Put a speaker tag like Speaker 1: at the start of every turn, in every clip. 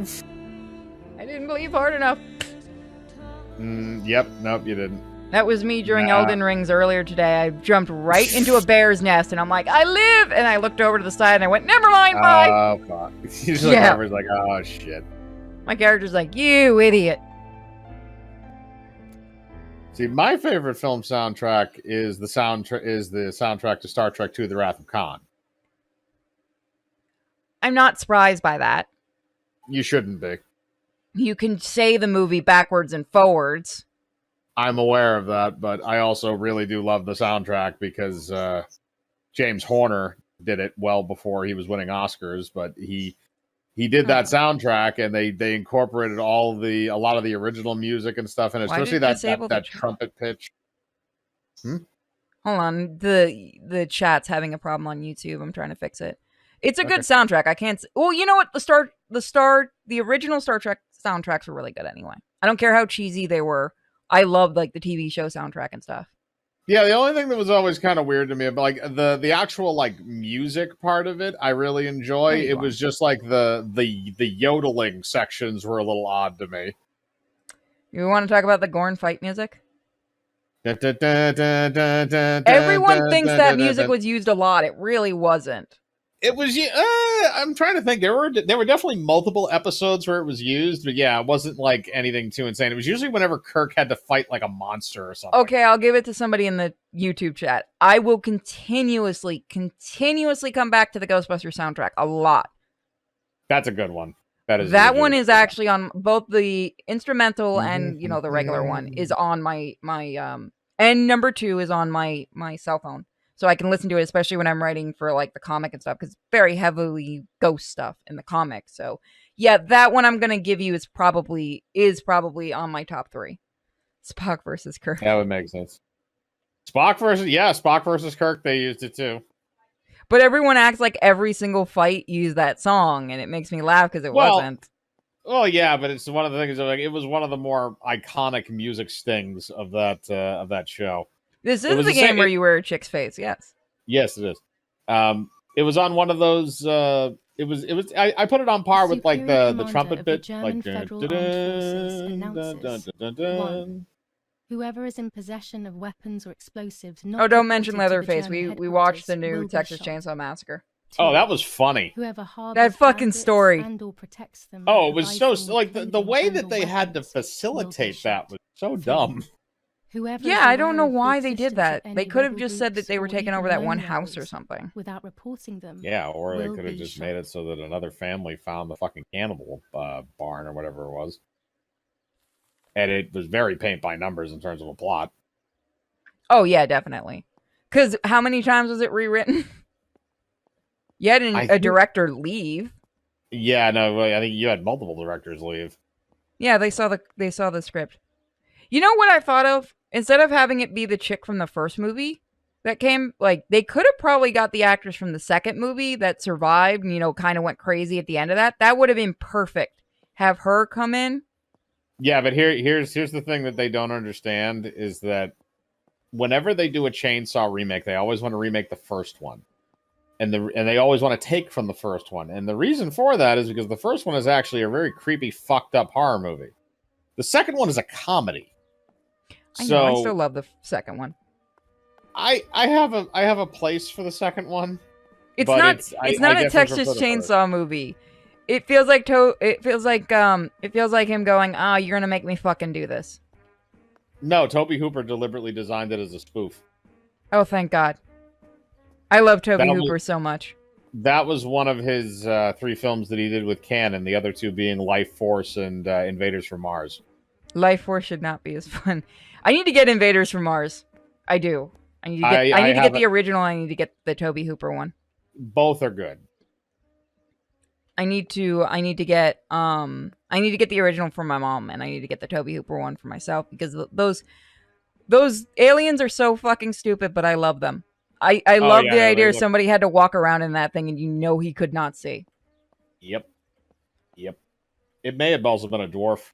Speaker 1: believe.
Speaker 2: I didn't believe hard enough.
Speaker 1: Yep. Nope, you didn't.
Speaker 2: That was me during Elden Rings earlier today. I jumped right into a bear's nest, and I'm like, I live! And I looked over to the side, and I went, never mind, bye!
Speaker 1: Oh, fuck. He's like, everybody's like, oh, shit.
Speaker 2: My character's like, you idiot.
Speaker 1: See, my favorite film soundtrack is the soundtrack to Star Trek II: The Wrath of Khan.
Speaker 2: I'm not surprised by that.
Speaker 1: You shouldn't be.
Speaker 2: You can say the movie backwards and forwards.
Speaker 1: I'm aware of that, but I also really do love the soundtrack because James Horner did it well before he was winning Oscars, but he did that soundtrack, and they incorporated a lot of the original music and stuff in it, especially that trumpet pitch.
Speaker 2: Hold on, the chat's having a problem on YouTube. I'm trying to fix it. It's a good soundtrack. I can't. Well, you know what? The original Star Trek soundtracks were really good anyway. I don't care how cheesy they were. I loved like the TV show soundtrack and stuff.
Speaker 1: Yeah, the only thing that was always kind of weird to me, but like the actual like music part of it, I really enjoy. It was just like the yodeling sections were a little odd to me.
Speaker 2: You want to talk about the Gorn fight music? Everyone thinks that music was used a lot. It really wasn't.
Speaker 1: It was. I'm trying to think. There were definitely multiple episodes where it was used, but yeah, it wasn't like anything too insane. It was usually whenever Kirk had to fight like a monster or something.
Speaker 2: Okay, I'll give it to somebody in the YouTube chat. I will continuously come back to the Ghostbusters soundtrack a lot.
Speaker 1: That's a good one.
Speaker 2: That one is actually on both the instrumental and the regular one is on my and number 2 is on my cell phone. So I can listen to it, especially when I'm writing for like the comic and stuff, because it's very heavily ghost stuff in the comic. So yeah, that one I'm gonna give you is probably on my top 3. Spock versus Kirk.
Speaker 1: That would make sense. Spock versus Kirk. They used it too.
Speaker 2: But everyone acts like every single fight used that song, and it makes me laugh because it wasn't.
Speaker 1: Well, yeah, but it's one of the things. Like, it was one of the more iconic music stings of that show.
Speaker 2: This is the game where you wear a chick's face, yes.
Speaker 1: Yes, it is. It was on one of those. It was. I put it on par with like the trumpet bit, like.
Speaker 3: Whoever is in possession of weapons or explosives.
Speaker 2: Don't mention Leatherface. We watched the new Texas Chainsaw Massacre.
Speaker 1: Oh, that was funny.
Speaker 2: That fucking story.
Speaker 1: It was so like the way that they had to facilitate that was so dumb.
Speaker 2: Yeah, I don't know why they did that. They could have just said that they were taking over that one house or something.
Speaker 3: Without reporting them.
Speaker 1: Yeah, or they could have just made it so that another family found the fucking cannibal barn or whatever it was. And it was very paint by numbers in terms of a plot.
Speaker 2: Oh, yeah, definitely. Because how many times was it rewritten? You had a director leave.
Speaker 1: Yeah, no, I think you had multiple directors leave.
Speaker 2: Yeah, they saw the script. You know what I thought of? Instead of having it be the chick from the first movie that came, like, they could have probably got the actress from the second movie that survived and, kind of went crazy at the end of that. That would have been perfect. Have her come in.
Speaker 1: Yeah, but here's the thing that they don't understand is that whenever they do a Chainsaw remake, they always want to remake the first one. And they always want to take from the first one. And the reason for that is because the first one is actually a very creepy, fucked up horror movie. The second one is a comedy.
Speaker 2: I still love the second one.
Speaker 1: I have a place for the second one.
Speaker 2: It's not a Texas Chainsaw movie. It feels like him going, "Oh, you're gonna make me fucking do this."
Speaker 1: No, Tobe Hooper deliberately designed it as a spoof.
Speaker 2: Oh, thank God! I love Tobe Hooper so much.
Speaker 1: That was one of his 3 films that he did with Cannon. The other 2 being Life Force and Invaders from Mars. Life
Speaker 2: Force should not be as fun. I need to get Invaders from Mars. I do. I need to get the original. I need to get the Tobe Hooper one.
Speaker 1: Both are good.
Speaker 2: I need to get the original for my mom, and I need to get the Tobe Hooper one for myself because those aliens are so fucking stupid, but I love them. I love the idea somebody had to walk around in that thing and he could not see.
Speaker 1: Yep. It may have also been a dwarf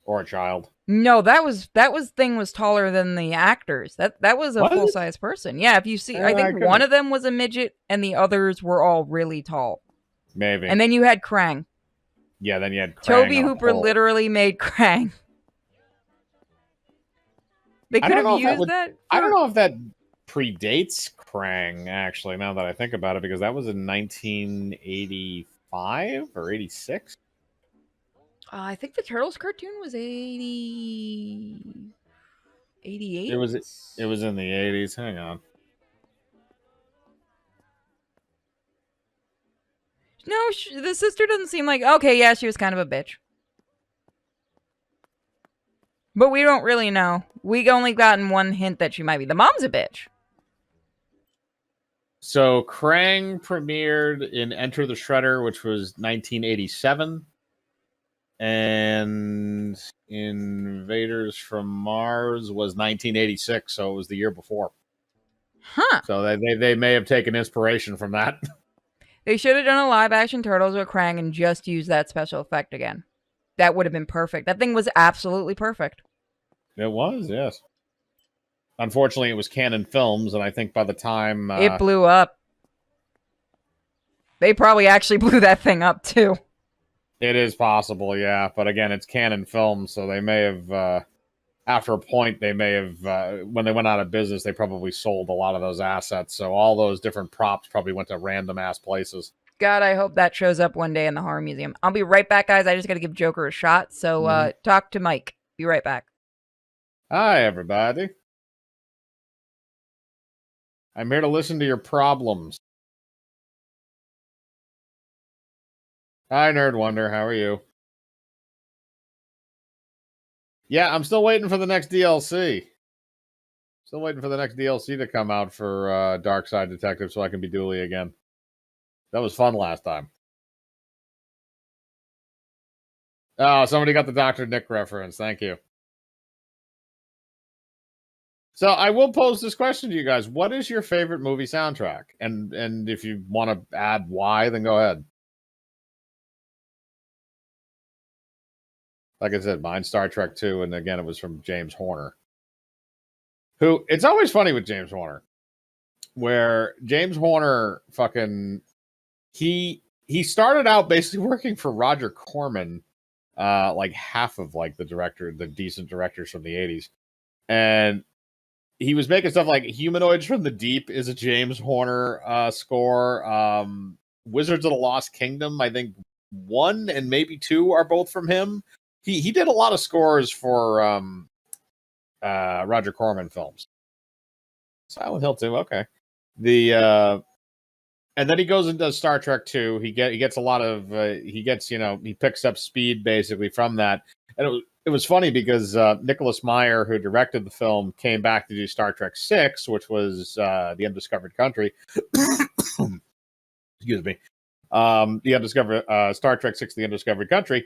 Speaker 1: or a child.
Speaker 2: No, that thing was taller than the actors. That was a full size person. Yeah, if you see, I think one of them was a midget and the others were all really tall.
Speaker 1: Maybe.
Speaker 2: And then you had Krang.
Speaker 1: Yeah, then you had Krang
Speaker 2: Toby
Speaker 1: on a
Speaker 2: Hooper
Speaker 1: pole.
Speaker 2: literally made Krang. They could have used that.
Speaker 1: I don't know if that predates Krang, actually, now that I think about it, because that was in 1985 or 86.
Speaker 2: I think the Turtles cartoon was 88.
Speaker 1: It was in the 80s. Hang on.
Speaker 2: No, the sister doesn't seem like... Okay, yeah, she was kind of a bitch. But we don't really know. We only gotten one hint that she might be. The mom's a bitch.
Speaker 1: So Krang premiered in Enter the Shredder, which was 1987. And Invaders from Mars was 1986, so it was the year before.
Speaker 2: Huh.
Speaker 1: So they may have taken inspiration from that.
Speaker 2: They should have done a live-action Turtles with Krang and just used that special effect again. That would have been perfect. That thing was absolutely perfect.
Speaker 1: It was, yes. Unfortunately, it was Canon Films, and I think by the time...
Speaker 2: it blew up. They probably actually blew that thing up, too.
Speaker 1: It is possible, yeah. But again, it's Canon Films, so they may have... after a point, they may have... when they went out of business, they probably sold a lot of those assets. So all those different props probably went to random-ass places.
Speaker 2: God, I hope that shows up one day in the Horror Museum. I'll be right back, guys. I just got to give Joker a shot. So talk to Mike. Be right back.
Speaker 1: Hi, everybody. I'm here to listen to your problems. Hi, Nerd Wonder. How are you? Yeah, I'm still waiting for the next DLC. Still waiting for the next DLC to come out for Dark Side Detective so I can be Dooley again. That was fun last time. Oh, somebody got the Dr. Nick reference. Thank you. So I will pose this question to you guys. What is your favorite movie soundtrack? And if you want to add why, then go ahead. Like I said, mine's Star Trek 2, and again, it was from James Horner. Who, it's always funny with James Horner, where James Horner fucking, he started out basically working for Roger Corman, like half of like the decent directors from the 80s. And he was making stuff like Humanoids from the Deep is a James Horner score. Wizards of the Lost Kingdom, I think 1 and maybe 2 are both from him. He did a lot of scores for Roger Corman films. Silent Hill 2, okay. And then he goes and does Star Trek 2. He gets a lot of he picks up speed basically from that. And it was funny because Nicholas Meyer, who directed the film, came back to do Star Trek 6, which was The Undiscovered Country. Excuse me. Star Trek 6, The Undiscovered Country.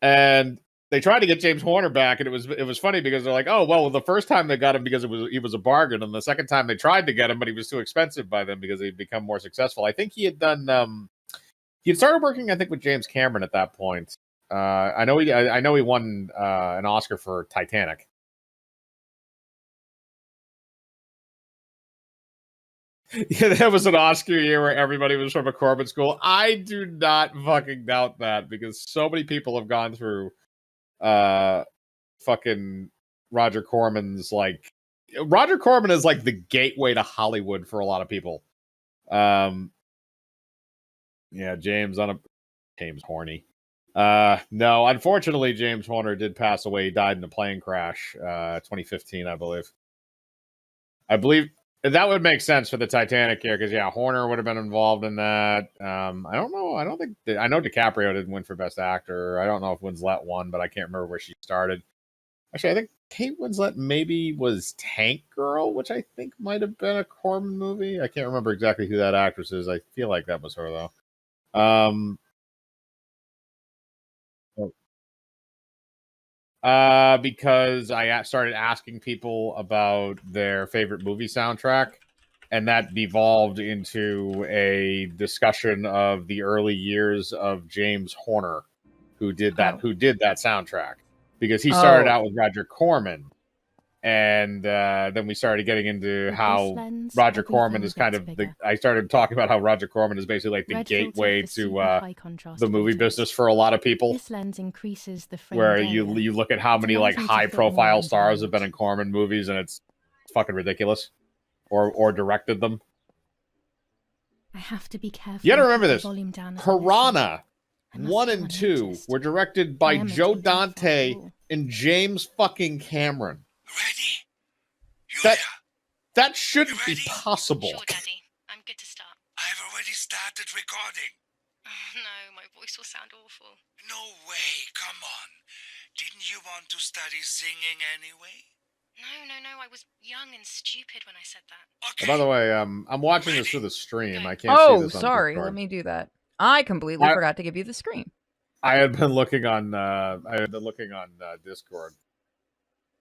Speaker 1: And they tried to get James Horner back, and it was funny because they're like, oh, well, the first time they got him because he was a bargain, and the second time they tried to get him, but he was too expensive by them because he'd become more successful. I think he had done he had started working, I think, with James Cameron at that point. I know he won an Oscar for Titanic. Yeah, that was an Oscar year where everybody was from a Corbin school. I do not fucking doubt that because so many people have gone through fucking Roger Corman's Roger Corman is like the gateway to Hollywood for a lot of people. Yeah, James Horny. No, unfortunately, James Horner did pass away. He died in a plane crash, 2015, I believe. I believe that would make sense for the Titanic here, because yeah, Horner would have been involved in that. I don't know. I don't think I know DiCaprio didn't win for Best Actor. I don't know if Winslet won, but I can't remember where she started. Actually, I think Kate Winslet maybe was Tank Girl, which I think might have been a Corman movie. I can't remember exactly who that actress is. I feel like that was her though. Because I started asking people about their favorite movie soundtrack, and that devolved into a discussion of the early years of James Horner, who did that soundtrack, because he started out with Roger Corman, And then we started getting into
Speaker 3: With
Speaker 1: how
Speaker 3: this lens,
Speaker 1: Roger
Speaker 3: everything
Speaker 1: Corman is kind
Speaker 3: gets
Speaker 1: of
Speaker 3: bigger.
Speaker 1: I started talking about how Roger Corman is basically like the
Speaker 3: Red filter
Speaker 1: gateway
Speaker 3: for super
Speaker 1: to
Speaker 3: high contrast
Speaker 1: the movie
Speaker 3: photos.
Speaker 1: business for a lot of people.
Speaker 3: This lens increases the frame
Speaker 1: Where
Speaker 3: area.
Speaker 1: you look at how
Speaker 3: It
Speaker 1: many
Speaker 3: allows
Speaker 1: like
Speaker 3: me to
Speaker 1: high
Speaker 3: fit more
Speaker 1: profile
Speaker 3: into
Speaker 1: stars
Speaker 3: the
Speaker 1: have been in
Speaker 3: image.
Speaker 1: Corman movies, and it's fucking ridiculous, or directed them.
Speaker 3: I have to be careful.
Speaker 1: You gotta
Speaker 3: and
Speaker 1: remember
Speaker 3: keep the
Speaker 1: this.
Speaker 3: volume down as I listen.
Speaker 1: Piranha
Speaker 3: I must
Speaker 1: 1
Speaker 3: go
Speaker 1: and 2
Speaker 3: unnoticed.
Speaker 1: were directed
Speaker 3: I
Speaker 1: by
Speaker 3: am a
Speaker 1: Joe
Speaker 3: total after
Speaker 1: Dante
Speaker 3: all.
Speaker 1: and James fucking Cameron.
Speaker 4: Ready?
Speaker 1: That
Speaker 4: Julia,
Speaker 1: that shouldn't be
Speaker 4: ready?
Speaker 1: possible.
Speaker 5: Sure, Daddy. I'm good to start.
Speaker 4: I've already started recording.
Speaker 5: Oh, no, my voice will sound awful.
Speaker 4: No way, come on. Didn't you want to study singing anyway?
Speaker 5: No, I was young and stupid when I said that.
Speaker 4: Okay.
Speaker 1: By the way, I'm watching this through the stream. I can't see
Speaker 2: Oh,
Speaker 1: this on
Speaker 2: sorry.
Speaker 1: Discord.
Speaker 2: Let me do that. I completely forgot to give you the screen.
Speaker 1: I had been looking on Discord.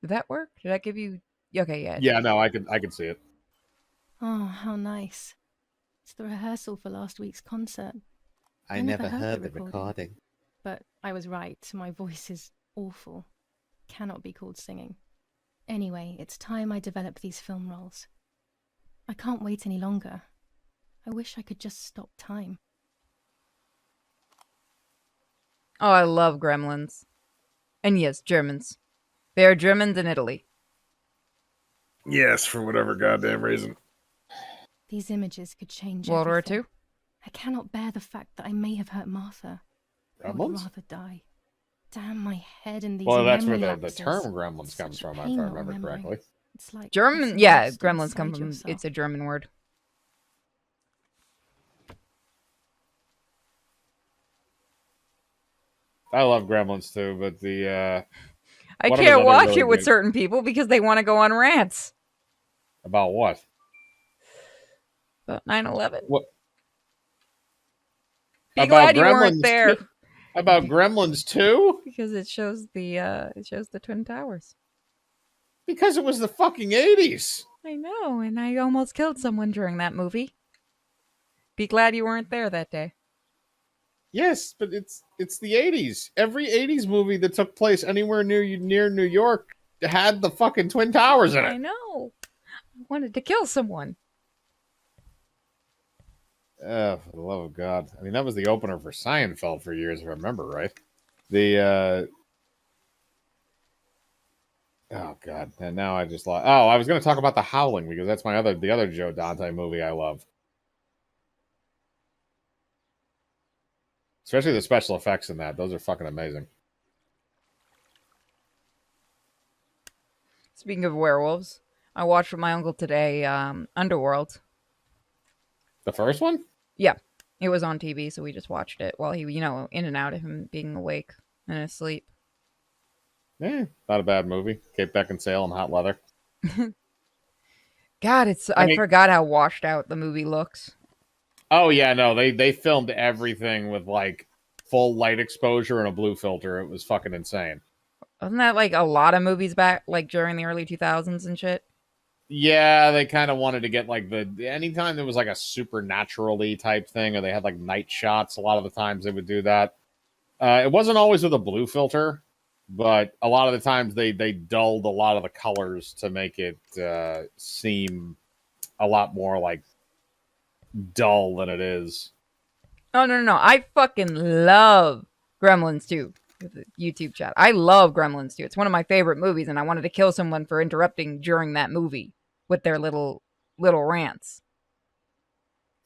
Speaker 2: Did that work? Did I give you? Okay, yeah.
Speaker 1: Yeah, no, I can see it.
Speaker 3: Oh, how nice. It's the rehearsal for last week's concert.
Speaker 6: I never heard the recording.
Speaker 3: But I was right. My voice is awful. Cannot be called singing. Anyway, it's time I develop these film roles. I can't wait any longer. I wish I could just stop time.
Speaker 2: Oh, I love Gremlins. And yes, Germans. They are Germans in Italy.
Speaker 1: Yes, for whatever goddamn reason.
Speaker 3: These images could change
Speaker 2: World War
Speaker 3: everything.
Speaker 2: II?
Speaker 3: I cannot bear the fact that I may have hurt Martha. I would
Speaker 1: Gremlins?
Speaker 3: rather die. Damn my head in these
Speaker 1: Well, that's where
Speaker 3: memory
Speaker 1: the
Speaker 3: lapses.
Speaker 1: term gremlins
Speaker 3: It's
Speaker 1: comes
Speaker 3: such a
Speaker 1: from, if I
Speaker 3: pain not
Speaker 1: remember
Speaker 3: remembering.
Speaker 1: correctly.
Speaker 3: It's like
Speaker 2: German?
Speaker 3: it's
Speaker 2: Yeah,
Speaker 3: lost
Speaker 2: Gremlins come
Speaker 3: inside
Speaker 2: from.
Speaker 3: yourself.
Speaker 2: It's a German word.
Speaker 1: I love Gremlins too, but the
Speaker 2: I
Speaker 1: one of his
Speaker 2: can't
Speaker 1: other
Speaker 2: watch
Speaker 1: really
Speaker 2: it with
Speaker 1: good-
Speaker 2: certain people because they want to go on rants
Speaker 1: about what?
Speaker 2: about 9/11.
Speaker 1: What?
Speaker 2: Be
Speaker 1: About
Speaker 2: glad you
Speaker 1: Gremlins
Speaker 2: weren't there
Speaker 1: too? About Gremlins 2?
Speaker 2: because it shows the Twin Towers.
Speaker 1: Because it was the fucking 80s.
Speaker 2: I know, and I almost killed someone during that movie. Be glad you weren't there that day.
Speaker 1: Yes, but it's the 80s. Every 80s movie that took place anywhere near New York had the fucking Twin Towers in
Speaker 2: I
Speaker 1: it.
Speaker 2: know. I wanted to kill someone.
Speaker 1: For the love of God. I mean, that was the opener for Seinfeld for years, if I remember right. The oh God, and now I just lost. Oh, I was going to talk about The Howling because that's the other Joe Dante movie I love. Especially the special effects in that; those are fucking amazing.
Speaker 2: Speaking of werewolves, I watched with my uncle today Underworld.
Speaker 1: The first one?
Speaker 2: Yeah, it was on TV, so we just watched it while he, in and out of him being awake and asleep.
Speaker 1: Not a bad movie. Kate Beckinsale in hot leather.
Speaker 2: God, I forgot how washed out the movie looks.
Speaker 1: Oh yeah, no, they filmed everything with like full light exposure and a blue filter. It was fucking insane.
Speaker 2: Wasn't that like a lot of movies back, like during the early 2000s and shit?
Speaker 1: Yeah, they kind of wanted to get like anytime there was like a supernaturally type thing, or they had like night shots. A lot of the times they would do that. It wasn't always with a blue filter, but a lot of the times they dulled a lot of the colors to make it seem a lot more like dull than it is.
Speaker 2: Oh, no. I fucking love Gremlins 2. The YouTube chat. I love Gremlins 2. It's one of my favorite movies, and I wanted to kill someone for interrupting during that movie with their little rants.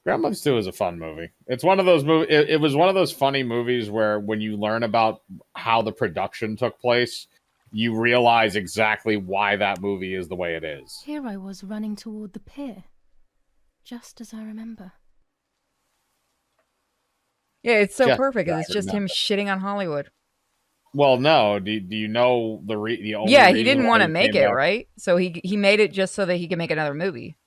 Speaker 1: Gremlins 2 is a fun movie. It's one of those it was one of those funny movies where when you learn about how the production took place, you realize exactly why that movie is the way it is.
Speaker 3: Here I was running toward the pier. Just as I remember.
Speaker 2: Yeah, it's so
Speaker 1: Just
Speaker 2: perfect. 'Cause
Speaker 1: as
Speaker 2: it's
Speaker 1: I
Speaker 2: just him
Speaker 1: remember.
Speaker 2: shitting on Hollywood.
Speaker 1: Well, no. Do you know the only
Speaker 2: Yeah, he
Speaker 1: reason
Speaker 2: didn't
Speaker 1: why
Speaker 2: want to
Speaker 1: he
Speaker 2: make
Speaker 1: came
Speaker 2: it,
Speaker 1: back?
Speaker 2: right? So he made it just so that he could make another movie.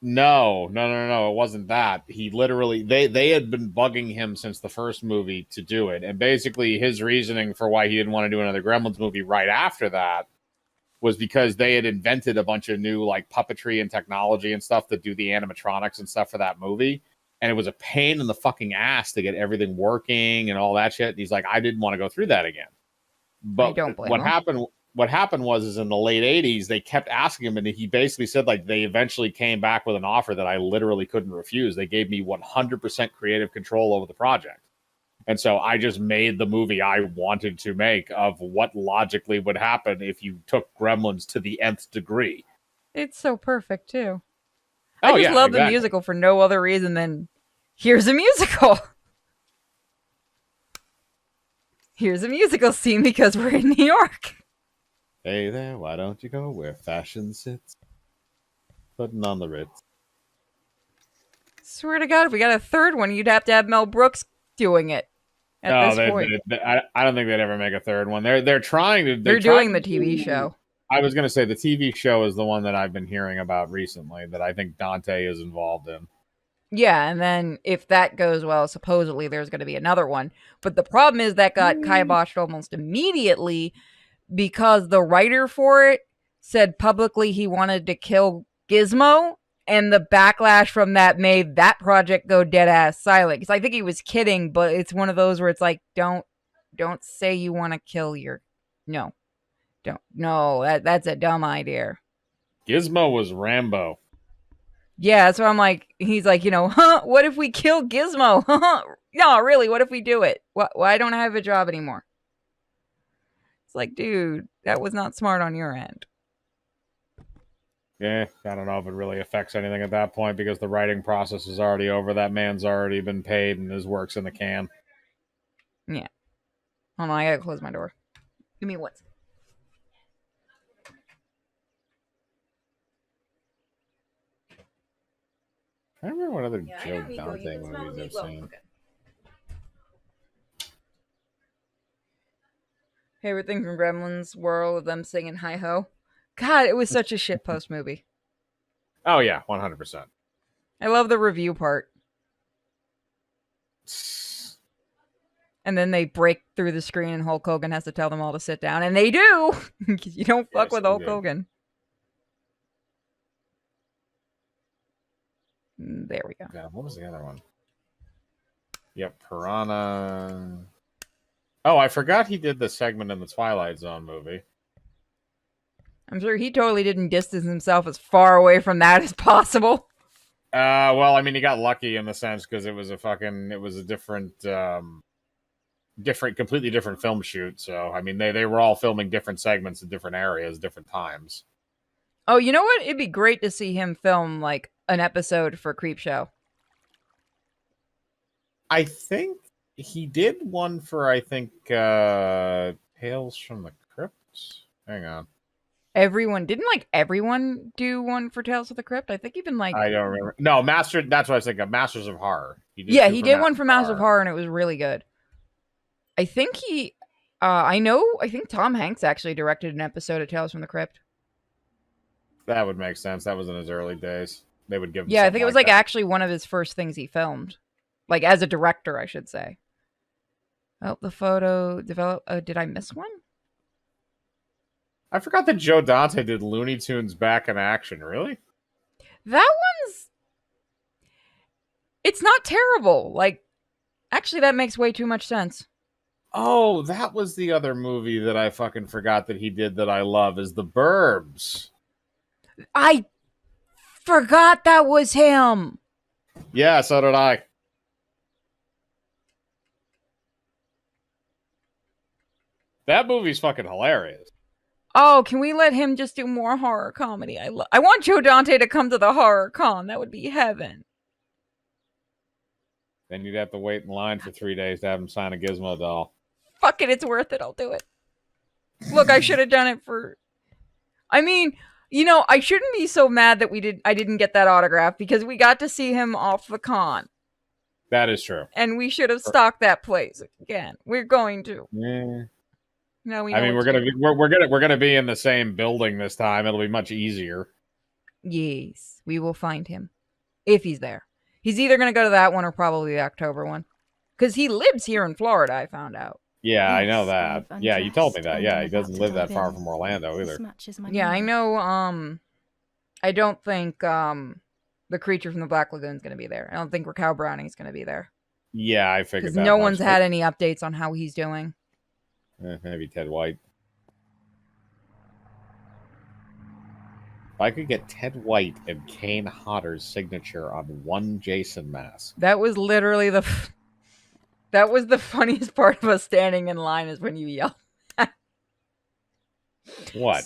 Speaker 1: No. It wasn't that. He literally they had been bugging him since the first movie to do it, and basically his reasoning for why he didn't want to do another Gremlins movie right after that was because they had invented a bunch of new like puppetry and technology and stuff to do the animatronics and stuff for that movie, and it was a pain in the fucking ass to get everything working and all that shit. And he's like, I didn't want to go through that again. But
Speaker 2: I don't blame
Speaker 1: what
Speaker 2: him.
Speaker 1: happened? what happened was in the late 80s, they kept asking him, and he basically said, like, they eventually came back with an offer that I literally couldn't refuse. They gave me 100% creative control over the project. And so I just made the movie I wanted to make of what logically would happen if you took Gremlins to the nth degree.
Speaker 2: It's so perfect, too.
Speaker 1: Oh,
Speaker 2: I just love
Speaker 1: exactly.
Speaker 2: the musical for no other reason than here's a musical. Here's a musical scene because we're in New York.
Speaker 1: Hey there, why don't you go where fashion sits? Putting on the Ritz.
Speaker 2: Swear to God, if we got a third one, you'd have to have Mel Brooks doing it at this point.
Speaker 1: I don't think they'd ever make a third one. They're trying to.
Speaker 2: They're doing the TV show.
Speaker 1: I was going to say the TV show is the one that I've been hearing about recently that I think Dante is involved in.
Speaker 2: Yeah, and then if that goes well, supposedly there's going to be another one. But the problem is that got kiboshed almost immediately because the writer for it said publicly he wanted to kill Gizmo, and the backlash from that made that project go dead ass silent. Because I think he was kidding, but it's one of those where it's like, don't say you want to kill your no. That's a dumb idea.
Speaker 1: Gizmo was Rambo.
Speaker 2: Yeah, so I'm like, he's like, what if we kill Gizmo? No, really, what if we do it? Why don't I have a job anymore? It's like, dude, that was not smart on your end.
Speaker 1: Yeah, I don't know if it really affects anything at that point because the writing process is already over. That man's already been paid and his work's in the can.
Speaker 2: Yeah. Hold on, I gotta close my door. Give me what?
Speaker 1: I don't remember what other Joe Dante movies I've seen.
Speaker 2: Okay. Favorite thing from Gremlins World of them singing Hi Ho. God, it was such a shitpost movie.
Speaker 1: Oh yeah, 100%.
Speaker 2: I love the review part. And then they break through the screen and Hulk Hogan has to tell them all to sit down. And they do! Because you don't fuck with Hulk Hogan. There we go.
Speaker 1: Yeah, what was the other one? Yep, Piranha. Oh, I forgot he did the segment in the Twilight Zone movie.
Speaker 2: I'm sure he totally didn't distance himself as far away from that as possible.
Speaker 1: Well, I mean, he got lucky in the sense because it was a completely different film shoot. So, I mean, they were all filming different segments in different areas, different times.
Speaker 2: Oh, you know what? It'd be great to see him film, like, an episode for Creepshow.
Speaker 1: I think he did one for, Tales from the Crypt. Hang on.
Speaker 2: Didn't everyone do one for Tales of the Crypt? I think even
Speaker 1: I don't remember. No, that's what I was thinking. Masters of Horror.
Speaker 2: He did one for Masters of Horror and it was really good. I think I think Tom Hanks actually directed an episode of Tales from the Crypt.
Speaker 1: That would make sense. That was in his early days. They would give him
Speaker 2: I think it was
Speaker 1: that.
Speaker 2: actually one of his first things he filmed. Like as a director, I should say. Oh, the photo develop. Did I miss one?
Speaker 1: I forgot that Joe Dante did Looney Tunes Back in Action. Really?
Speaker 2: That it's not terrible. Like, actually, that makes way too much sense.
Speaker 1: Oh, that was the other movie that I fucking forgot that he did that I love is The Burbs.
Speaker 2: I forgot that was him.
Speaker 1: Yeah, so did I. That movie's fucking hilarious.
Speaker 2: Oh, can we let him just do more horror comedy? I want Joe Dante to come to the horror con. That would be heaven.
Speaker 1: Then you'd have to wait in line for 3 days to have him sign a Gizmo doll.
Speaker 2: Fuck it, it's worth it. I'll do it. Look, I should have done it for... I mean, I shouldn't be so mad that I didn't get that autograph because we got to see him off the con.
Speaker 1: That is true.
Speaker 2: And we should have stocked that place again. We're going to.
Speaker 1: Yeah.
Speaker 2: No,
Speaker 1: we're gonna be in the same building this time. It'll be much easier.
Speaker 2: Yes, we will find him if he's there. He's either gonna go to that one or probably the October one, because he lives here in Florida. I found out.
Speaker 1: Yeah, I know that. Yeah, you told me that. Yeah, he doesn't live that far from Orlando either.
Speaker 2: Yeah, I know. I don't think the creature from the Black Lagoon is gonna be there. I don't think Raquel Browning's gonna be there.
Speaker 1: Yeah, I figured
Speaker 2: because
Speaker 1: that.
Speaker 2: No one's had any updates on how he's doing.
Speaker 1: Maybe Ted White. If I could get Ted White and Kane Hodder's signature on one Jason mask.
Speaker 2: That was literally that was the funniest part of us standing in line is when you yelled.
Speaker 1: What?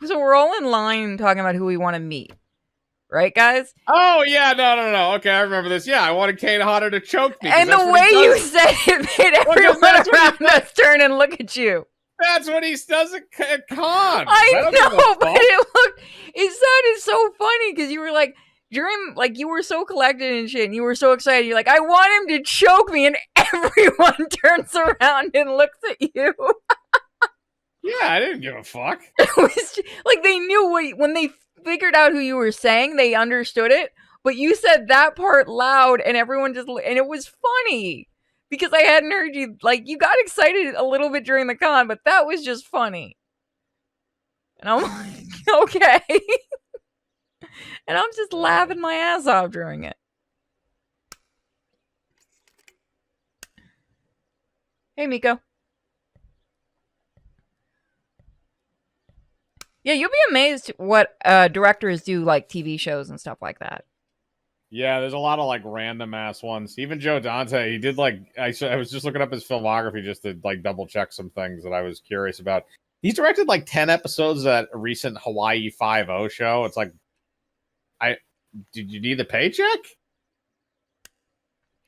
Speaker 2: So we're all in line talking about who we want to meet. Right, guys?
Speaker 1: Oh, yeah, no. Okay, I remember this. Yeah, I wanted Kane Hodder to choke me.
Speaker 2: And the way you said it made everyone around us turn and look at you.
Speaker 1: That's what he does at cons.
Speaker 2: I know, but it sounded so funny because you were like, you were so collected and shit, and you were so excited. You're like, I want him to choke me, and everyone turns around and looks at you.
Speaker 1: Yeah, I didn't give a fuck.
Speaker 2: It was like they knew when they figured out who you were saying, they understood it. But you said that part loud, and everyone and it was funny. Because I hadn't heard you, you got excited a little bit during the con, but that was just funny. And I'm like, okay. And I'm just laughing my ass off during it. Hey, Miko. Yeah, you'll be amazed what directors do, TV shows and stuff like that.
Speaker 1: Yeah, there's a lot of random ass ones. Even Joe Dante, he did I was just looking up his filmography just to double check some things that I was curious about. He's directed 10 episodes of that recent Hawaii 5-0 show. It's did you need the paycheck?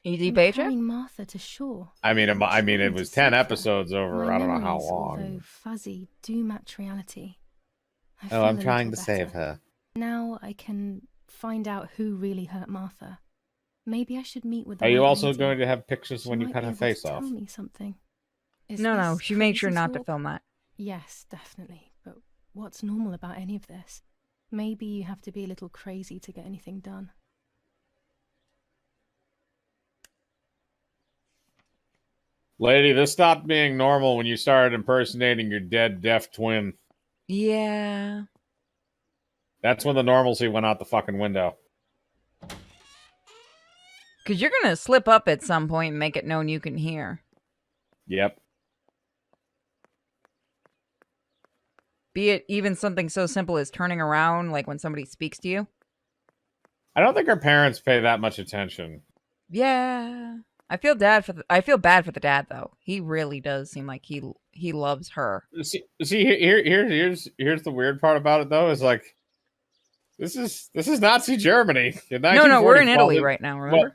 Speaker 2: Easy paycheck?
Speaker 3: Martha to shore.
Speaker 1: I mean, it was 10 episodes over.
Speaker 3: My
Speaker 1: I don't know how
Speaker 3: memories,
Speaker 1: long.
Speaker 3: Although fuzzy, do match reality.
Speaker 6: I'm trying to save her.
Speaker 3: Now I can find out who really hurt Martha. Maybe I should meet with.
Speaker 1: Are you also going to have pictures when you cut her face off?
Speaker 3: Tell me something.
Speaker 2: No. She made sure not to film that.
Speaker 3: Yes, definitely. But what's normal about any of this? Maybe you have to be a little crazy to get anything done.
Speaker 1: Lady, this stopped being normal when you started impersonating your dead deaf twin.
Speaker 2: Yeah.
Speaker 1: That's when the normalcy went out the fucking window.
Speaker 2: Because you're going to slip up at some point and make it known you can hear.
Speaker 1: Yep.
Speaker 2: Be it even something so simple as turning around, when somebody speaks to you.
Speaker 1: I don't think her parents pay that much attention.
Speaker 2: Yeah. I feel bad for the dad, though. He really does seem like he loves her.
Speaker 1: See here's the weird part about it, though, is this is Nazi Germany.
Speaker 2: No, we're in Italy right now, remember?
Speaker 1: Well,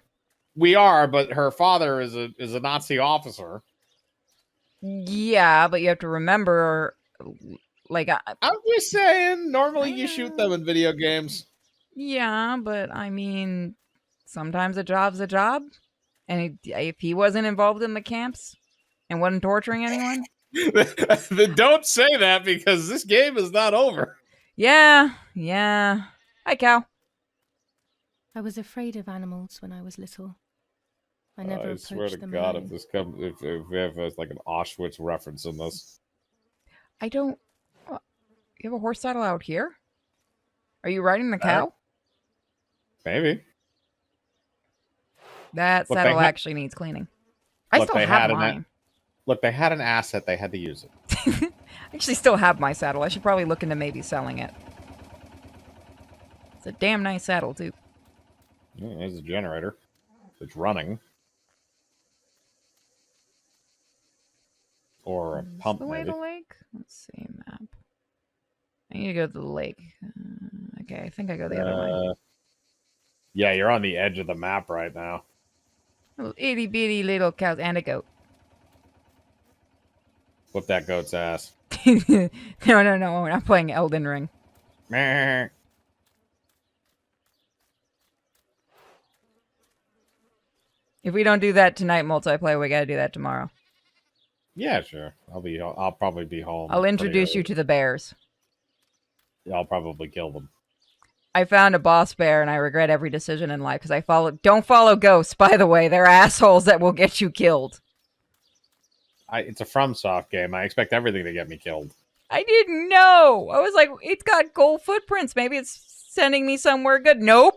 Speaker 1: we are, but her father is a Nazi officer.
Speaker 2: Yeah, but you have to remember,
Speaker 1: I'm just saying, normally you shoot them in video games.
Speaker 2: Yeah, but sometimes a job's a job. And if he wasn't involved in the camps and wasn't torturing anyone?
Speaker 1: Then don't say that, because this game is not over.
Speaker 2: Yeah. Hi, Cal.
Speaker 3: I was afraid of animals when I was little. I never approached them.
Speaker 1: I swear to God, if we have an Auschwitz reference in this.
Speaker 2: I don't... You have a horse saddle out here? Are you riding the cow?
Speaker 1: Maybe.
Speaker 2: That saddle actually needs cleaning. I still have mine.
Speaker 1: Look, they had an asset. They had to use it.
Speaker 2: I actually still have my saddle. I should probably look into maybe selling it. It's a damn nice saddle, too.
Speaker 1: Yeah, there's a generator. It's running. Or a pump,
Speaker 2: the way
Speaker 1: maybe.
Speaker 2: to the lake? Let's see, map. I need to go to the lake. Okay, I think I go the other way.
Speaker 1: Yeah, you're on the edge of the map right now.
Speaker 2: Little itty bitty little cows and a goat.
Speaker 1: Whip that goat's ass.
Speaker 2: No, we're not playing Elden Ring.
Speaker 1: Meh.
Speaker 2: If we don't do that tonight, multiplayer, we gotta do that tomorrow.
Speaker 1: Yeah, sure. I'll probably be home.
Speaker 2: I'll introduce you to the bears.
Speaker 1: I'll probably kill them.
Speaker 2: I found a boss bear, and I regret every decision in life because don't follow ghosts, by the way. They're assholes that will get you killed.
Speaker 1: It's a FromSoft game. I expect everything to get me killed.
Speaker 2: I didn't know. I was like, it's got gold footprints. Maybe it's sending me somewhere good. Nope.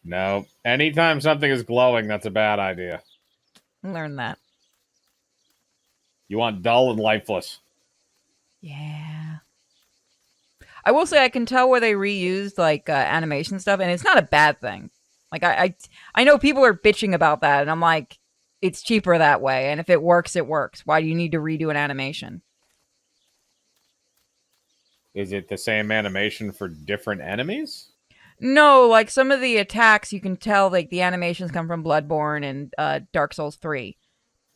Speaker 1: Nope. Anytime something is glowing, that's a bad idea.
Speaker 2: Learn that.
Speaker 1: You want dull and lifeless.
Speaker 2: Yeah. I will say I can tell where they reused like animation stuff, and it's not a bad thing. Like I know people are bitching about that, and I'm like, it's cheaper that way, and if it works, it works. Why do you need to redo an animation?
Speaker 1: Is it the same animation for different enemies?
Speaker 2: No, like some of the attacks, you can tell like the animations come from Bloodborne and Dark Souls 3.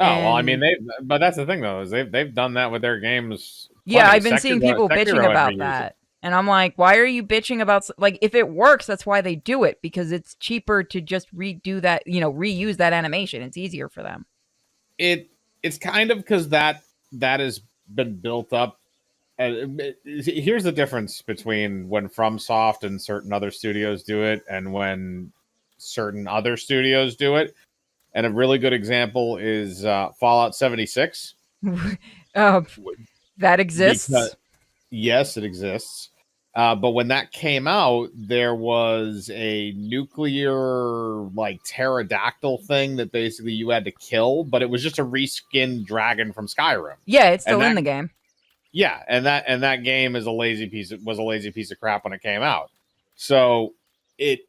Speaker 1: Oh, well, I mean,
Speaker 2: And-
Speaker 1: but that's the thing though, is they've done that with their games.
Speaker 2: yeah,
Speaker 1: plenty.
Speaker 2: I've been seeing people
Speaker 1: Sekiro
Speaker 2: bitching
Speaker 1: had
Speaker 2: about
Speaker 1: reused it.
Speaker 2: that. And I'm like, why are you bitching about like if it works, that's why they do it, because it's cheaper to just redo that, reuse that animation. It's easier for them.
Speaker 1: It's kind of because that has been built up. Here's the difference between when FromSoft and certain other studios do it and when certain other studios do it. And a really good example is Fallout 76.
Speaker 2: That exists.
Speaker 1: Yes, it exists. But when that came out, there was a nuclear like pterodactyl thing that basically you had to kill, but it was just a reskinned dragon from Skyrim.
Speaker 2: Yeah, it's still in the game.
Speaker 1: Yeah, and that game was a lazy piece of crap when it came out. So it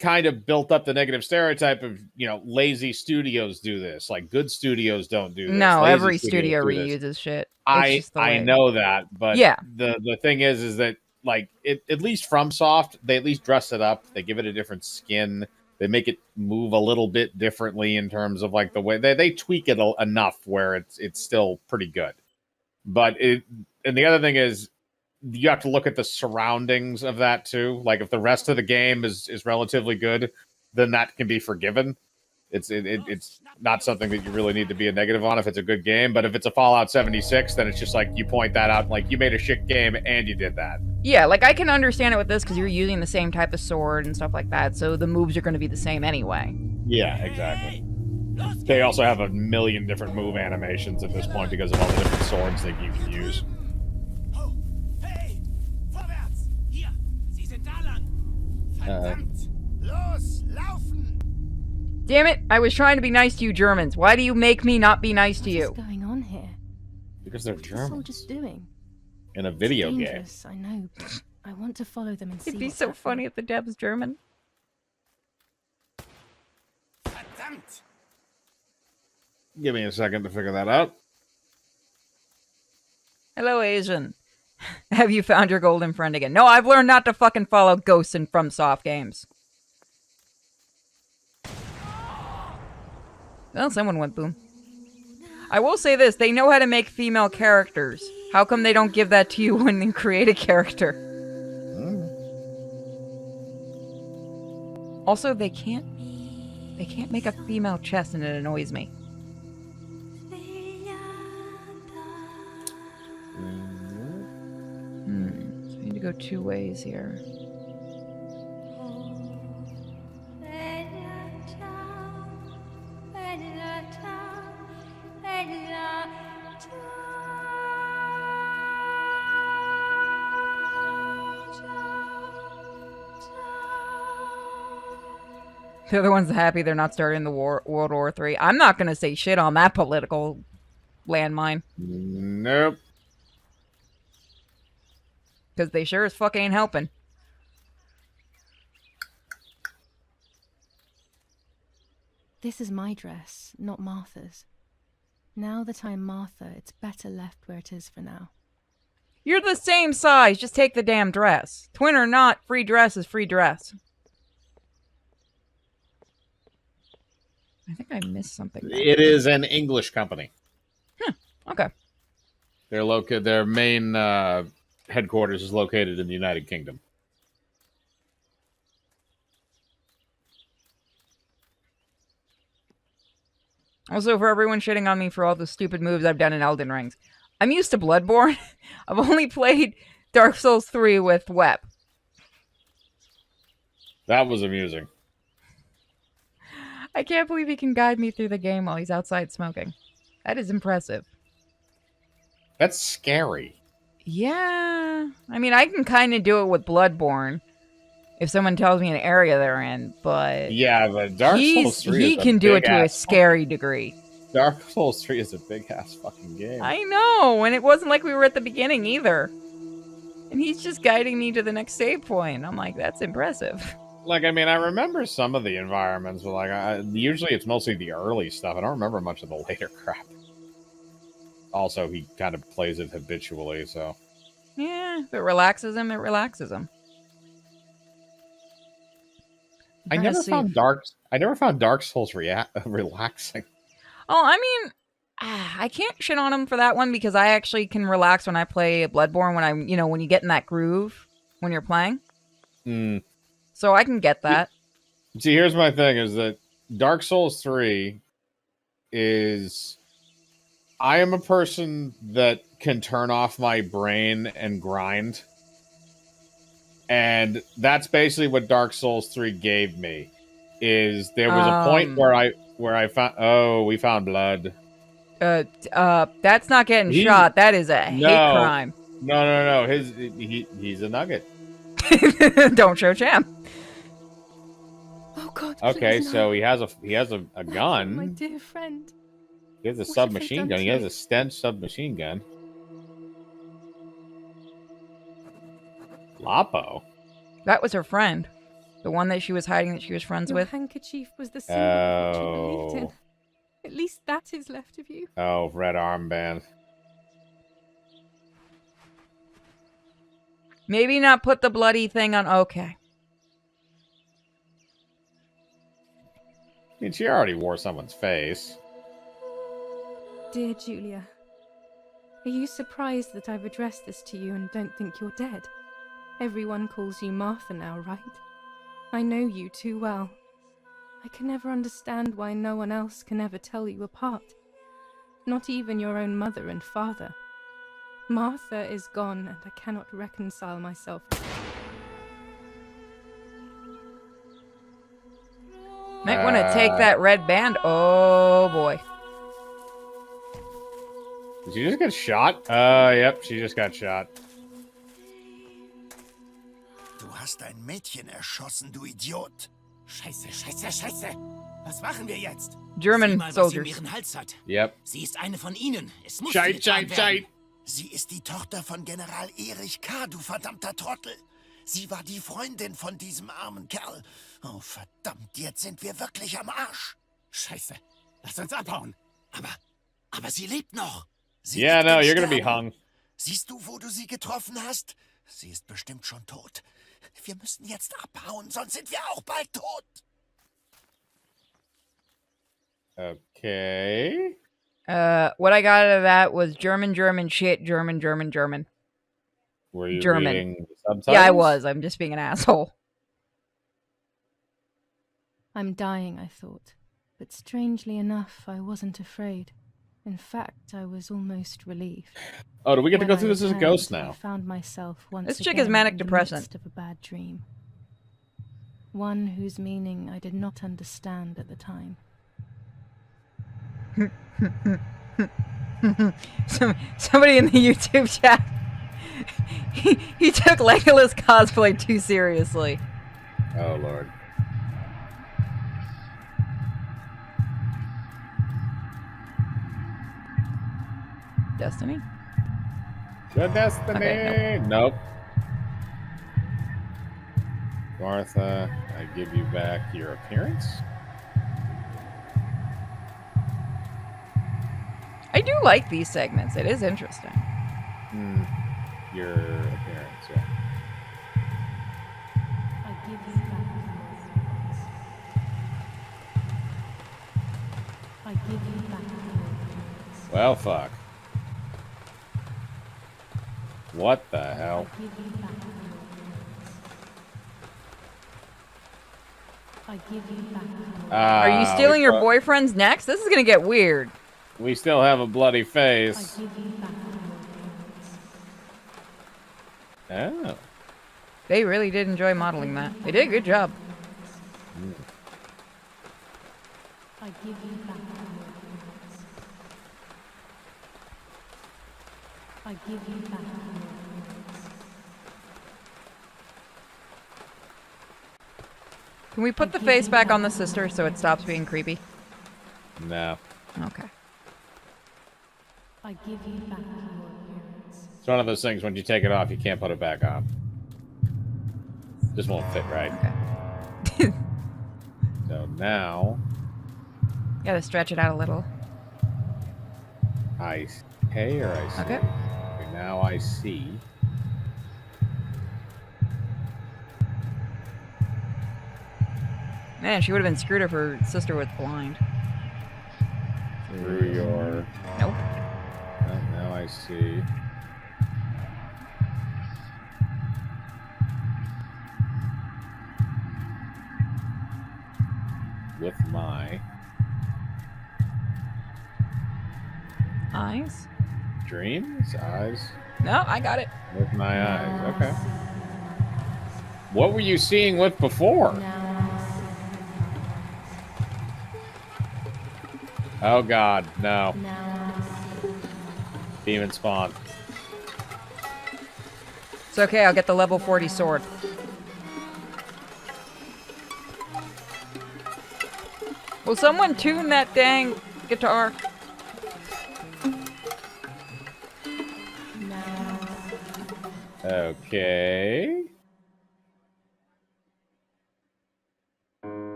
Speaker 1: kind of built up the negative stereotype of, lazy studios do this. Like good studios don't do this.
Speaker 2: No,
Speaker 1: Lazy
Speaker 2: every
Speaker 1: studios
Speaker 2: studio
Speaker 1: do this.
Speaker 2: reuses shit.
Speaker 1: I know that, but
Speaker 2: yeah,
Speaker 1: the thing is that like at least FromSoft, they at least dress it up. They give it a different skin. They make it move a little bit differently in terms of like the way they tweak it enough where it's still pretty good. But and the other thing is you have to look at the surroundings of that too. Like if the rest of the game is relatively good, then that can be forgiven. It's not something that you really need to be a negative on if it's a good game. But if it's a Fallout 76, then it's just like you point that out, like you made a shit game and you did that.
Speaker 2: Yeah, like I can understand it with this because you're using the same type of sword and stuff like that, so the moves are going to be the same anyway.
Speaker 1: Yeah, exactly. They also have a million different move animations at this point because of all the different swords that you can use.
Speaker 2: Damn it, I was trying to be nice to you Germans. Why do you make me not be nice to you?
Speaker 3: What's going on here?
Speaker 1: Because they're
Speaker 3: What's
Speaker 1: German.
Speaker 3: soldiers doing?
Speaker 1: In a video game.
Speaker 3: Dangerous, I know, but I want to follow them and see
Speaker 2: It'd be
Speaker 3: what's
Speaker 2: so
Speaker 3: happening.
Speaker 2: funny if the dev's German.
Speaker 1: Give me a second to figure that out.
Speaker 2: Hello, Asian. Have you found your golden friend again? No, I've learned not to fucking follow ghosts in FromSoft games. Well, someone went boom. I will say this, they know how to make female characters. How come they don't give that to you when you create a character? Also, they can't make a female chest, and it annoys me. So I need to go two ways here. The other one's happy they're not starting the World War III. I'm not going to say shit on that political landmine.
Speaker 1: Nope.
Speaker 2: Because they sure as fuck ain't helping.
Speaker 3: This is my dress, not Martha's. Now that I'm Martha, it's better left where it is for now.
Speaker 2: You're the same size. Just take the damn dress. Twin or not, free dress is free dress. I think I missed something.
Speaker 1: It is an English company.
Speaker 2: Okay.
Speaker 1: Their main headquarters is located in the United Kingdom.
Speaker 2: Also, for everyone shitting on me for all the stupid moves I've done in Elden Rings, I'm used to Bloodborne. I've only played Dark Souls 3 with Web.
Speaker 1: That was amusing.
Speaker 2: I can't believe he can guide me through the game while he's outside smoking. That is impressive.
Speaker 1: That's scary.
Speaker 2: Yeah. I mean, I can kind of do it with Bloodborne if someone tells me an area they're in, but...
Speaker 1: Yeah, but Dark Souls 3
Speaker 2: he
Speaker 1: is
Speaker 2: can do it to a scary degree.
Speaker 1: Dark Souls 3 is a big-ass fucking game.
Speaker 2: I know, and it wasn't like we were at the beginning either. And he's just guiding me to the next save point. I'm like, that's impressive.
Speaker 1: Like, I mean, I remember some of the environments, but like, usually it's mostly the early stuff. I don't remember much of the later crap. Also, he kind of plays it habitually, so.
Speaker 2: Yeah, if it relaxes him, it relaxes him.
Speaker 1: I never found Dark Souls relaxing.
Speaker 2: Oh, I mean, I can't shit on him for that one because I actually can relax when I play Bloodborne when you get in that groove when you're playing. So I can get that.
Speaker 1: See, here's my thing is that Dark Souls 3 is... I am a person that can turn off my brain and grind. And that's basically what Dark Souls 3 gave me. Is there was a point where I found we found blood.
Speaker 2: That's not getting shot. That is a hate crime.
Speaker 1: No. He's a nugget.
Speaker 2: Don't show champ.
Speaker 3: Oh God.
Speaker 1: Okay,
Speaker 3: please,
Speaker 1: so
Speaker 3: no.
Speaker 1: he has a gun.
Speaker 3: My dear friend.
Speaker 1: He has a
Speaker 3: What have I
Speaker 1: submachine
Speaker 3: done
Speaker 1: gun.
Speaker 3: to
Speaker 1: He has
Speaker 3: you?
Speaker 1: a stench submachine gun. Lapo.
Speaker 2: That was her friend. The one that she was hiding that she was friends
Speaker 3: Your
Speaker 2: with.
Speaker 3: handkerchief was the symbol of what you believed in.
Speaker 1: Oh.
Speaker 3: At least that is left of you.
Speaker 1: Oh, red armband.
Speaker 2: Maybe not put the bloody thing on. Okay.
Speaker 1: I mean, she already wore someone's face.
Speaker 3: Dear Julia, are you surprised that I've addressed this to you and don't think you're dead? Everyone calls you Martha now, right? I know you too well. I can never understand why no one else can ever tell you apart. Not even your own mother and father. Martha is gone and I cannot reconcile myself.
Speaker 2: Might want to take that red band. Oh boy.
Speaker 1: Did she just get shot? Yep, she just got shot.
Speaker 4: Du hast ein Mädchen erschossen, du Idiot. Scheiße. Was machen wir jetzt?
Speaker 2: German
Speaker 4: Sieh mal, was sie um
Speaker 2: soldiers.
Speaker 4: ihren Hals hat.
Speaker 1: Yep.
Speaker 4: Sie ist eine von ihnen. Es muss
Speaker 1: Scheit.
Speaker 4: getan werden. Sie ist die Tochter von General Erich K., du verdammter Trottel. Sie war die Freundin von diesem armen Kerl. Oh, verdammt, jetzt sind wir wirklich am Arsch. Scheiße, lass uns abhauen. Aber sie lebt noch. Sie
Speaker 1: Yeah,
Speaker 4: liegt
Speaker 1: no,
Speaker 4: im
Speaker 1: you're gonna be
Speaker 4: Sterben.
Speaker 1: hung.
Speaker 4: Siehst du, wo du sie getroffen hast? Sie ist bestimmt schon tot. Wir müssen jetzt abhauen, sonst sind wir auch bald tot.
Speaker 1: Okay.
Speaker 2: What I got out of that was German shit, German.
Speaker 1: Were you
Speaker 2: German.
Speaker 1: reading the subtitles?
Speaker 2: Yeah, I was. I'm just being an asshole.
Speaker 3: I'm dying, I thought. But strangely enough, I wasn't afraid. In fact, I was almost relieved.
Speaker 1: Oh, do we get to
Speaker 3: When
Speaker 1: go through
Speaker 3: I
Speaker 1: this as a
Speaker 3: returned,
Speaker 1: ghost
Speaker 3: I
Speaker 1: now?
Speaker 3: found myself once
Speaker 2: This chick
Speaker 3: again
Speaker 2: is manic
Speaker 3: in the
Speaker 2: depressant.
Speaker 3: midst of a bad dream. One whose meaning I did not understand at the time.
Speaker 2: Somebody in the YouTube chat. He took Legolas cosplay too seriously.
Speaker 1: Oh, Lord.
Speaker 2: Destiny?
Speaker 1: The Destiny!
Speaker 2: Okay,
Speaker 1: Nope. Martha, I give you back your appearance.
Speaker 2: I do like these segments. It is interesting.
Speaker 1: Your appearance, yeah.
Speaker 3: I give you back yours. I give you back yours.
Speaker 1: Well, fuck. What the hell?
Speaker 3: I give you back yours. I give you back yours.
Speaker 2: Are you stealing your boyfriend's next? This is gonna get weird.
Speaker 1: We still have a bloody
Speaker 3: I
Speaker 1: face.
Speaker 3: give you back yours.
Speaker 1: Oh.
Speaker 2: They really did enjoy modeling that. They did a good job.
Speaker 3: I give you back yours. I give you back yours.
Speaker 2: Can we put the face back on the sister so it stops being creepy?
Speaker 1: No.
Speaker 2: Okay.
Speaker 3: I give you back your appearance.
Speaker 1: It's one of those things when you take it off, you can't put it back on. Just won't fit right.
Speaker 2: Okay.
Speaker 1: So now
Speaker 2: Gotta stretch it out a little.
Speaker 1: I K or I see.
Speaker 2: Okay.
Speaker 1: Okay, now I see.
Speaker 2: Man, she would have been screwed if her sister was blind.
Speaker 1: Through your.
Speaker 2: Nope.
Speaker 1: Oh, now I see. With my
Speaker 2: Eyes?
Speaker 1: dreams, eyes.
Speaker 2: No, I got it.
Speaker 1: With my eyes. Okay. What were you seeing with before? Oh God, no. Demon spawn.
Speaker 2: It's okay, I'll get the level 40 sword. Will someone tune that dang guitar?
Speaker 1: Okay.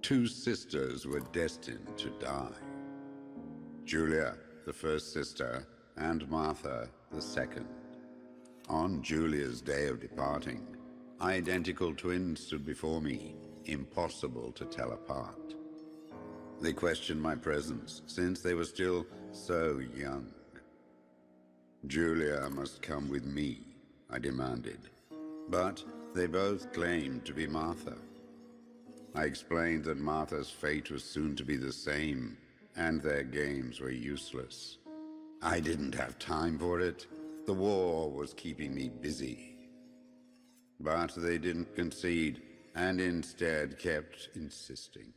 Speaker 7: Two sisters were destined to die. Julia, the first sister, and Martha, the second. On Julia's day of departing, identical twins stood before me, impossible to tell apart. They questioned my presence, since they were still so young. Julia must come with me, I demanded, but they both claimed to be Martha. I explained that Martha's fate was soon to be the same, and their games were useless. I didn't have time for it. The war was keeping me busy. But they didn't concede, and instead kept insisting.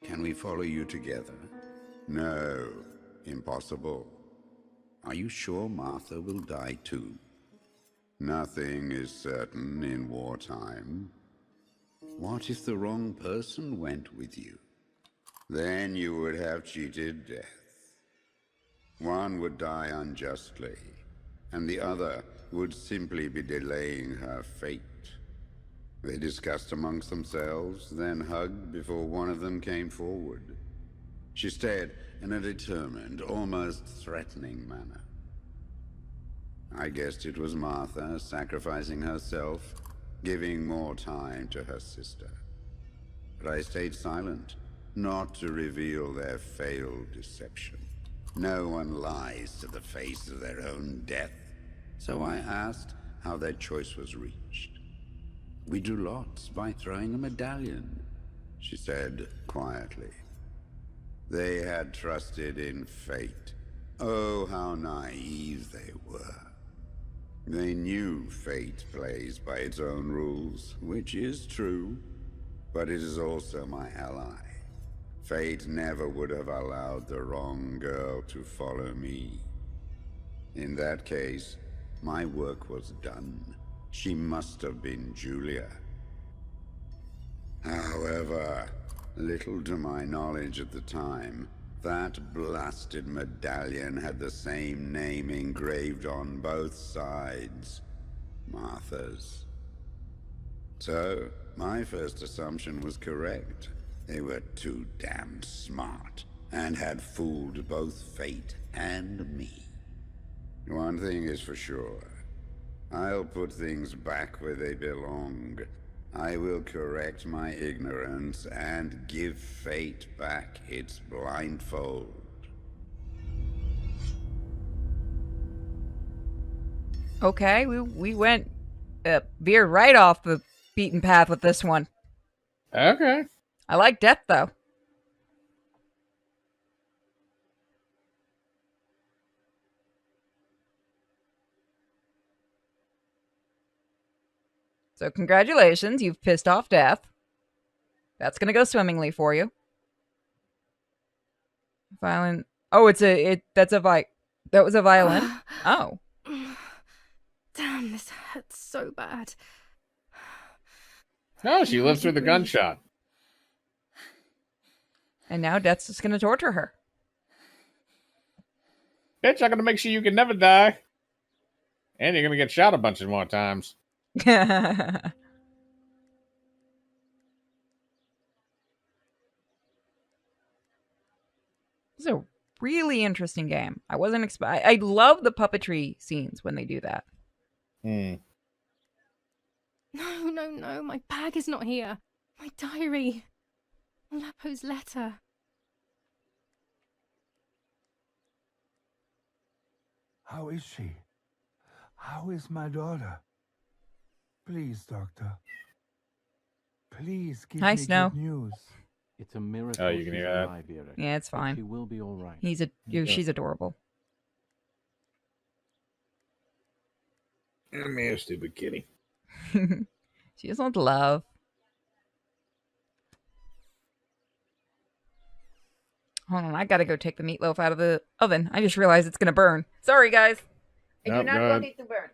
Speaker 7: Can we follow you together? No, impossible. Are you sure Martha will die too? Nothing is certain in wartime. What if the wrong person went with you? Then you would have cheated death. One would die unjustly, and the other would simply be delaying her fate. They discussed amongst themselves, then hugged before one of them came forward. She stared in a determined, almost threatening manner. I guessed it was Martha sacrificing herself, giving more time to her sister. But I stayed silent, not to reveal their failed deception. No one lies to the face of their own death, so I asked how their choice was reached. We drew lots by throwing a medallion, she said quietly. They had trusted in fate. Oh, how naive they were. They knew fate plays by its own rules, which is true, but it is also my ally. Fate never would have allowed the wrong girl to follow me. In that case, my work was done. She must have been Julia. However, little to my knowledge at the time, that blasted medallion had the same name engraved on both sides. Martha's. So, my first assumption was correct. They were too damn smart, and had fooled both fate and me. One thing is for sure. I'll put things back where they belong. I will correct my ignorance and give fate back its blindfold.
Speaker 2: Okay, we went veered right off the beaten path with this one.
Speaker 1: Okay.
Speaker 2: I like death though. So congratulations, you've pissed off death. That's gonna go swimmingly for you. Violin. Oh, that was a violin. Oh.
Speaker 3: Damn, this hurts so bad.
Speaker 1: Oh, she lived through the gunshot.
Speaker 2: And now Death's just gonna torture her.
Speaker 1: Bitch, I'm gonna make sure you can never die. And you're gonna get shot a bunch of more times.
Speaker 2: It's a really interesting game. I wasn't I love the puppetry scenes when they do that.
Speaker 1: Hmm.
Speaker 3: No, no, no, my bag is not here. My diary. Lapo's letter.
Speaker 8: How is she? How is my daughter? Please, doctor. Please give
Speaker 2: Hi,
Speaker 8: me
Speaker 2: Snow.
Speaker 8: good news.
Speaker 6: It's a miracle.
Speaker 1: Oh, you can
Speaker 6: she's
Speaker 1: hear that?
Speaker 6: alive, Eric.
Speaker 2: Yeah, it's
Speaker 6: But
Speaker 2: fine.
Speaker 6: She will be all right.
Speaker 2: She's adorable.
Speaker 1: I'm a stupid kitty.
Speaker 2: She just wants love. Hold on, I gotta go take the meatloaf out of the oven. I just realized it's gonna burn. Sorry, guys. I do
Speaker 1: Nope,
Speaker 2: not
Speaker 1: go
Speaker 2: want
Speaker 1: ahead.
Speaker 2: it to burn.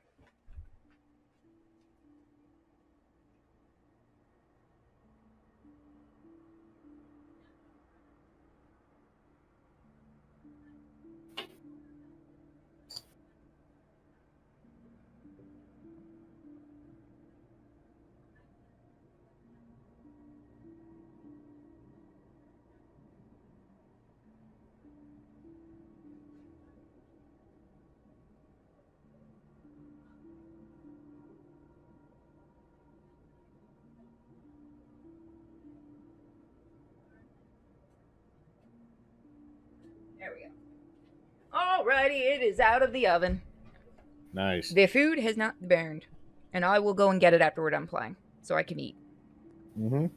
Speaker 2: There we go. Alrighty, it is out of the oven.
Speaker 1: Nice.
Speaker 2: The food has not burned. And I will go and get it after we're done playing. So I can eat.
Speaker 1: Mm-hmm.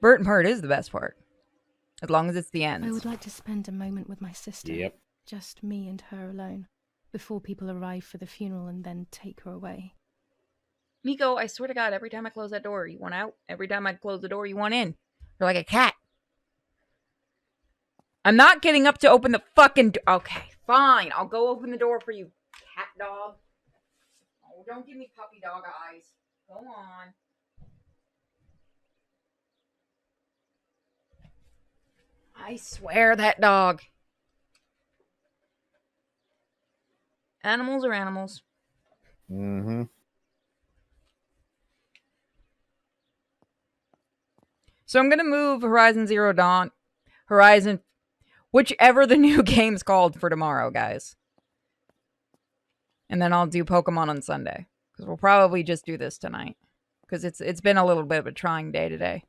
Speaker 2: Burnt part is the best part. As long as it's the end.
Speaker 3: I would like to spend a moment with my sister.
Speaker 1: Yep.
Speaker 3: Just me and her alone. Before people arrive for the funeral and then take her away.
Speaker 2: Nico, I swear to God, every time I close that door, you want out. Every time I close the door, you want in. You're like a cat. I'm not getting up to open the fucking Okay, fine. I'll go open the door for you, cat dog. Oh, don't give me puppy dog eyes. Go on. I swear that dog. Animals are animals.
Speaker 1: Mm-hmm.
Speaker 2: So I'm going to move Horizon Zero Dawn, Horizon, whichever the new game's called for tomorrow, guys. And then I'll do Pokemon on Sunday. Because we'll probably just do this tonight. Because it's been a little bit of a trying day today.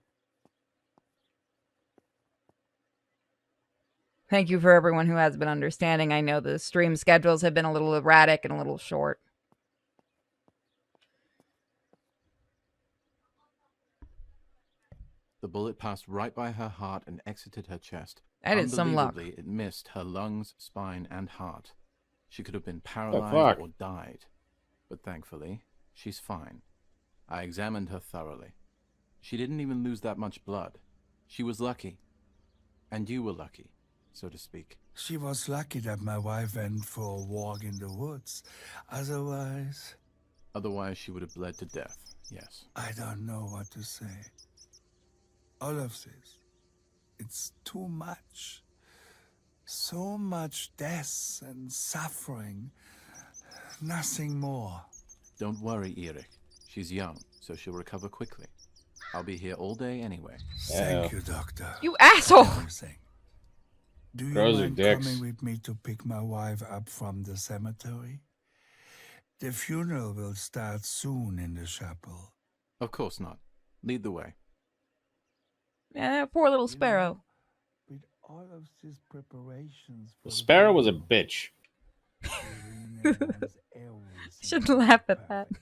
Speaker 2: Thank you for everyone who has been understanding. I know the stream schedules have been a little erratic and a little short.
Speaker 6: The bullet passed right by her heart and exited her chest.
Speaker 2: That is some luck.
Speaker 6: Unbelievably, it missed her lungs, spine, and heart. She could have been paralyzed or died. But thankfully, she's fine. I examined her thoroughly. She didn't even lose that much blood. She was lucky. And you were lucky, so to speak.
Speaker 8: She was lucky that my wife went for a walk in the woods. Otherwise,
Speaker 6: Otherwise, she would have bled to death, yes.
Speaker 8: I don't know what to say. All of this, it's too much. So much death and suffering. Nothing more.
Speaker 6: Don't worry, Eric. She's young, so she'll recover quickly. I'll be here all day anyway.
Speaker 8: Thank you, Doctor.
Speaker 2: You asshole!
Speaker 8: Everything. Do you
Speaker 1: Girls are
Speaker 8: mind
Speaker 1: dicks.
Speaker 8: coming with me to pick my wife up from the cemetery? The funeral will start soon in the chapel.
Speaker 6: Of course not. Lead the way.
Speaker 2: Yeah, poor little sparrow.
Speaker 8: With all of these preparations for
Speaker 1: The sparrow was a
Speaker 8: funeral,
Speaker 1: bitch.
Speaker 8: Irene wants everything
Speaker 2: Shouldn't
Speaker 8: to be
Speaker 2: laugh at that.
Speaker 8: perfect.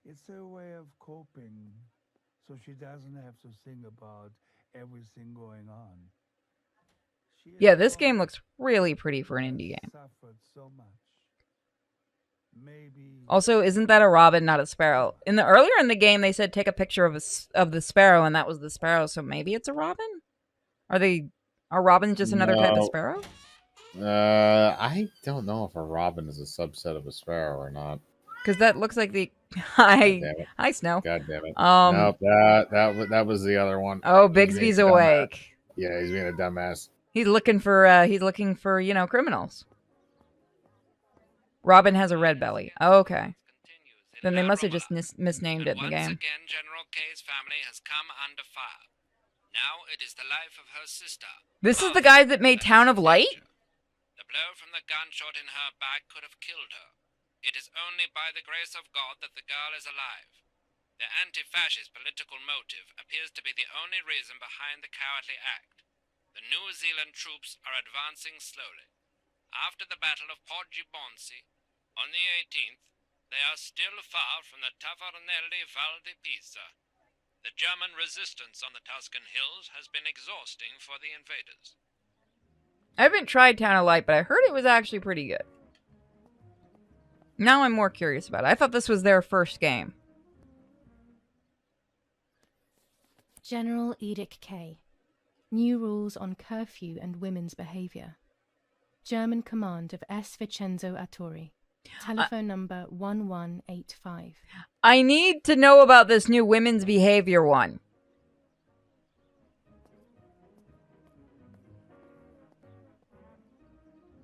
Speaker 8: It's her way of coping, so she doesn't have to think about everything going on. She
Speaker 2: Yeah,
Speaker 8: is
Speaker 2: this game
Speaker 8: one
Speaker 2: looks really pretty for an
Speaker 8: who
Speaker 2: indie
Speaker 8: has
Speaker 2: game.
Speaker 8: suffered so much. Maybe
Speaker 2: Also, isn't that a robin, not a sparrow? In the earlier in the game, they said take a picture of of the sparrow, and that was the sparrow. So maybe it's a robin. Are robins just another type of
Speaker 1: No.
Speaker 2: sparrow?
Speaker 1: I don't know if a robin is a subset of a sparrow or not.
Speaker 2: Because that looks like the Hi, Snow.
Speaker 1: God damn it.
Speaker 2: Um,
Speaker 1: Nope, that was the other one.
Speaker 2: Oh,
Speaker 1: He's being
Speaker 2: Bigsby's
Speaker 1: a dumbass.
Speaker 2: awake.
Speaker 1: Yeah, he's being a dumbass.
Speaker 2: He's looking for criminals. Robin has a red belly. Okay. Then they must have just misnamed it in the game.
Speaker 9: Once again, General K's family has come under fire. Now it is the life of her sister.
Speaker 2: This is the guy that made Town of Light?
Speaker 9: The blow from the gunshot in her back could have killed her. It is only by the grace of God that the girl is alive. The anti-fascist political motive appears to be the only reason behind the cowardly act. The New Zealand troops are advancing slowly. After the Battle of Poggibonsi, on the 18th, they are still far from the Tavernelli Val di Pisa. The German resistance on the Tuscan hills has been exhausting for the invaders.
Speaker 2: I haven't tried Town of Light, but I heard it was actually pretty good. Now I'm more curious about it. I thought this was their first game.
Speaker 3: General Edict K. New rules on curfew and women's behavior. German command of S. Vincenzo Arturi. Telephone number 1185.
Speaker 2: I need to know about this new women's behavior one.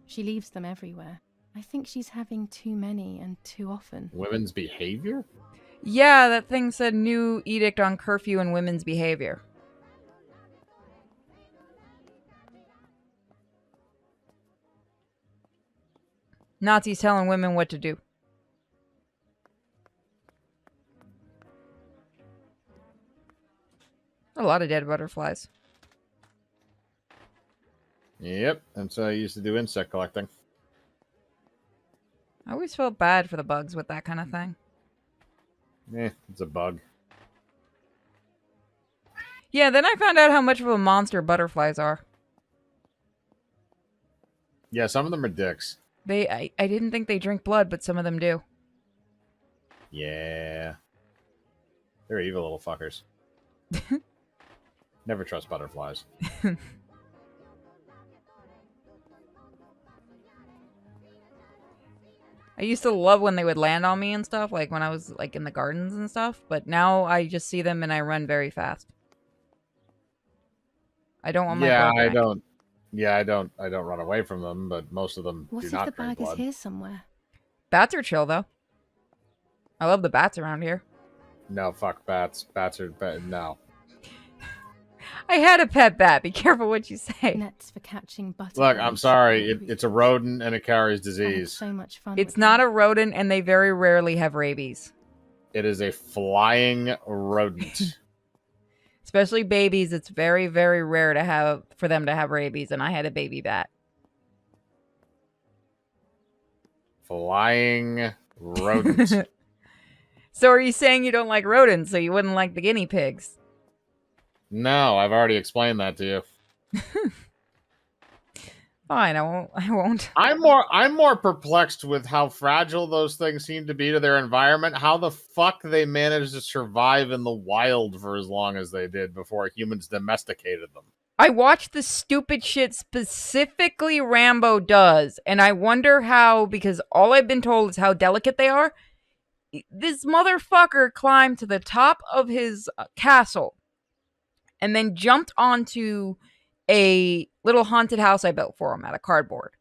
Speaker 3: She leaves them everywhere. I think she's having too many and too often.
Speaker 1: Women's behavior?
Speaker 2: Yeah, that thing said new edict on curfew and women's behavior. Nazis telling women what to do. A lot of dead butterflies.
Speaker 1: Yep, that's how I used to do insect collecting.
Speaker 2: I always felt bad for the bugs with that kind of thing.
Speaker 1: It's a bug.
Speaker 2: Yeah, then I found out how much of a monster butterflies are.
Speaker 1: Yeah, some of them are dicks.
Speaker 2: I didn't think they drink blood, but some of them do.
Speaker 1: Yeah. They're evil little fuckers. Never trust butterflies.
Speaker 2: I used to love when they would land on me and stuff, like when I was like in the gardens and stuff, but now I just see them and I run very fast. I don't want my
Speaker 1: Yeah,
Speaker 2: bug
Speaker 1: I
Speaker 2: back.
Speaker 1: don't. Yeah, I don't run away from them, but most of them
Speaker 3: What
Speaker 1: do
Speaker 3: if
Speaker 1: not
Speaker 3: the
Speaker 1: drink
Speaker 3: bag is
Speaker 1: blood.
Speaker 3: here somewhere?
Speaker 2: Bats are chill though. I love the bats around here.
Speaker 1: No, fuck bats. Bats are no.
Speaker 2: I had a pet bat. Be careful what you say.
Speaker 3: Nets for catching butterflies.
Speaker 1: Look, I'm sorry. It's a rodent and it carries disease.
Speaker 3: So much fun.
Speaker 2: It's not a rodent, and they very rarely have rabies.
Speaker 1: It is a flying rodent.
Speaker 2: Especially babies, it's very, very rare for them to have rabies, and I had a baby bat.
Speaker 1: Flying rodent.
Speaker 2: So are you saying you don't like rodents, so you wouldn't like the guinea pigs?
Speaker 1: No, I've already explained that to you.
Speaker 2: Fine, I won't.
Speaker 1: I'm more perplexed with how fragile those things seem to be to their environment. How the fuck they managed to survive in the wild for as long as they did before humans domesticated them.
Speaker 2: I watched the stupid shit specifically Rambo does, and I wonder how, because all I've been told is how delicate they are. This motherfucker climbed to the top of his castle and then jumped onto a little haunted house I built for him out of cardboard.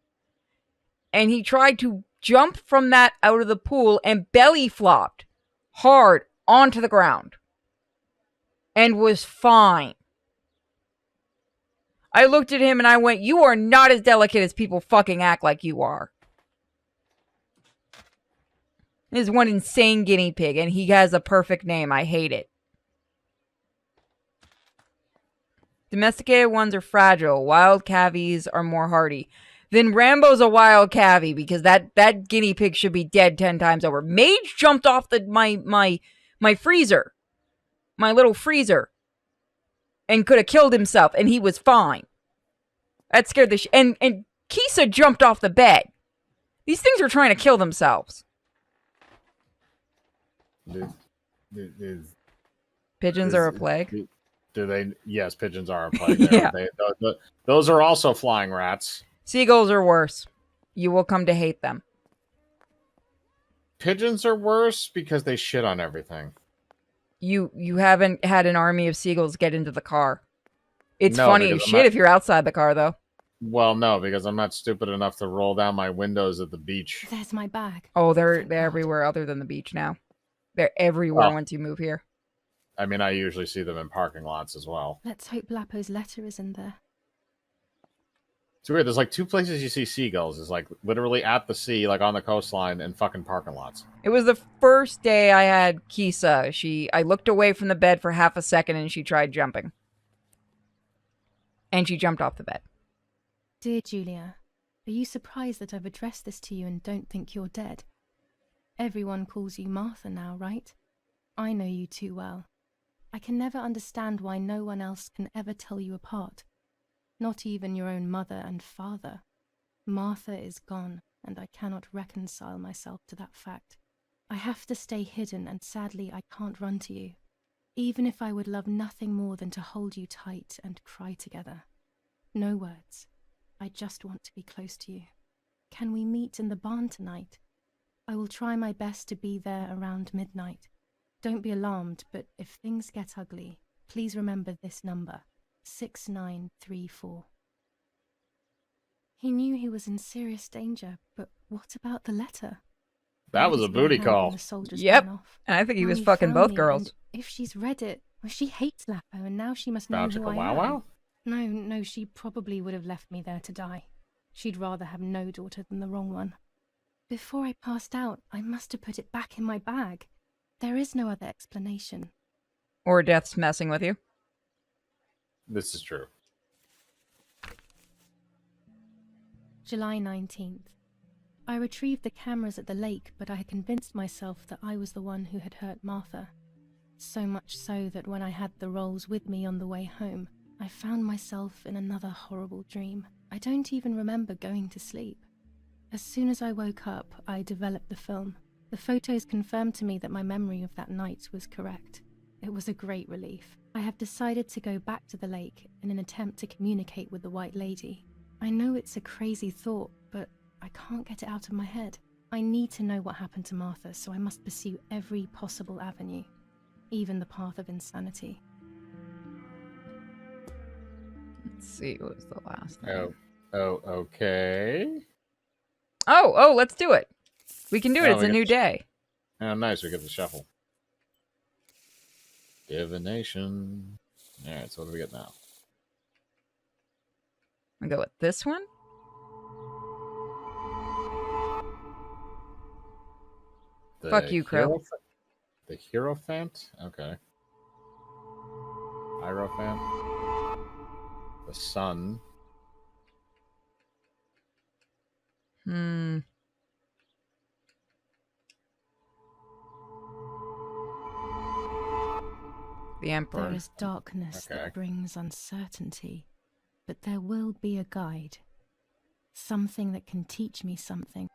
Speaker 2: And he tried to jump from that out of the pool and belly flopped hard onto the ground and was fine. I looked at him and I went, "You are not as delicate as people fucking act like you are." There's one insane guinea pig and he has a perfect name. I hate it. Domesticated ones are fragile. Wild cavies are more hardy. Then Rambo's a wild cavy because that guinea pig should be dead 10 times over. Mage jumped off my freezer. My little freezer. And could have killed himself and he was fine. That scared the and Kisa jumped off the bed. These things are trying to kill themselves. Pigeons are a plague.
Speaker 1: Do they? Yes, pigeons are a plague.
Speaker 2: Yeah.
Speaker 1: Those are also flying rats.
Speaker 2: Seagulls are worse. You will come to hate them.
Speaker 1: Pigeons are worse because they shit on everything.
Speaker 2: You haven't had an army of seagulls get into the car. It's
Speaker 1: No,
Speaker 2: funny as
Speaker 1: because I'm
Speaker 2: shit
Speaker 1: not-
Speaker 2: if you're outside the car, though.
Speaker 1: Well, no, because I'm not stupid enough to roll down my windows at the beach.
Speaker 3: There's my bag.
Speaker 2: Oh, they're
Speaker 3: Thank God.
Speaker 2: everywhere other than the beach now. They're everywhere
Speaker 1: Oh.
Speaker 2: once you move here.
Speaker 1: I mean, I usually see them in parking lots as well.
Speaker 3: Let's hope Lapo's letter is in there.
Speaker 1: It's weird. There's like 2 places you see seagulls. It's like literally at the sea, like on the coastline, and fucking parking lots.
Speaker 2: It was the first day I had Kisa. I looked away from the bed for half a second and she tried jumping. And she jumped off the bed.
Speaker 3: Dear Julia, are you surprised that I've addressed this to you and don't think you're dead? Everyone calls you Martha now, right? I know you too well. I can never understand why no one else can ever tell you apart. Not even your own mother and father. Martha is gone, and I cannot reconcile myself to that fact. I have to stay hidden, and sadly I can't run to you. Even if I would love nothing more than to hold you tight and cry together. No words. I just want to be close to you. Can we meet in the barn tonight? I will try my best to be there around midnight. Don't be alarmed, but if things get ugly, please remember this number, 6934. He knew he was in serious danger, but what about the letter?
Speaker 1: That was a booty call.
Speaker 2: Yep, and I think he was fucking both girls.
Speaker 3: If she's read it, well, she hates Lapo, and now she must know
Speaker 1: Found
Speaker 3: who
Speaker 1: Chicka
Speaker 3: I
Speaker 1: Wow
Speaker 3: am.
Speaker 1: Wow?
Speaker 3: No, she probably would have left me there to die. She'd rather have no daughter than the wrong one. Before I passed out, I must have put it back in my bag. There is no other explanation.
Speaker 2: Or death's messing with you.
Speaker 1: This is true.
Speaker 3: July 19th. I retrieved the cameras at the lake, but I had convinced myself that I was the one who had hurt Martha. So much so that when I had the rolls with me on the way home, I found myself in another horrible dream. I don't even remember going to sleep. As soon as I woke up, I developed the film. The photos confirmed to me that my memory of that night was correct. It was a great relief. I have decided to go back to the lake in an attempt to communicate with the White Lady. I know it's a crazy thought, but I can't get it out of my head. I need to know what happened to Martha, so I must pursue every possible avenue, even the path of insanity.
Speaker 2: Let's see, what was the last thing?
Speaker 1: Okay.
Speaker 2: Oh, let's do it. We can do it.
Speaker 1: Oh,
Speaker 2: It's
Speaker 1: we
Speaker 2: a
Speaker 1: get
Speaker 2: new
Speaker 1: to-
Speaker 2: day.
Speaker 1: Oh, nice. We get the shuffle. Divination. All right, so what do we get now?
Speaker 2: I'll go with this one. Fuck you, Crow.
Speaker 1: The Hierophant? Okay. Hierophant. The Sun.
Speaker 2: The Emperor.
Speaker 3: There is darkness that brings uncertainty, but there will be a guide. Something that can teach me something.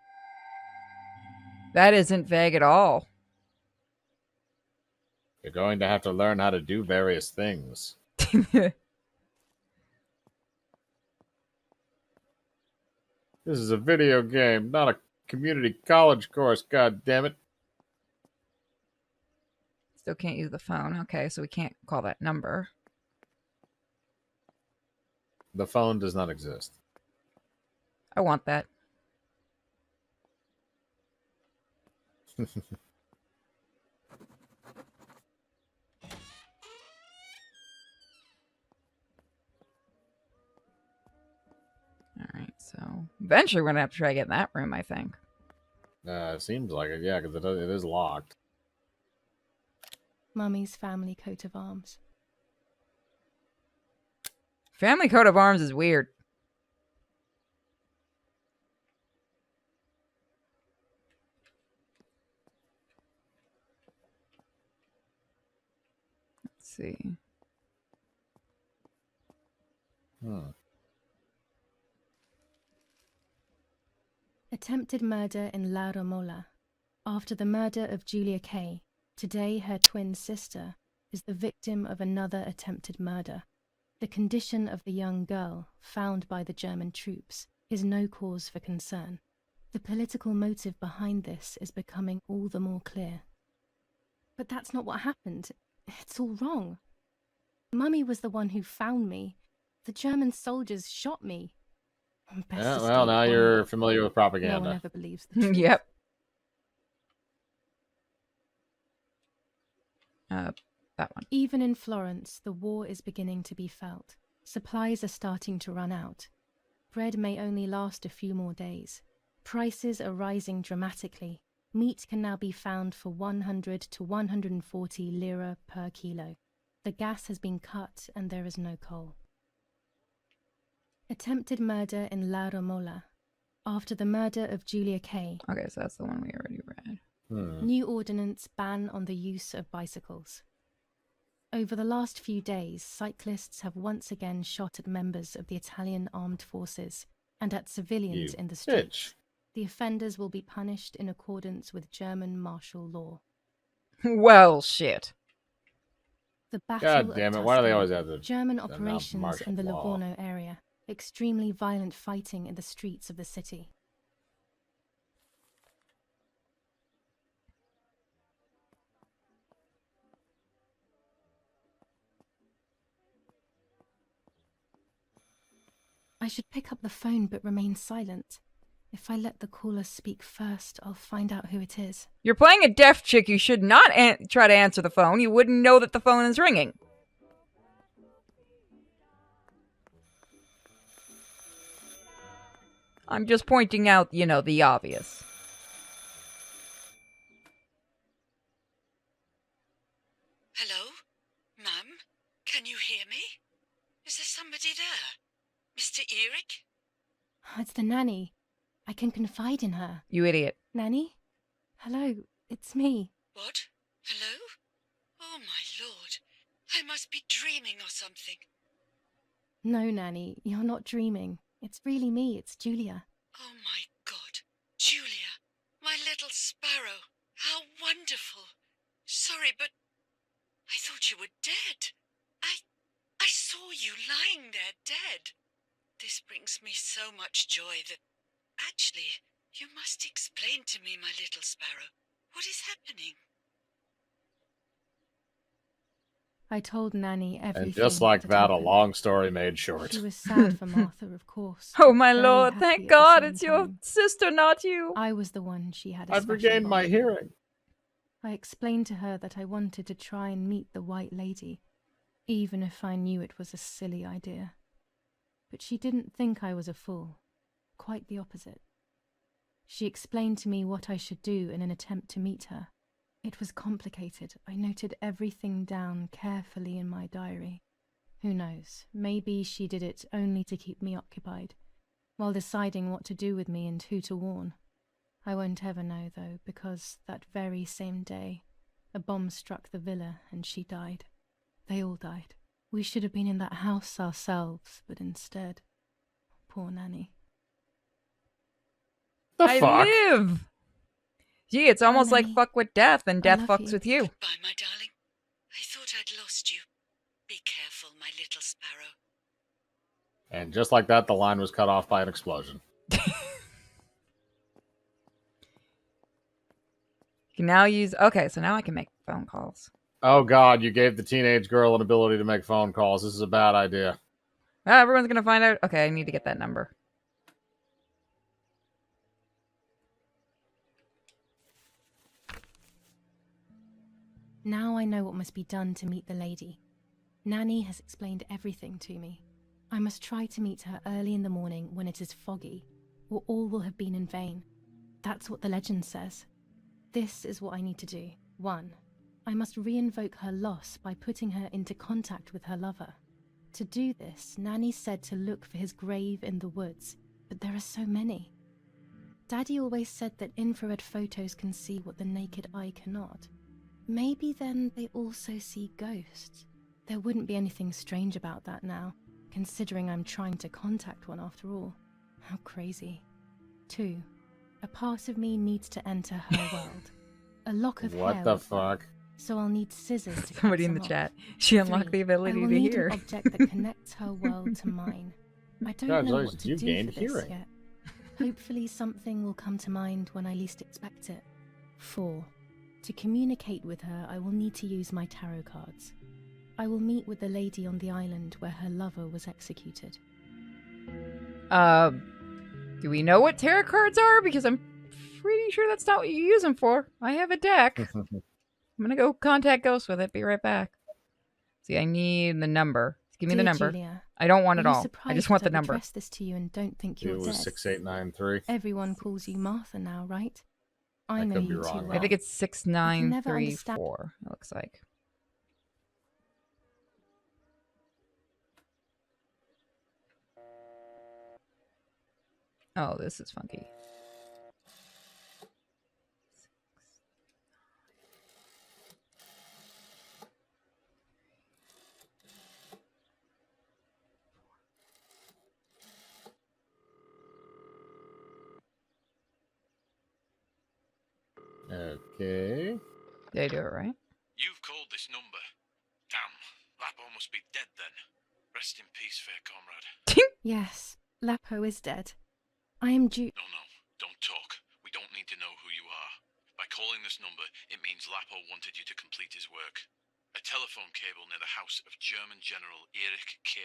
Speaker 2: That isn't vague at all.
Speaker 1: You're going to have to learn how to do various things. This is a video game, not a community college course, god damn it.
Speaker 2: Still can't use the phone. Okay, so we can't call that number.
Speaker 1: The phone does not exist.
Speaker 2: I want that. Alright, so eventually we're going to have to try to get in that room, I think.
Speaker 1: It seems like it, yeah, because it is locked.
Speaker 3: Mummy's family coat of arms.
Speaker 2: Family coat of arms is weird. Let's see.
Speaker 3: Attempted murder in La Romola. After the murder of Julia Kay, today her twin sister is the victim of another attempted murder. The condition of the young girl, found by the German troops, is no cause for concern. The political motive behind this is becoming all the more clear. But that's not what happened. It's all wrong. Mummy was the one who found me. The German soldiers shot me. Best
Speaker 1: Yeah,
Speaker 3: to
Speaker 1: well,
Speaker 3: stay
Speaker 1: now
Speaker 3: quiet.
Speaker 1: you're familiar with
Speaker 3: No one
Speaker 1: propaganda.
Speaker 3: ever believes the truth.
Speaker 2: Yep. That one.
Speaker 3: Even in Florence, the war is beginning to be felt. Supplies are starting to run out. Bread may only last a few more days. Prices are rising dramatically. Meat can now be found for 100 to 140 lira per kilo. The gas has been cut and there is no coal. Attempted murder in La Romola. After the murder of Julia Kay.
Speaker 2: Okay, so that's the one we already read.
Speaker 3: New ordinance ban on the use of bicycles. Over the last few days, cyclists have once again shot at members of the Italian armed forces and at civilians in the streets. The offenders will be punished in accordance with German martial law.
Speaker 2: Well, shit.
Speaker 3: The Battle
Speaker 1: God damn it!
Speaker 3: of
Speaker 1: Why do they
Speaker 3: Tuscany.
Speaker 1: always have to?
Speaker 3: German
Speaker 1: send out
Speaker 3: operations
Speaker 1: martial
Speaker 3: in the
Speaker 1: law?
Speaker 3: Livorno area. Extremely violent fighting in the streets of the city. I should pick up the phone but remain silent. If I let the caller speak first, I'll find out who it is.
Speaker 2: You're playing a deaf chick. You should not try to answer the phone. You wouldn't know that the phone is ringing. I'm just pointing out, you know, the obvious.
Speaker 5: Hello? Mum? Can you hear me? Is there somebody there? Mr. Eric?
Speaker 3: It's the nanny. I can confide in her.
Speaker 2: You idiot.
Speaker 3: Nanny? Hello, it's me.
Speaker 5: What? Hello? Oh my lord. I must be dreaming or something.
Speaker 3: No, Nanny, you're not dreaming. It's really me, it's Julia.
Speaker 5: Oh my god. Julia, my little sparrow. How wonderful. Sorry, but I thought you were dead. I saw you lying there dead. This brings me so much joy that... Actually, you must explain to me, my little sparrow. What is happening?
Speaker 3: I told Nanny everything.
Speaker 1: And just like that, a
Speaker 3: happened.
Speaker 1: long story made short.
Speaker 3: She was sad for Martha, of course.
Speaker 2: Oh my
Speaker 3: very
Speaker 2: lord,
Speaker 3: happy
Speaker 2: thank
Speaker 3: at the
Speaker 2: God
Speaker 3: same
Speaker 2: it's your
Speaker 3: time.
Speaker 2: sister, not you.
Speaker 3: I was the one she had a
Speaker 1: I've
Speaker 3: special
Speaker 1: regained my
Speaker 3: bond with.
Speaker 1: hearing.
Speaker 3: I explained to her that I wanted to try and meet the White Lady, even if I knew it was a silly idea. But she didn't think I was a fool. Quite the opposite. She explained to me what I should do in an attempt to meet her. It was complicated. I noted everything down carefully in my diary. Who knows, maybe she did it only to keep me occupied, while deciding what to do with me and who to warn. I won't ever know, though, because that very same day, a bomb struck the villa and she died. They all died. We should have been in that house ourselves, but instead, poor Nanny.
Speaker 2: I
Speaker 1: fuck?
Speaker 2: live. Gee, it's almost like
Speaker 3: Nanny.
Speaker 2: fuck with death, and
Speaker 3: I
Speaker 2: death
Speaker 3: love
Speaker 2: fucks
Speaker 3: you.
Speaker 2: with you.
Speaker 5: Goodbye, my darling. I thought I'd lost you. Be careful, my little sparrow.
Speaker 1: And just like that, the line was cut off by an explosion.
Speaker 2: You can now use... Okay, so now I can make phone calls.
Speaker 1: Oh god, you gave the teenage girl an ability to make phone calls. This is a bad idea.
Speaker 2: Everyone's gonna find out. Okay, I need to get that number.
Speaker 3: Now I know what must be done to meet the lady. Nanny has explained everything to me. I must try to meet her early in the morning when it is foggy, or all will have been in vain. That's what the legend says. This is what I need to do. 1. I must re-invoke her loss by putting her into contact with her lover. To do this, Nanny said to look for his grave in the woods, but there are so many. Daddy always said that infrared photos can see what the naked eye cannot. Maybe then they also see ghosts. There wouldn't be anything strange about that now, considering I'm trying to contact one after all. How crazy. 2. A part of me needs to enter her world. A lock of
Speaker 1: What
Speaker 3: hair.
Speaker 1: the
Speaker 3: will fall,
Speaker 1: fuck?
Speaker 3: So I'll need scissors to cut
Speaker 2: Somebody in
Speaker 3: some
Speaker 2: the
Speaker 3: off.
Speaker 2: chat. She unlocked
Speaker 3: 3.
Speaker 2: the ability
Speaker 3: I will
Speaker 2: to
Speaker 3: need
Speaker 2: hear.
Speaker 3: an object that connects her world to mine. I don't know what
Speaker 1: Congratulations,
Speaker 3: to
Speaker 1: you
Speaker 3: do
Speaker 1: gained
Speaker 3: for this
Speaker 1: hearing.
Speaker 3: yet. Hopefully something will come to mind when I least expect it. 4. To communicate with her, I will need to use my tarot cards. I will meet with the lady on the island where her lover was executed.
Speaker 2: Do we know what tarot cards are? Because I'm pretty sure that's not what you use them for. I have a deck. I'm gonna go contact Ghost with it. Be right back. See, I need the number. Give me the number.
Speaker 3: Julia,
Speaker 2: I don't want it all. I
Speaker 3: surprised
Speaker 2: just want
Speaker 3: that
Speaker 2: the
Speaker 3: I've
Speaker 2: number.
Speaker 3: addressed this to you and don't think you're
Speaker 1: It was
Speaker 3: dead?
Speaker 1: 6893.
Speaker 3: Everyone calls you Martha now, right? I
Speaker 1: I
Speaker 3: know
Speaker 1: could be
Speaker 3: you too
Speaker 1: wrong,
Speaker 3: well.
Speaker 2: I think it's
Speaker 3: I can never
Speaker 2: 6934. It looks like. Oh, this is funky.
Speaker 1: Okay.
Speaker 2: Did I do it right?
Speaker 6: You've called this number. Damn, Lapo must be dead then. Rest in peace, fair comrade.
Speaker 3: Yes, Lapo is dead. I am due.
Speaker 6: No, don't talk. We don't need to know who you are. By calling this number, it means Lapo wanted you to complete his work. A telephone cable near the house of German General Erich K.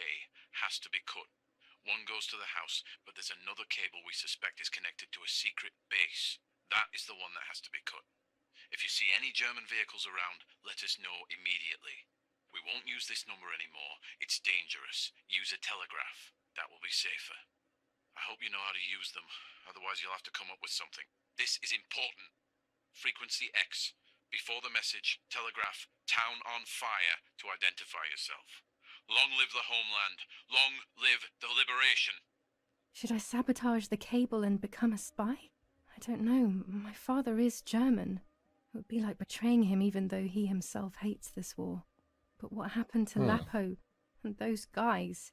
Speaker 6: has to be cut. One goes to the house, but there's another cable we suspect is connected to a secret base. That is the one that has to be cut. If you see any German vehicles around, let us know immediately. We won't use this number anymore. It's dangerous. Use a telegraph. That will be safer. I hope you know how to use them. Otherwise, you'll have to come up with something. This is important. Frequency X. Before the message, telegraph "Town on fire" to identify yourself. Long live the homeland. Long live the liberation.
Speaker 3: Should I sabotage the cable and become a spy? I don't know. My father is German. It would be like betraying him even though he himself hates this war. But what happened to Lapo and those guys?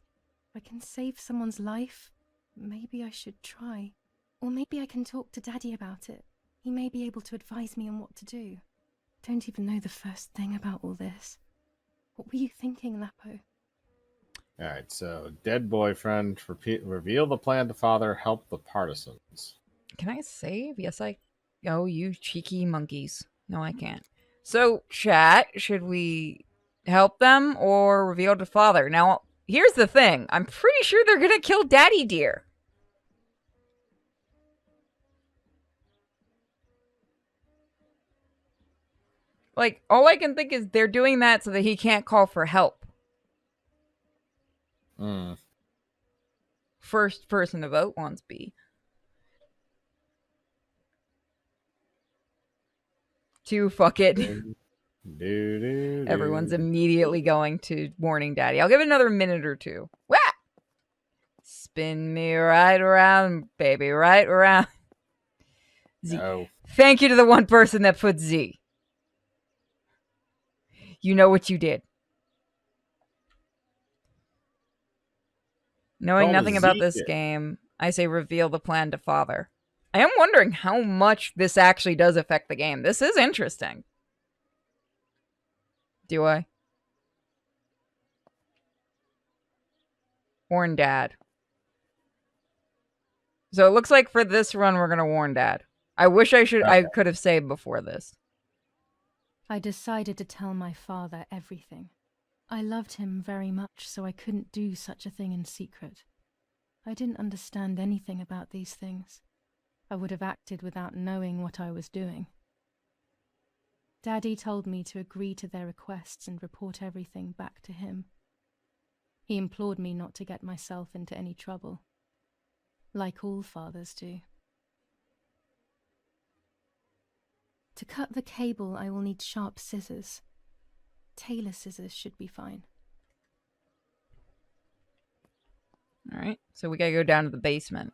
Speaker 3: If I can save someone's life, maybe I should try. Or maybe I can talk to Daddy about it. He may be able to advise me on what to do. Don't even know the first thing about all this. What were you thinking, Lapo?
Speaker 1: All right, so dead boyfriend, reveal the plan to father, help the partisans.
Speaker 2: Can I save? Yes, I. Oh, you cheeky monkeys. No, I can't. So, chat, should we help them or reveal to father? Now, here's the thing. I'm pretty sure they're gonna kill Daddy Dear. Like, all I can think is they're doing that so that he can't call for help. First person to vote wants B. Two, fuck it. Everyone's immediately going to warning Daddy. I'll give it another minute or two. Wah! Spin me right around, baby, right around. Z.
Speaker 1: No.
Speaker 2: Thank you to the one person that put Z. You know what you did. Knowing nothing about this game, I say reveal the plan to father. I am wondering how much this actually does affect the game. This is interesting. Do I? Warn Dad. So it looks like for this run, we're going to warn Dad. I wish I could have saved before this.
Speaker 3: I decided to tell my father everything. I loved him very much, so I couldn't do such a thing in secret. I didn't understand anything about these things. I would have acted without knowing what I was doing. Daddy told me to agree to their requests and report everything back to him. He implored me not to get myself into any trouble, like all fathers do. To cut the cable, I will need sharp scissors. Tailor scissors should be fine.
Speaker 2: All right, so we gotta go down to the basement.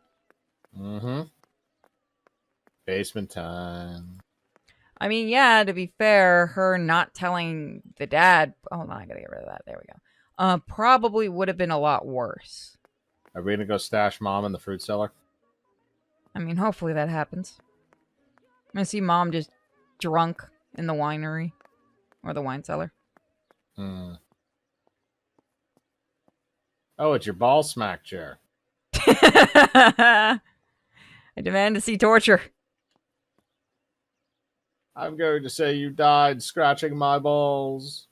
Speaker 1: Basement time.
Speaker 2: I mean, yeah, to be fair, her not telling the dad... Hold on, I gotta get rid of that. There we go. Probably would have been a lot worse.
Speaker 1: Are we gonna go stash Mom in the fruit cellar?
Speaker 2: I mean, hopefully that happens. I'm gonna see Mom just drunk in the winery. Or the wine cellar.
Speaker 1: Oh, it's your ball smack chair.
Speaker 2: I demand to see torture.
Speaker 1: I'm going to say you died scratching my balls.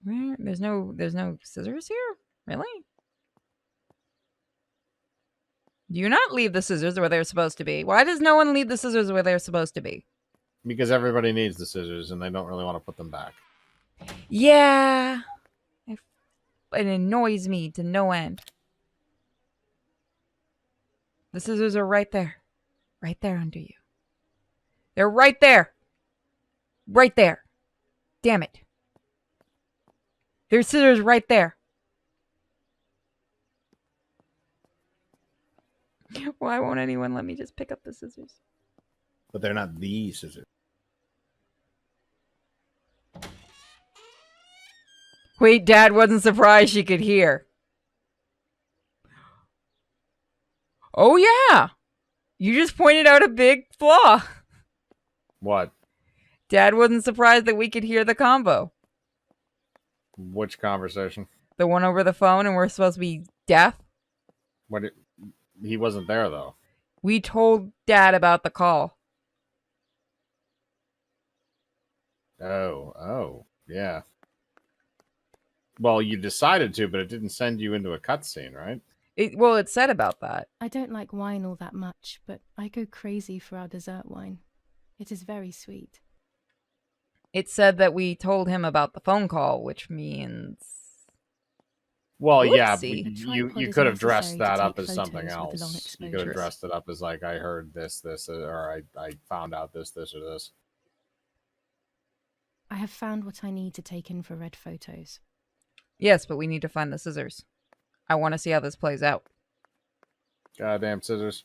Speaker 2: Where? There's no scissors here? Really? Do you not leave the scissors where they're supposed to be? Why does no one leave the scissors where they're supposed to be?
Speaker 1: Because everybody needs the scissors and they don't really want to put them back.
Speaker 2: Yeah. It annoys me to no end. The scissors are right there. Right there under you. They're right there. Right there. Damn it. There's scissors right there. Why won't anyone let me just pick up the scissors?
Speaker 1: But they're not the scissors.
Speaker 2: Wait, Dad wasn't surprised she could hear. Oh, yeah. You just pointed out a big flaw.
Speaker 1: What?
Speaker 2: Dad wasn't surprised that we could hear the combo.
Speaker 1: Which conversation?
Speaker 2: The one over the phone and we're supposed to be deaf?
Speaker 1: He wasn't there, though.
Speaker 2: We told Dad about the call.
Speaker 1: Oh, yeah. Well, you decided to, but it didn't send you into a cutscene, right?
Speaker 2: It said about that.
Speaker 3: I don't like wine all that much, but I go crazy for our dessert wine. It is very sweet.
Speaker 2: It said that we told him about the phone call, which means...
Speaker 1: Well,
Speaker 2: Whoopsie.
Speaker 1: yeah,
Speaker 3: A
Speaker 1: you
Speaker 3: tripod is
Speaker 1: could have dressed
Speaker 3: necessary to
Speaker 1: that up
Speaker 3: take
Speaker 1: as something
Speaker 3: photos with long
Speaker 1: else. You could have
Speaker 3: exposures.
Speaker 1: dressed it up as like, I heard this, or I found out this, or this.
Speaker 3: I have found what I need to take infrared photos.
Speaker 2: Yes, but we need to find the scissors. I want to see how this plays out.
Speaker 1: Goddamn scissors.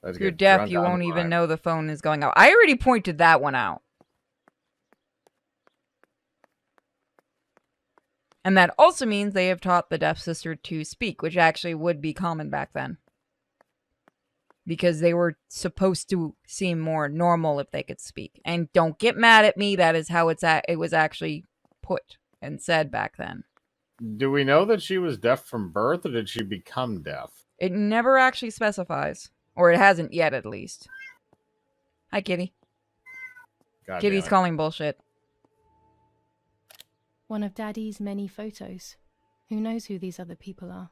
Speaker 2: If you're deaf, you won't even know the phone is going out. I already pointed that one out. And that also means they have taught the deaf sister to speak, which actually would be common back then. Because they were supposed to seem more normal if they could speak. And don't get mad at me, that is how it was actually put and said back then.
Speaker 1: Do we know that she was deaf from birth, or did she become deaf?
Speaker 2: It never actually specifies. Or it hasn't yet, at least. Hi, Kitty.
Speaker 1: God
Speaker 2: Kitty's
Speaker 1: damn it.
Speaker 2: calling bullshit.
Speaker 3: One of Daddy's many photos. Who knows who these other people are?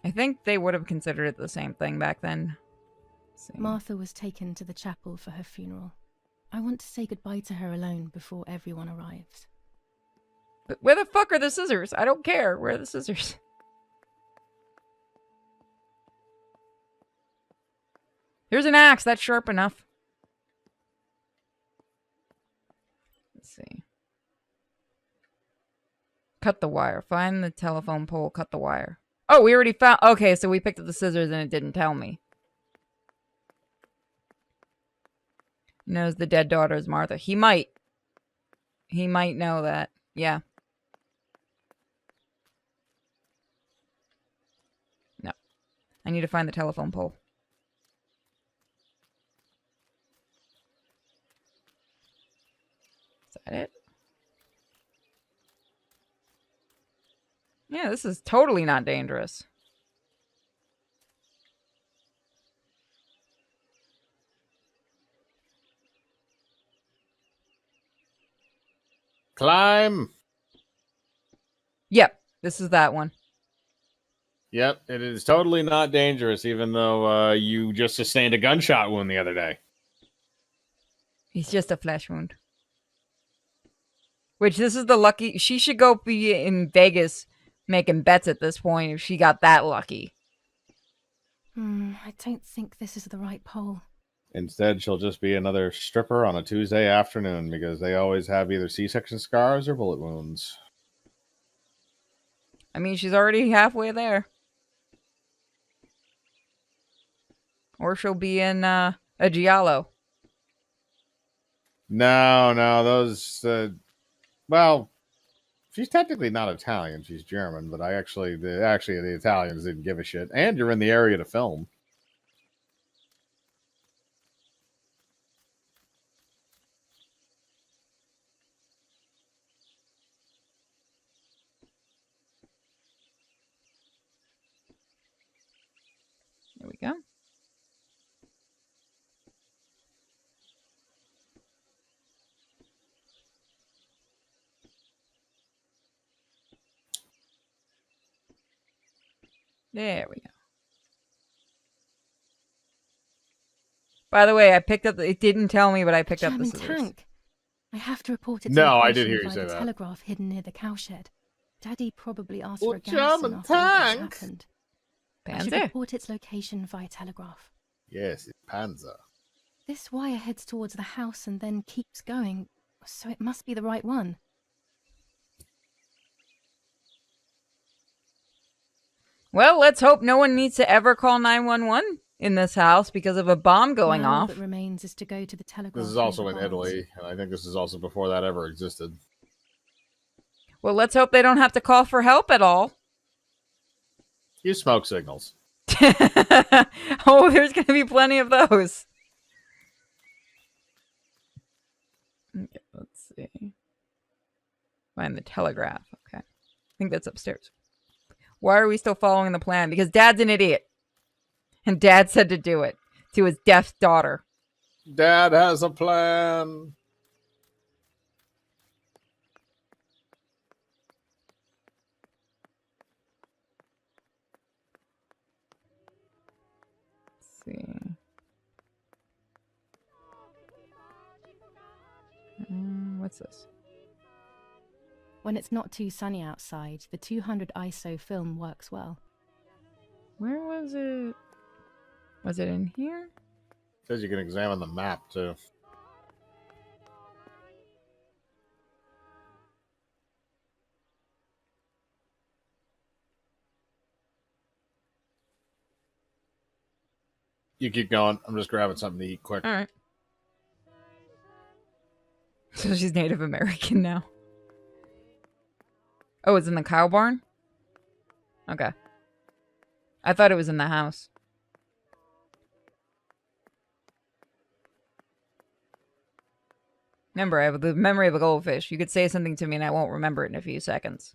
Speaker 2: I think they would have considered it the same thing back then.
Speaker 3: Martha was taken to the chapel for her funeral. I want to say goodbye to her alone before everyone arrives.
Speaker 2: But where the fuck are the scissors? I don't care. Where are the scissors? Here's an axe. That's sharp enough. Let's see. Cut the wire. Find the telephone pole. Cut the wire. Oh, we already found... Okay, so we picked up the scissors and it didn't tell me. Knows the dead daughter is Martha. He might. He might know that. Yeah. No. I need to find the telephone pole. Is that it? Yeah, this is totally not dangerous.
Speaker 1: Climb!
Speaker 2: Yep, this is that one.
Speaker 1: Yep, it is totally not dangerous, even though you just sustained a gunshot wound the other day.
Speaker 2: He's just a flesh wound. Which, this is the lucky... She should go be in Vegas making bets at this point if she got that lucky.
Speaker 3: I don't think this is the right pole.
Speaker 1: Instead, she'll just be another stripper on a Tuesday afternoon because they always have either C-section scars or bullet wounds.
Speaker 2: I mean, she's already halfway there. Or she'll be in a giallo.
Speaker 1: No, those... well, she's technically not Italian. She's German, but the Italians didn't give a shit. And you're in the area to film.
Speaker 2: There we go. By the way, I picked up. It didn't tell me, but I picked up the
Speaker 3: German
Speaker 2: scissors.
Speaker 3: tank. I have to report its
Speaker 1: No, I did
Speaker 3: location
Speaker 1: hear you
Speaker 3: via
Speaker 1: say
Speaker 3: the
Speaker 1: that.
Speaker 3: telegraph hidden near the cowshed. Daddy probably asked
Speaker 1: Oh,
Speaker 3: for a garrison
Speaker 1: German
Speaker 3: after all this
Speaker 1: tank.
Speaker 3: happened. I should
Speaker 2: Panzer.
Speaker 3: report its location via telegraph.
Speaker 1: Yes, it's Panzer.
Speaker 3: This wire heads towards the house and then keeps going, so it must be the right one.
Speaker 2: Well, let's hope no one needs to ever call 911 in this house because of a bomb going
Speaker 3: Now all
Speaker 2: off.
Speaker 3: that remains is to go to the telegraph.
Speaker 1: This is also
Speaker 3: near
Speaker 1: in
Speaker 3: the barns.
Speaker 1: Italy, and I think this is also before that ever existed.
Speaker 2: Well, let's hope they don't have to call for help at all.
Speaker 1: Use smoke signals.
Speaker 2: Oh, there's going to be plenty of those. Okay, let's see. Find the telegraph. Okay. I think that's upstairs. Why are we still following the plan? Because Dad's an idiot. And Dad said to do it to his deaf daughter.
Speaker 1: Dad has a plan.
Speaker 2: Let's see. What's this?
Speaker 3: When it's not too sunny outside, the 200 ISO film works well.
Speaker 2: Where was it? Was it in here?
Speaker 1: Says you can examine the map too. You keep going. I'm just grabbing something to eat quick.
Speaker 2: All right. So she's Native American now. Oh, it's in the cow barn? Okay. I thought it was in the house. Remember, I have the memory of a goldfish. You could say something to me and I won't remember it in a few seconds.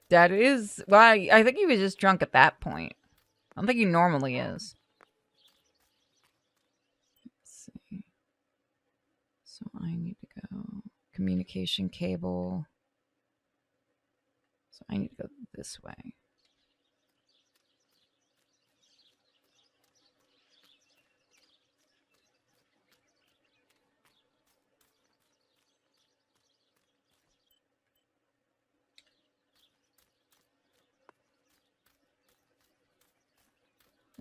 Speaker 2: That is... Well, I think he was just drunk at that point. I don't think he normally is. Let's see. So I need to go... Communication cable. So I need to go this way.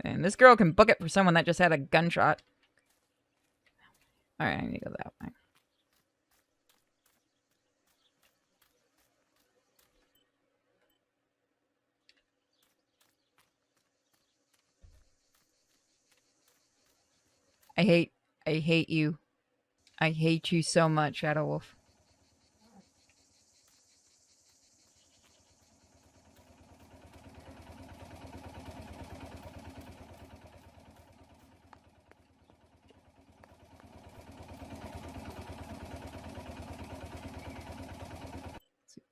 Speaker 2: And this girl can book it for someone that just had a gunshot. Alright, I need to go that way. I hate you. I hate you so much, Shadow Wolf.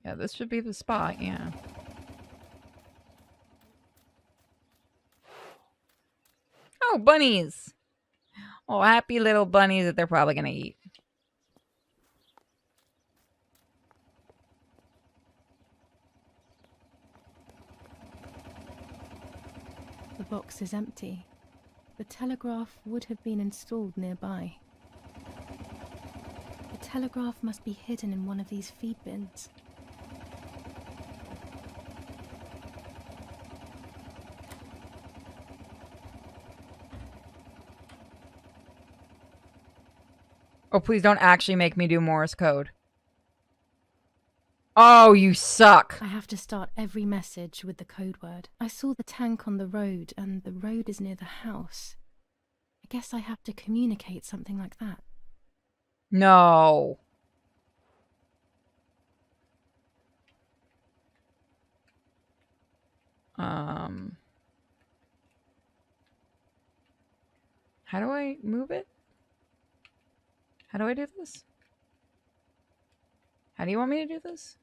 Speaker 2: Yeah, this should be the spot, yeah. Oh, bunnies! Oh, happy little bunnies that they're probably gonna eat.
Speaker 3: The box is empty. The telegraph would have been installed nearby. The telegraph must be hidden in one of these feed bins.
Speaker 2: Oh, please don't actually make me do Morse code. Oh, you suck.
Speaker 3: I have to start every message with the code word. I saw the tank on the road, and the road is near the house. I guess I have to communicate something like that.
Speaker 2: No. How do I move it? How do I do this? How do you want me to do this?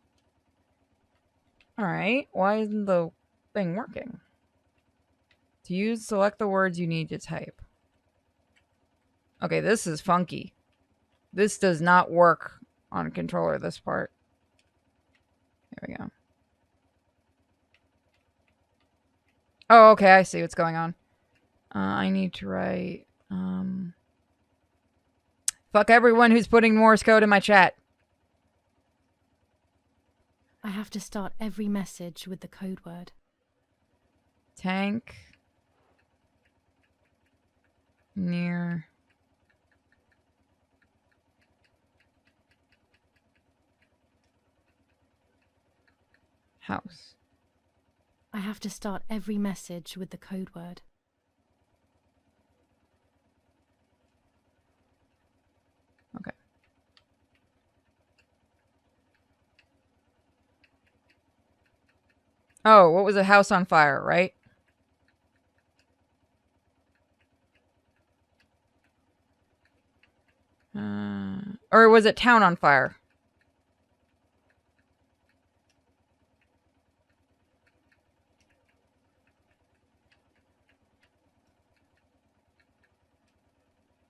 Speaker 2: Alright, why isn't the thing working? To use, select the words you need to type. Okay, this is funky. This does not work on a controller, this part. There we go. Oh, okay, I see what's going on. I need to write... Fuck everyone who's putting Morse code in my chat.
Speaker 3: I have to start every message with the code word.
Speaker 2: Tank. Near. House.
Speaker 3: I have to start every message with the code word.
Speaker 2: Okay. Oh, what was a house on fire, right? Or was it town on fire?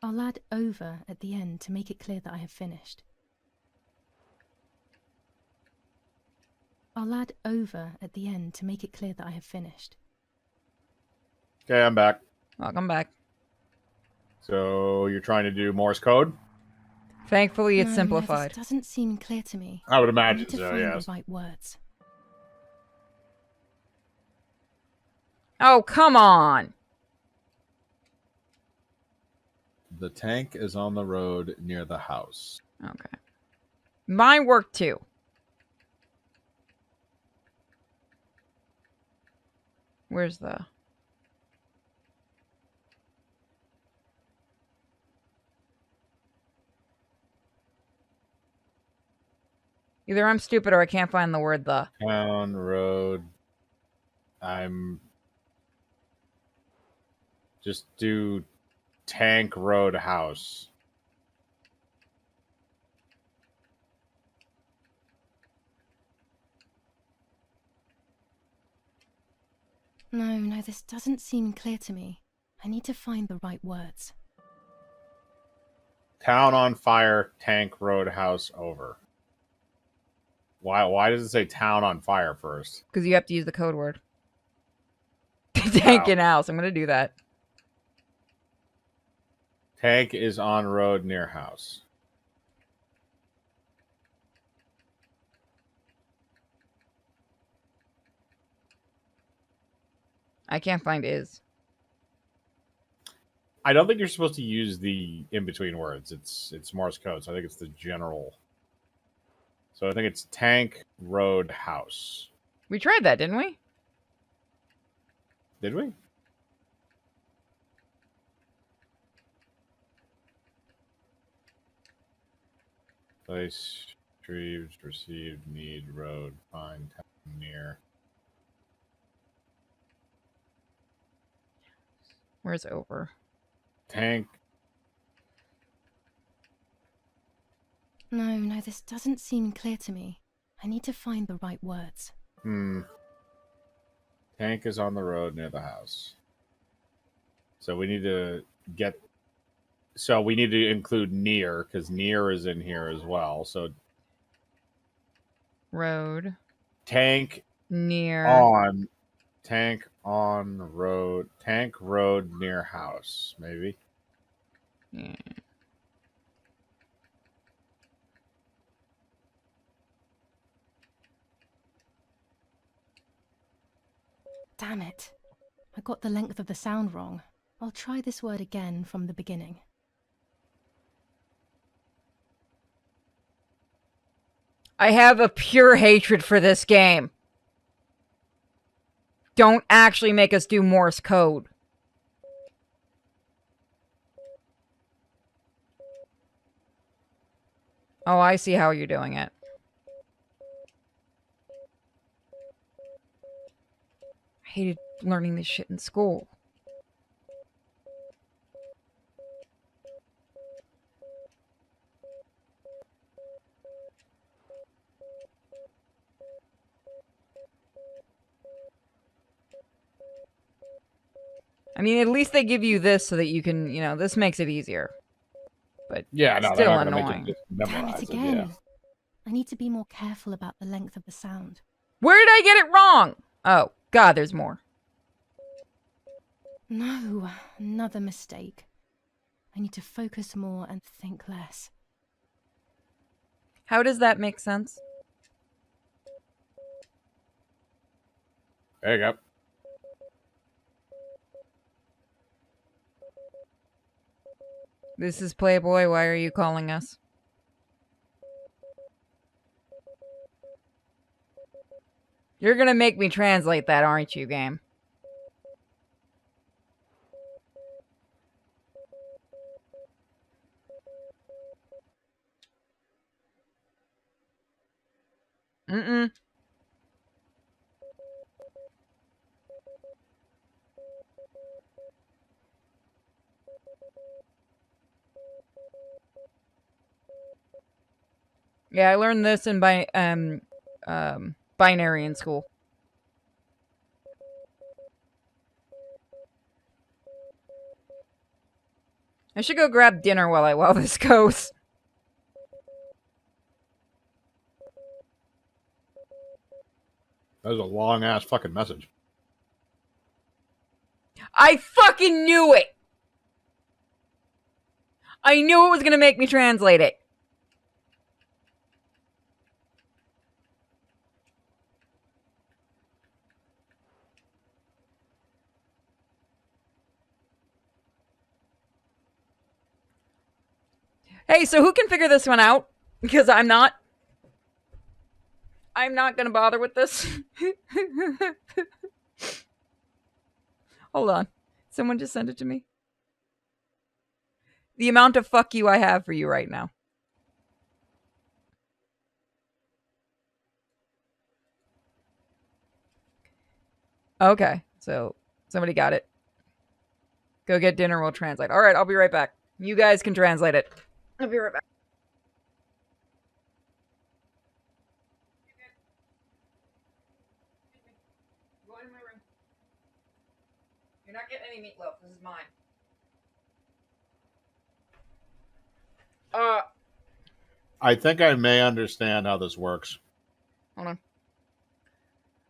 Speaker 3: I'll add over at the end to make it clear that I have finished. I'll add over at the end to make it clear that I have finished.
Speaker 1: Okay, I'm back.
Speaker 2: Welcome back.
Speaker 1: So you're trying to do Morse code?
Speaker 2: Thankfully, it's
Speaker 3: No,
Speaker 2: simplified.
Speaker 3: this doesn't seem clear to me.
Speaker 1: I would
Speaker 3: I
Speaker 1: imagine
Speaker 3: need to
Speaker 1: so,
Speaker 3: find
Speaker 1: yes.
Speaker 3: the right words.
Speaker 2: Oh, come on!
Speaker 1: The tank is on the road near the house.
Speaker 2: Okay. Mine worked too. Where's the... Either I'm stupid or I can't find the word the.
Speaker 1: Town, road. I'm... Just do tank, road, house.
Speaker 3: No, this doesn't seem clear to me. I need to find the right words.
Speaker 1: Town on fire, tank, road, house, over. Why does it say town on fire first?
Speaker 2: Because you have to use the code word. Tank and house. I'm going to do that.
Speaker 1: Tank is on road near house.
Speaker 2: I can't find is.
Speaker 1: I don't think you're supposed to use the in-between words. It's Morse code, so I think it's the general. So I think it's tank, road, house.
Speaker 2: We tried that, didn't we?
Speaker 1: Did we? Place, retrieved, received, need, road, find, town, near.
Speaker 2: Where's over?
Speaker 1: Tank.
Speaker 3: No, this doesn't seem clear to me. I need to find the right words.
Speaker 1: Tank is on the road near the house. So we need to get... So we need to include near, because near is in here as well. So
Speaker 2: Road.
Speaker 1: tank
Speaker 2: Near.
Speaker 1: on... Tank on road. Tank road near house, maybe.
Speaker 2: Yeah.
Speaker 3: Damn it. I got the length of the sound wrong. I'll try this word again from the beginning.
Speaker 2: I have a pure hatred for this game. Don't actually make us do Morse code. Oh, I see how you're doing it. I hated learning this shit in school. I mean, at least they give you this so that you can, this makes it easier. But
Speaker 1: yeah, no, they're
Speaker 2: still
Speaker 1: not gonna
Speaker 2: annoying.
Speaker 1: make you just
Speaker 3: Damn it
Speaker 1: memorize it.
Speaker 3: again.
Speaker 1: Yeah.
Speaker 3: I need to be more careful about the length of the sound.
Speaker 2: Where did I get it wrong? Oh, God, there's more.
Speaker 3: No, another mistake. I need to focus more and think less.
Speaker 2: How does that make sense?
Speaker 1: There you go.
Speaker 2: This is Playboy. Why are you calling us? You're gonna make me translate that, aren't you, game? Mm-mm. Yeah, I learned this in binary in school. I should go grab dinner while this goes.
Speaker 1: That was a long ass fucking message.
Speaker 2: I fucking knew it! I knew it was gonna make me translate it. Hey, so who can figure this one out? Because I'm not. I'm not gonna bother with this. Hold on. Someone just sent it to me. The amount of fuck you I have for you right now. Okay, so somebody got it. Go get dinner, we'll translate. All right, I'll be right back. You guys can translate it. I'll be right back. Go into my room. You're not getting any meatloaf. This is mine.
Speaker 1: I think I may understand how this works.
Speaker 2: Hold on.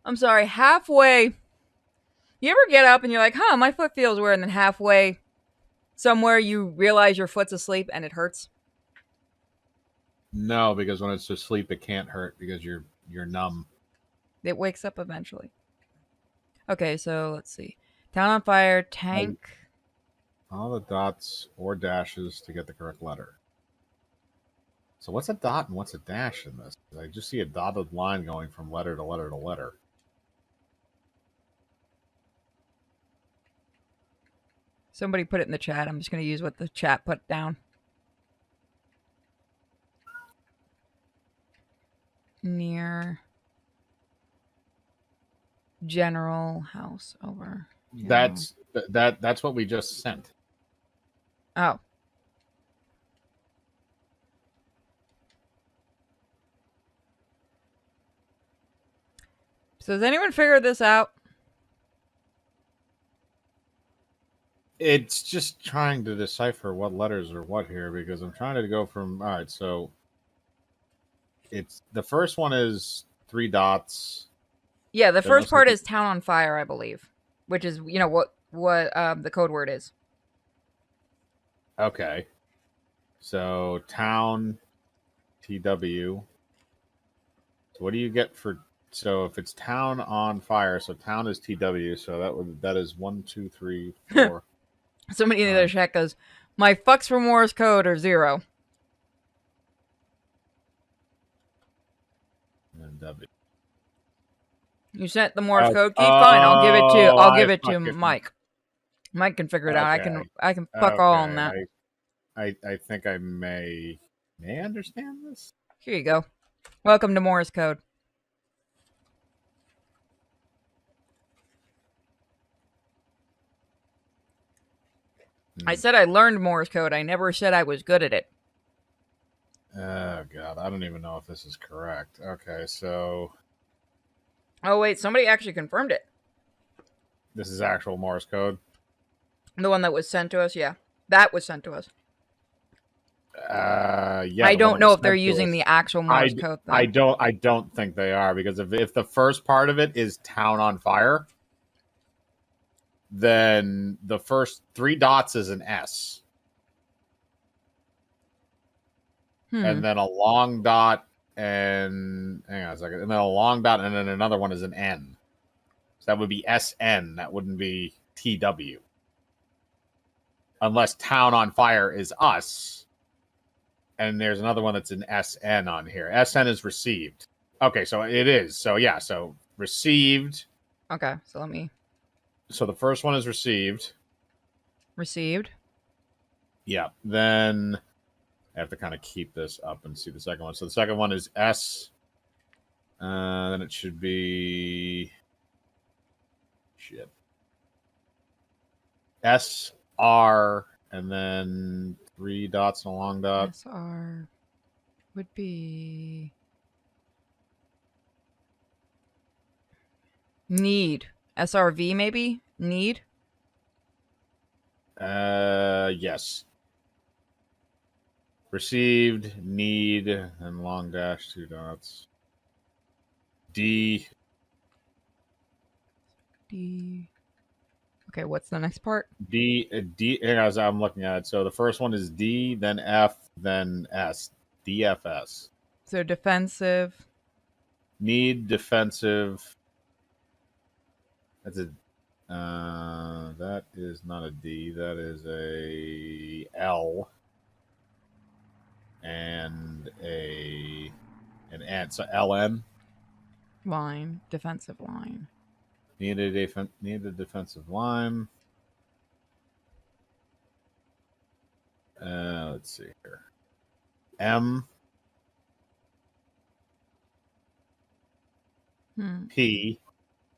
Speaker 2: I'm sorry, halfway. You ever get up and you're like, huh, my foot feels weird, and then halfway somewhere you realize your foot's asleep and it hurts?
Speaker 1: No, because when it's asleep, it can't hurt because you're numb.
Speaker 2: It wakes up eventually. Okay, so let's see. Town on fire, tank.
Speaker 1: All the dots or dashes to get the correct letter. So what's a dot and what's a dash in this? I just see a dotted line going from letter to letter to letter.
Speaker 2: Somebody put it in the chat. I'm just going to use what the chat put down. Near general house over.
Speaker 1: That's what we just sent.
Speaker 2: Oh. So has anyone figured this out?
Speaker 1: It's just trying to decipher what letters are what here because I'm trying to go from. All right, so it's the first one is 3 dots.
Speaker 2: Yeah, the first part is town on fire, I believe, which is what the code word is.
Speaker 1: Okay, so town, TW. So what do you get for? So if it's town on fire, so town is TW. So that is 1, 2, 3, 4.
Speaker 2: Somebody in the chat goes, my fucks for Morse code are 0.
Speaker 1: And W.
Speaker 2: You sent the Morse code key? Fine, I'll give it to Mike. Mike can figure it out. I can fuck all on that.
Speaker 1: I think I may understand this.
Speaker 2: Here you go. Welcome to Morse code. I said I learned Morse code. I never said I was good at it.
Speaker 1: Oh, God. I don't even know if this is correct. Okay, so...
Speaker 2: Oh, wait. Somebody actually confirmed it.
Speaker 1: This is actual Morse code?
Speaker 2: The one that was sent to us, yeah. That was sent to us.
Speaker 1: Yeah.
Speaker 2: I
Speaker 1: the one
Speaker 2: don't
Speaker 1: that
Speaker 2: know
Speaker 1: was
Speaker 2: if they're
Speaker 1: sent to
Speaker 2: using
Speaker 1: us.
Speaker 2: the actual Morse code though.
Speaker 1: I don't think they are, because if the first part of it is town on fire, then the first 3 dots is an S. And then a long dot, and hang on a second, and then a long dot, and then another one is an N. So that would be SN. That wouldn't be TW. Unless town on fire is us. And there's another one that's an SN on here. SN is received. Okay, so it is. So yeah, so received.
Speaker 2: Okay, so let me.
Speaker 1: So the first one is received.
Speaker 2: Received.
Speaker 1: Yeah. Then I have to kind of keep this up and see the second one. So the second one is S. Then it should be shit. SR, and then 3 dots and a long dot.
Speaker 2: SR would be need. SRV maybe? Need?
Speaker 1: Yes. Received, need, and long dash, 2 dots. D.
Speaker 2: D. Okay, what's the next part?
Speaker 1: D. As I'm looking at it. So the first one is D, then F, then S. DFS.
Speaker 2: So defensive.
Speaker 1: Need, defensive. That's a. That is not a D. That is a L. And an N. So LN.
Speaker 2: Line. Defensive line.
Speaker 1: Need a defensive line. Let's see here. M. P.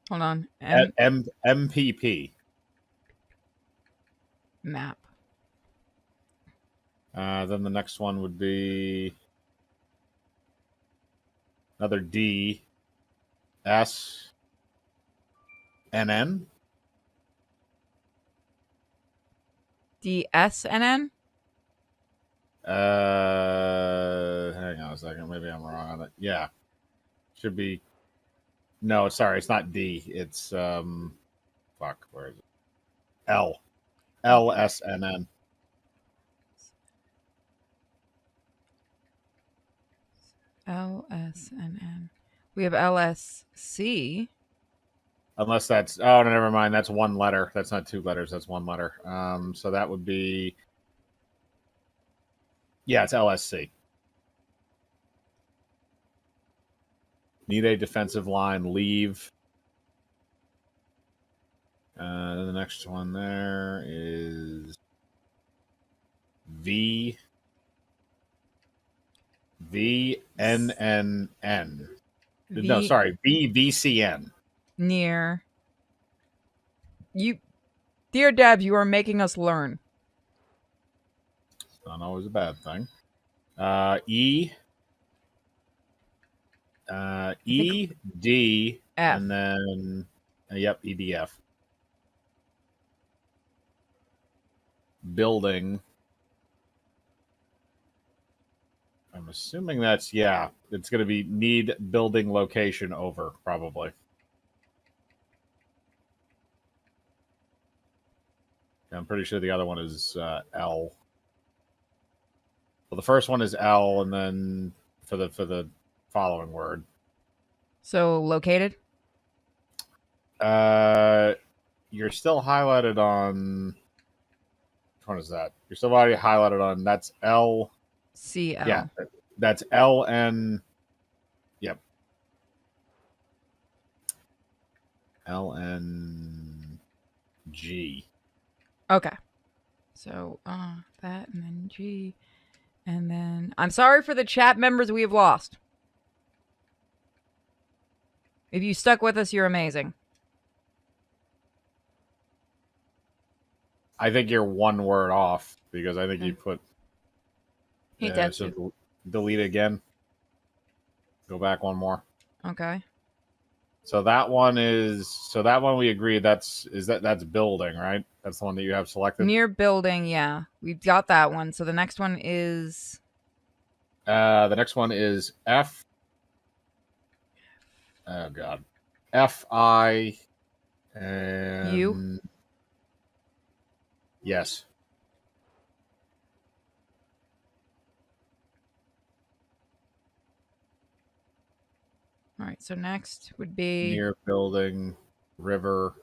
Speaker 2: Hold on.
Speaker 1: MPP.
Speaker 2: Map.
Speaker 1: Then the next one would be another D. S. NN.
Speaker 2: DSNN?
Speaker 1: Hang on a second. Maybe I'm wrong on it. Yeah. Should be. No, sorry. It's not D. It's, fuck. Where is it? L. LSNN.
Speaker 2: LSNN. We have LSC.
Speaker 1: Unless that's. Oh, no, never mind. That's 1 letter. That's not 2 letters. That's 1 letter. So that would be. Yeah, it's LSC. Need a defensive line. Leave. Then the next one there is V. VNNN. No, sorry. VVCN.
Speaker 2: Near. You. Dear Deb, you are making us learn.
Speaker 1: It's not always a bad thing. E. ED.
Speaker 2: F.
Speaker 1: And then, yep, EDF. Building. I'm assuming that's, yeah, it's going to be need building location over, probably. I'm pretty sure the other one is L. Well, the first one is L, and then for the following word.
Speaker 2: So located?
Speaker 1: You're still highlighted on. Which one is that? You're still already highlighted on. That's L.
Speaker 2: CL.
Speaker 1: Yeah, that's LN. Yep. LNG.
Speaker 2: Okay. So that and then G. And then I'm sorry for the chat members we have lost. If you stuck with us, you're amazing.
Speaker 1: I think you're 1 word off because I think you put. So delete again. Go back 1 more.
Speaker 2: Okay.
Speaker 1: So that one we agree that's building, right? That's the one that you have selected.
Speaker 2: Near building, yeah. We've got that one. So the next one is
Speaker 1: the next one is F. Oh God. F-I
Speaker 2: U.
Speaker 1: Yes.
Speaker 2: All right, so next would be
Speaker 1: Near building, river,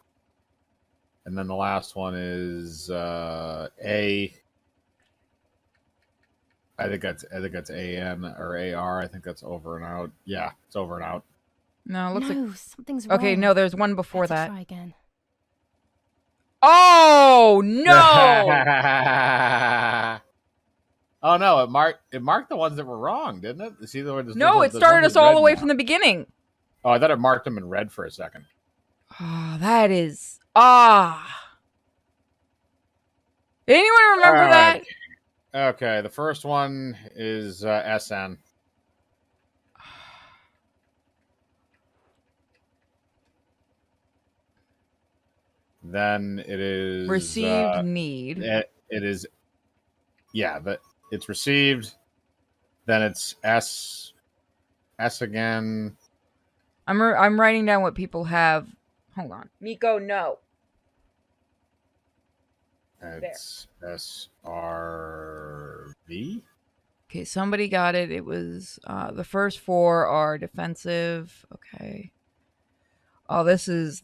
Speaker 1: and then the last one is A. I think that's A-N or A-R. I think that's over and out. Yeah, it's over and out.
Speaker 2: No, it looks
Speaker 3: no,
Speaker 2: like
Speaker 3: something's wrong.
Speaker 2: okay. No, there's one before
Speaker 3: Better
Speaker 2: that.
Speaker 3: Try again.
Speaker 2: Oh no!
Speaker 1: Oh no! It marked the ones that were wrong, didn't it? See,
Speaker 2: No, it started us all the way from the beginning.
Speaker 1: Oh, I thought it marked them in red for a second.
Speaker 2: Oh, that is Anyone remember that?
Speaker 1: Okay, the first one is SN. Then it is
Speaker 2: Received need.
Speaker 1: It is, yeah. It's received. Then it's S again.
Speaker 2: I'm writing down what people have. Hold on, Miko. No.
Speaker 1: It's SRV.
Speaker 2: Okay, somebody got it. It was the first four are defensive. Okay. Oh, this is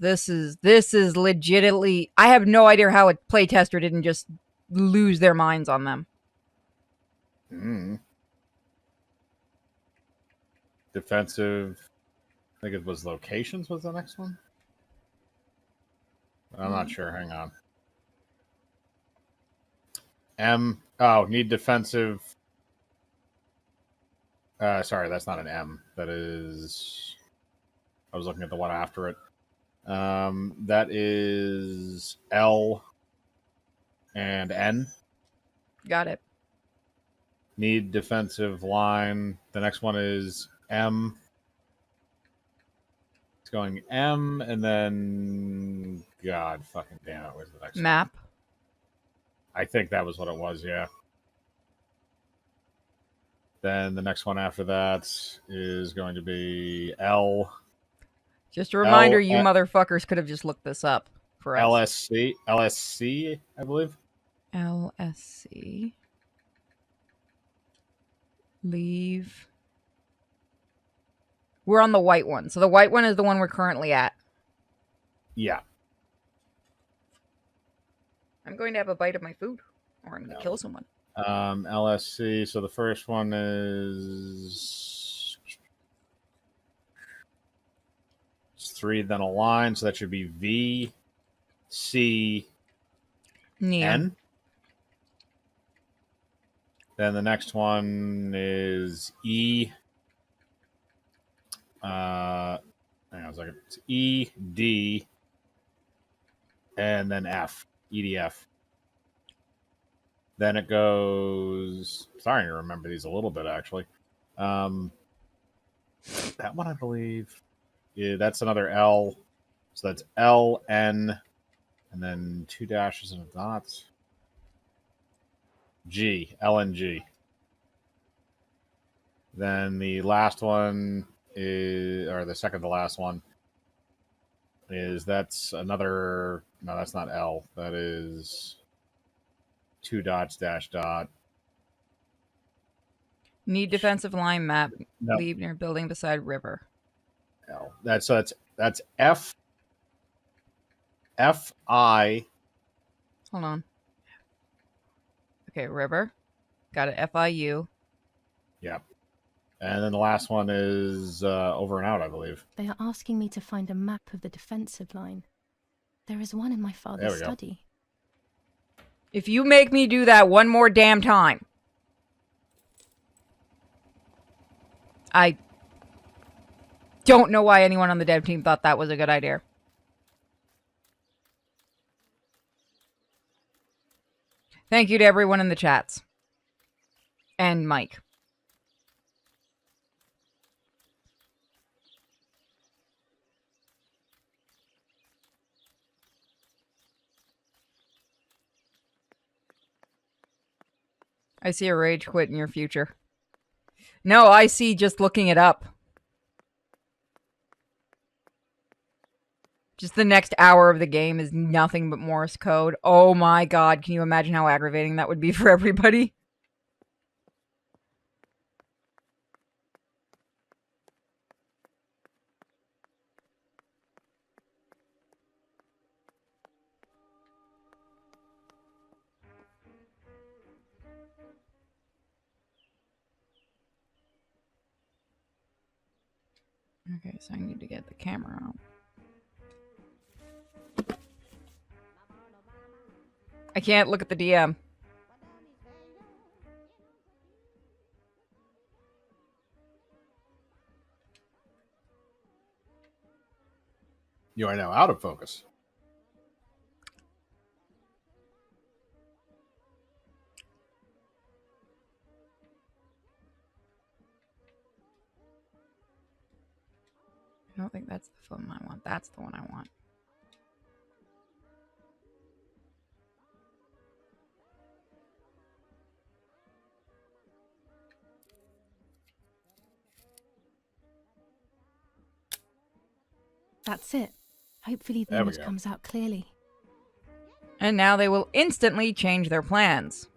Speaker 2: legitimately. I have no idea how a playtester didn't just lose their minds on them.
Speaker 1: Defensive. I think it was locations was the next one. I'm not sure. Hang on. M. Oh, need defensive. Sorry, that's not an M. That is. I was looking at the one after it. That is L and N.
Speaker 2: Got it.
Speaker 1: Need defensive line. The next one is M. It's going M and then God fucking damn it. Where's the next
Speaker 2: map?
Speaker 1: One? I think that was what it was, yeah. Then the next one after that is going to be L.
Speaker 2: Just a reminder, you motherfuckers could have just looked this up for us.
Speaker 1: LSC, I believe.
Speaker 2: LSC. Leave. We're on the white one. So the white one is the one we're currently at.
Speaker 1: Yeah.
Speaker 2: I'm going to have a bite of my food, or I'm going to kill someone.
Speaker 1: LSC. So the first one is 3, then a line. So that should be V, C, N. Then the next one is E. Hang on a second. It's E, D, and then F. EDF. Then it goes. Starting to remember these a little bit, actually. That one, I believe. Yeah, that's another L. So that's L, N, and then 2 dashes and a dot. G, L, N, G. Then the last one is, or the second to last one is that's another. No, that's not L. That is 2 dots dash dot.
Speaker 2: Need defensive line map.
Speaker 1: Nope.
Speaker 2: Leave near building beside river.
Speaker 1: L. That's F. F-I.
Speaker 2: Hold on. Okay, river. Got it. F-I-U.
Speaker 1: Yep. And then the last one is over and out, I believe.
Speaker 3: They are asking me to find a map of the defensive line. There is one in my father's study.
Speaker 2: If you make me do that one more damn time, I don't know why anyone on the dev team thought that was a good idea. Thank you to everyone in the chats. And Mike. I see a rage quit in your future. No, I see just looking it up. Just the next hour of the game is nothing but Morse code. Oh my god, can you imagine how aggravating that would be for everybody? Okay, so I need to get the camera out. I can't look at the DM.
Speaker 1: You are now out of focus.
Speaker 2: I don't think that's the phone I want. That's the one I want.
Speaker 3: That's it. Hopefully the image comes out clearly.
Speaker 2: And now they will instantly change their plans.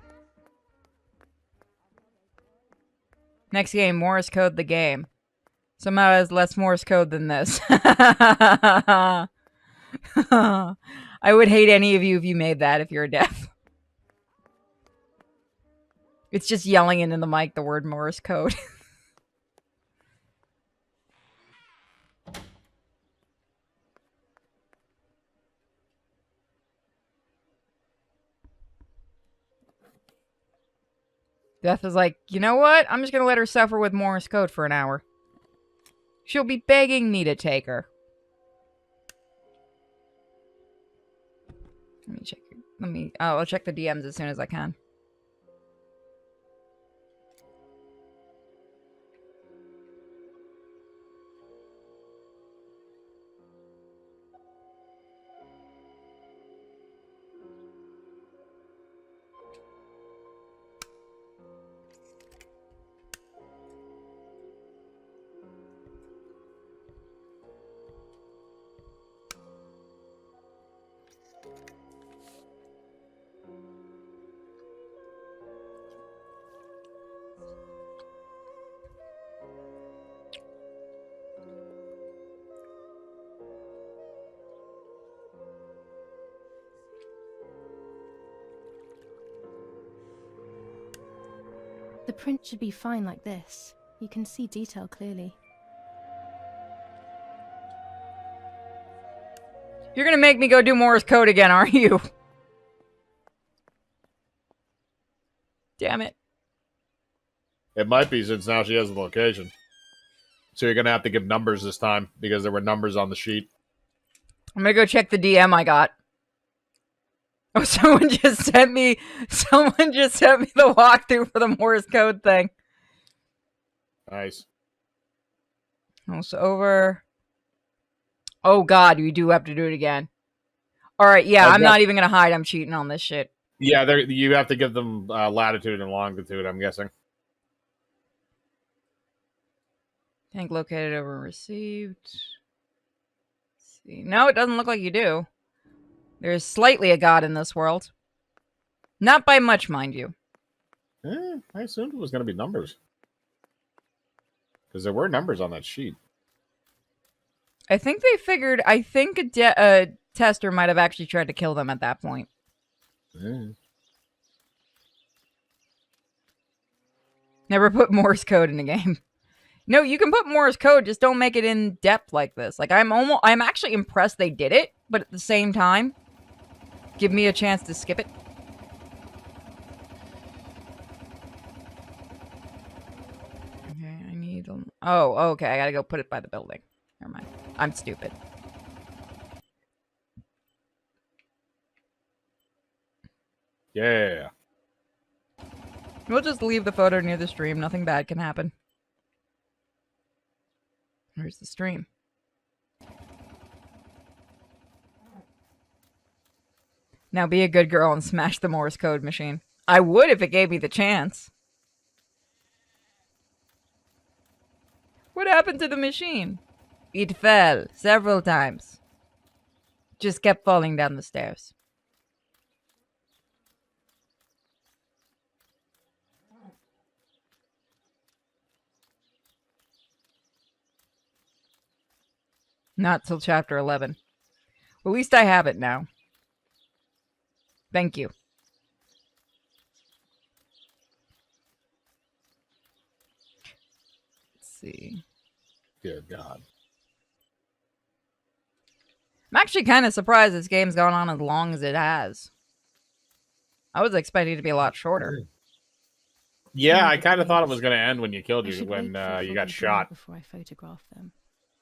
Speaker 2: Next game, Morse Code the game. Somehow has less Morse code than this. I would hate any of you if you made that if you're deaf. It's just yelling into the mic the word Morse code. Death is like, you know what? I'm just going to let her suffer with Morse code for an hour. She'll be begging me to take her. Let me check. I'll check the DMs as soon as I can.
Speaker 3: The print should be fine like this. You can see detail clearly.
Speaker 2: You're gonna make me go do Morse code again, aren't you? Damn it.
Speaker 1: It might be, since now she has the location. So you're going to have to give numbers this time, because there were numbers on the sheet.
Speaker 2: I'm gonna go check the DM I got. Oh, someone just sent me the walkthrough for the Morse code thing.
Speaker 1: Nice.
Speaker 2: Almost over. Oh god, we do have to do it again. Alright, yeah, I'm not even gonna hide. I'm cheating on this shit.
Speaker 1: Yeah, you have to give them latitude and longitude, I'm guessing.
Speaker 2: Tank located over received. Let's see. No, it doesn't look like you do. There's slightly a god in this world. Not by much, mind you.
Speaker 1: I assumed it was going to be numbers. Because there were numbers on that sheet.
Speaker 2: I think they figured... I think a tester might have actually tried to kill them at that point. Never put Morse code in a game. No, you can put Morse code, just don't make it in depth like this. Like, I'm actually impressed they did it, but at the same time, give me a chance to skip it. Okay, I need them. Oh, okay, I gotta go put it by the building. Never mind. I'm stupid.
Speaker 1: Yeah.
Speaker 2: We'll just leave the photo near the stream. Nothing bad can happen. Where's the stream? Now be a good girl and smash the Morse code machine. I would if it gave me the chance. What happened to the machine? It fell several times. Just kept falling down the stairs. Not till chapter 11. At least I have it now. Thank you. Let's see.
Speaker 1: Good God.
Speaker 2: I'm actually kind of surprised this game's gone on as long as it has. I was expecting it to be a lot shorter.
Speaker 1: Yeah, I kind of thought it was going to end when you killed
Speaker 3: I
Speaker 1: you,
Speaker 3: should
Speaker 1: when
Speaker 3: wait for
Speaker 1: you
Speaker 3: full
Speaker 1: got
Speaker 3: reveal
Speaker 1: shot.
Speaker 3: before I photograph them.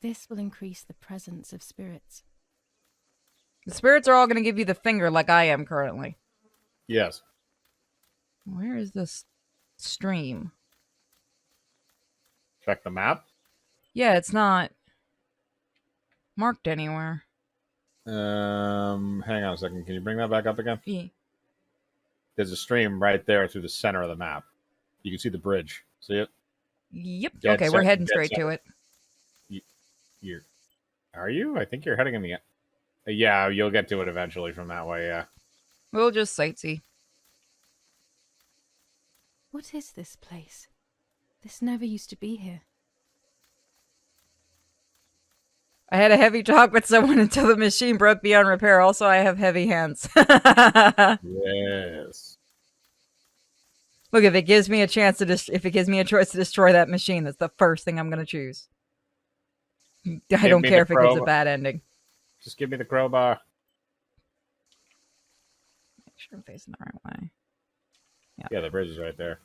Speaker 3: This will increase the presence of spirits.
Speaker 2: The spirits are all going to give you the finger like I am currently.
Speaker 1: Yes.
Speaker 2: Where is this stream?
Speaker 1: Check the map.
Speaker 2: Yeah, it's not marked anywhere.
Speaker 1: Hang on a second. Can you bring that back up again?
Speaker 2: Yeah.
Speaker 1: There's a stream right there through the center of the map. You can see the bridge. See it?
Speaker 2: Yep.
Speaker 1: Dead
Speaker 2: Okay, we're
Speaker 1: center-
Speaker 2: heading
Speaker 1: dead
Speaker 2: straight
Speaker 1: center.
Speaker 2: to it.
Speaker 1: Are you? I think you're heading in the... Yeah, you'll get to it eventually from that way, yeah.
Speaker 2: We'll just sightsee.
Speaker 3: What is this place? This never used to be here.
Speaker 2: I had a heavy talk with someone until the machine broke beyond repair. Also, I have heavy hands.
Speaker 1: Yes.
Speaker 2: Look, if it gives me a chance to if it gives me a choice to destroy that machine, that's the first thing I'm going to choose. I don't care if it gives a bad ending.
Speaker 1: Just give me the crowbar.
Speaker 2: Make sure I'm facing the right way.
Speaker 1: Yeah, the bridge is right there.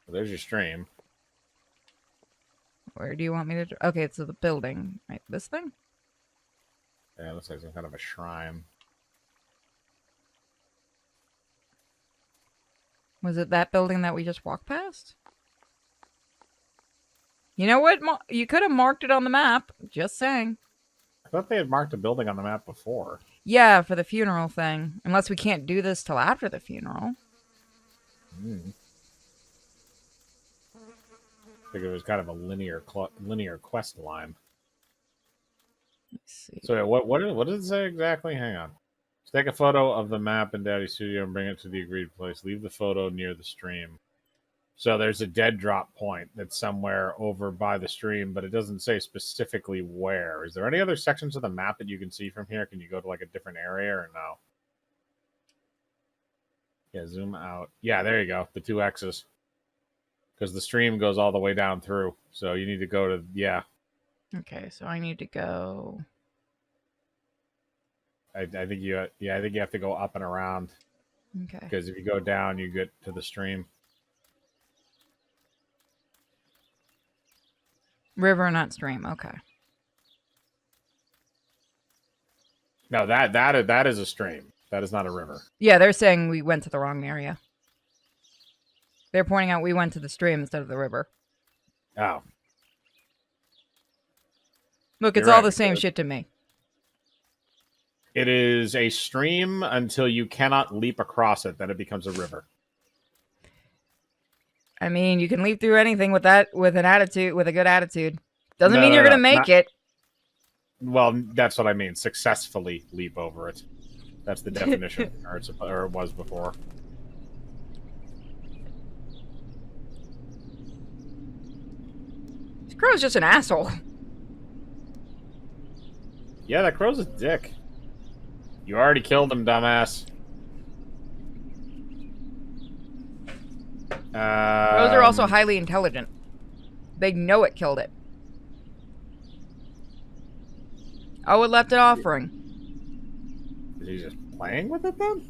Speaker 1: Well, there's your stream.
Speaker 2: Where do you want me to... Okay, it's the building. Right, this thing?
Speaker 1: Yeah, it looks like some kind of a shrine.
Speaker 2: Was it that building that we just walked past? You know what? You could have marked it on the map. Just saying.
Speaker 1: I thought they had marked a building on the map before.
Speaker 2: Yeah, for the funeral thing. Unless we can't do this till after the funeral.
Speaker 1: I think it was kind of a linear quest line.
Speaker 2: Let's see.
Speaker 1: So what does it say exactly? Hang on. Take a photo of the map in Daddy's studio and bring it to the agreed place. Leave the photo near the stream. So there's a dead drop point that's somewhere over by the stream, but it doesn't say specifically where. Is there any other sections of the map that you can see from here? Can you go to like a different area or no? Yeah, zoom out. Yeah, there you go. The 2 X's. Because the stream goes all the way down through. So you need to go to, yeah.
Speaker 2: Okay, so I need to go...
Speaker 1: I think you have to go up and around.
Speaker 2: Okay.
Speaker 1: Because if you go down, you get to the stream.
Speaker 2: River, not stream. Okay.
Speaker 1: No, that is a stream. That is not a river.
Speaker 2: Yeah, they're saying we went to the wrong area. They're pointing out we went to the stream instead of the river.
Speaker 1: Oh.
Speaker 2: Look, it's
Speaker 1: You're
Speaker 2: all
Speaker 1: right,
Speaker 2: the same
Speaker 1: good.
Speaker 2: shit to me.
Speaker 1: It is a stream until you cannot leap across it, then it becomes a river.
Speaker 2: I mean, you can leap through anything with an attitude, with a good attitude. Doesn't
Speaker 1: No,
Speaker 2: mean
Speaker 1: no,
Speaker 2: you're
Speaker 1: no,
Speaker 2: gonna make
Speaker 1: not-
Speaker 2: it.
Speaker 1: Well, that's what I mean. Successfully leap over it. That's the definition, or it was before.
Speaker 2: This crow's just an asshole.
Speaker 1: Yeah, that crow's a dick. You already killed him, dumbass.
Speaker 2: Crows are also highly intelligent. They know it killed it. Oh, it left an offering.
Speaker 1: Is he just playing with it then?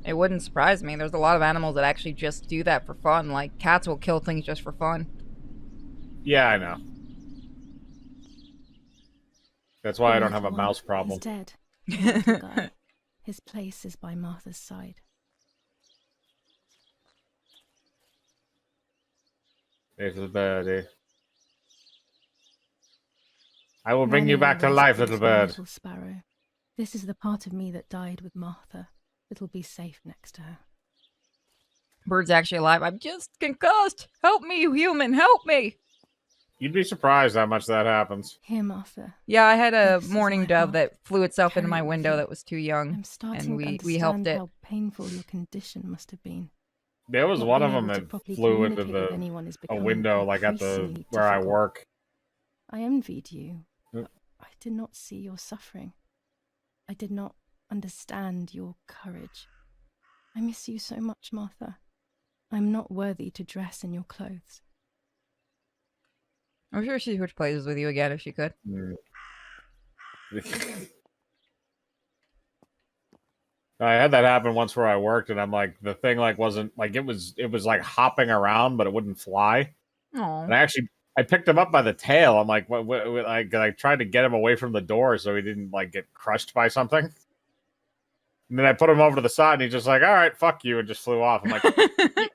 Speaker 2: It wouldn't surprise me. There's a lot of animals that actually just do that for fun. Like, cats will kill things just for fun.
Speaker 1: Yeah, I know. That's why I don't have a
Speaker 3: Little one
Speaker 1: mouse problem.
Speaker 3: He's dead. The little guy. His place is by Martha's side.
Speaker 1: Little birdie. I will bring
Speaker 3: Many
Speaker 1: you back to
Speaker 3: are
Speaker 1: life,
Speaker 3: rescued
Speaker 1: little
Speaker 3: by
Speaker 1: bird.
Speaker 3: Little sparrow. This is the part of me that died with Martha. It'll be safe next to her.
Speaker 2: Bird's actually alive. I'm just concussed. Help me, you human. Help me.
Speaker 1: You'd be surprised how much that happens.
Speaker 3: Here, Martha.
Speaker 2: Yeah, I had a
Speaker 3: This is
Speaker 2: mourning
Speaker 3: my
Speaker 2: dove
Speaker 3: heart.
Speaker 2: that flew itself into
Speaker 3: Carry
Speaker 2: my
Speaker 3: it with
Speaker 2: window
Speaker 3: you.
Speaker 2: that was too young.
Speaker 3: I'm starting
Speaker 2: and
Speaker 3: to
Speaker 2: we
Speaker 3: understand
Speaker 2: helped it.
Speaker 3: how painful your condition must have been.
Speaker 1: There was
Speaker 3: Not
Speaker 1: one of
Speaker 3: being
Speaker 1: them
Speaker 3: able to
Speaker 1: that
Speaker 3: properly
Speaker 1: flew into
Speaker 3: communicate with anyone is
Speaker 1: a
Speaker 3: becoming
Speaker 1: window, like at the
Speaker 3: increasingly
Speaker 1: where I
Speaker 3: difficult.
Speaker 1: work.
Speaker 3: I envied you.
Speaker 1: Yep.
Speaker 3: I did not see your suffering. I did not understand your courage. I miss you so much, Martha. I'm not worthy to dress in your clothes.
Speaker 2: I'm sure she'd switch places with you again if she could.
Speaker 1: I had that happen once where I worked, and I'm like, the thing like wasn't like it was like hopping around, but it wouldn't fly.
Speaker 2: Oh.
Speaker 1: And I picked him up by the tail. I'm like, what I tried to get him away from the door so he didn't like get crushed by something. And then I put him over to the side, and he's just like, "All right, fuck you," and just flew off. I'm like,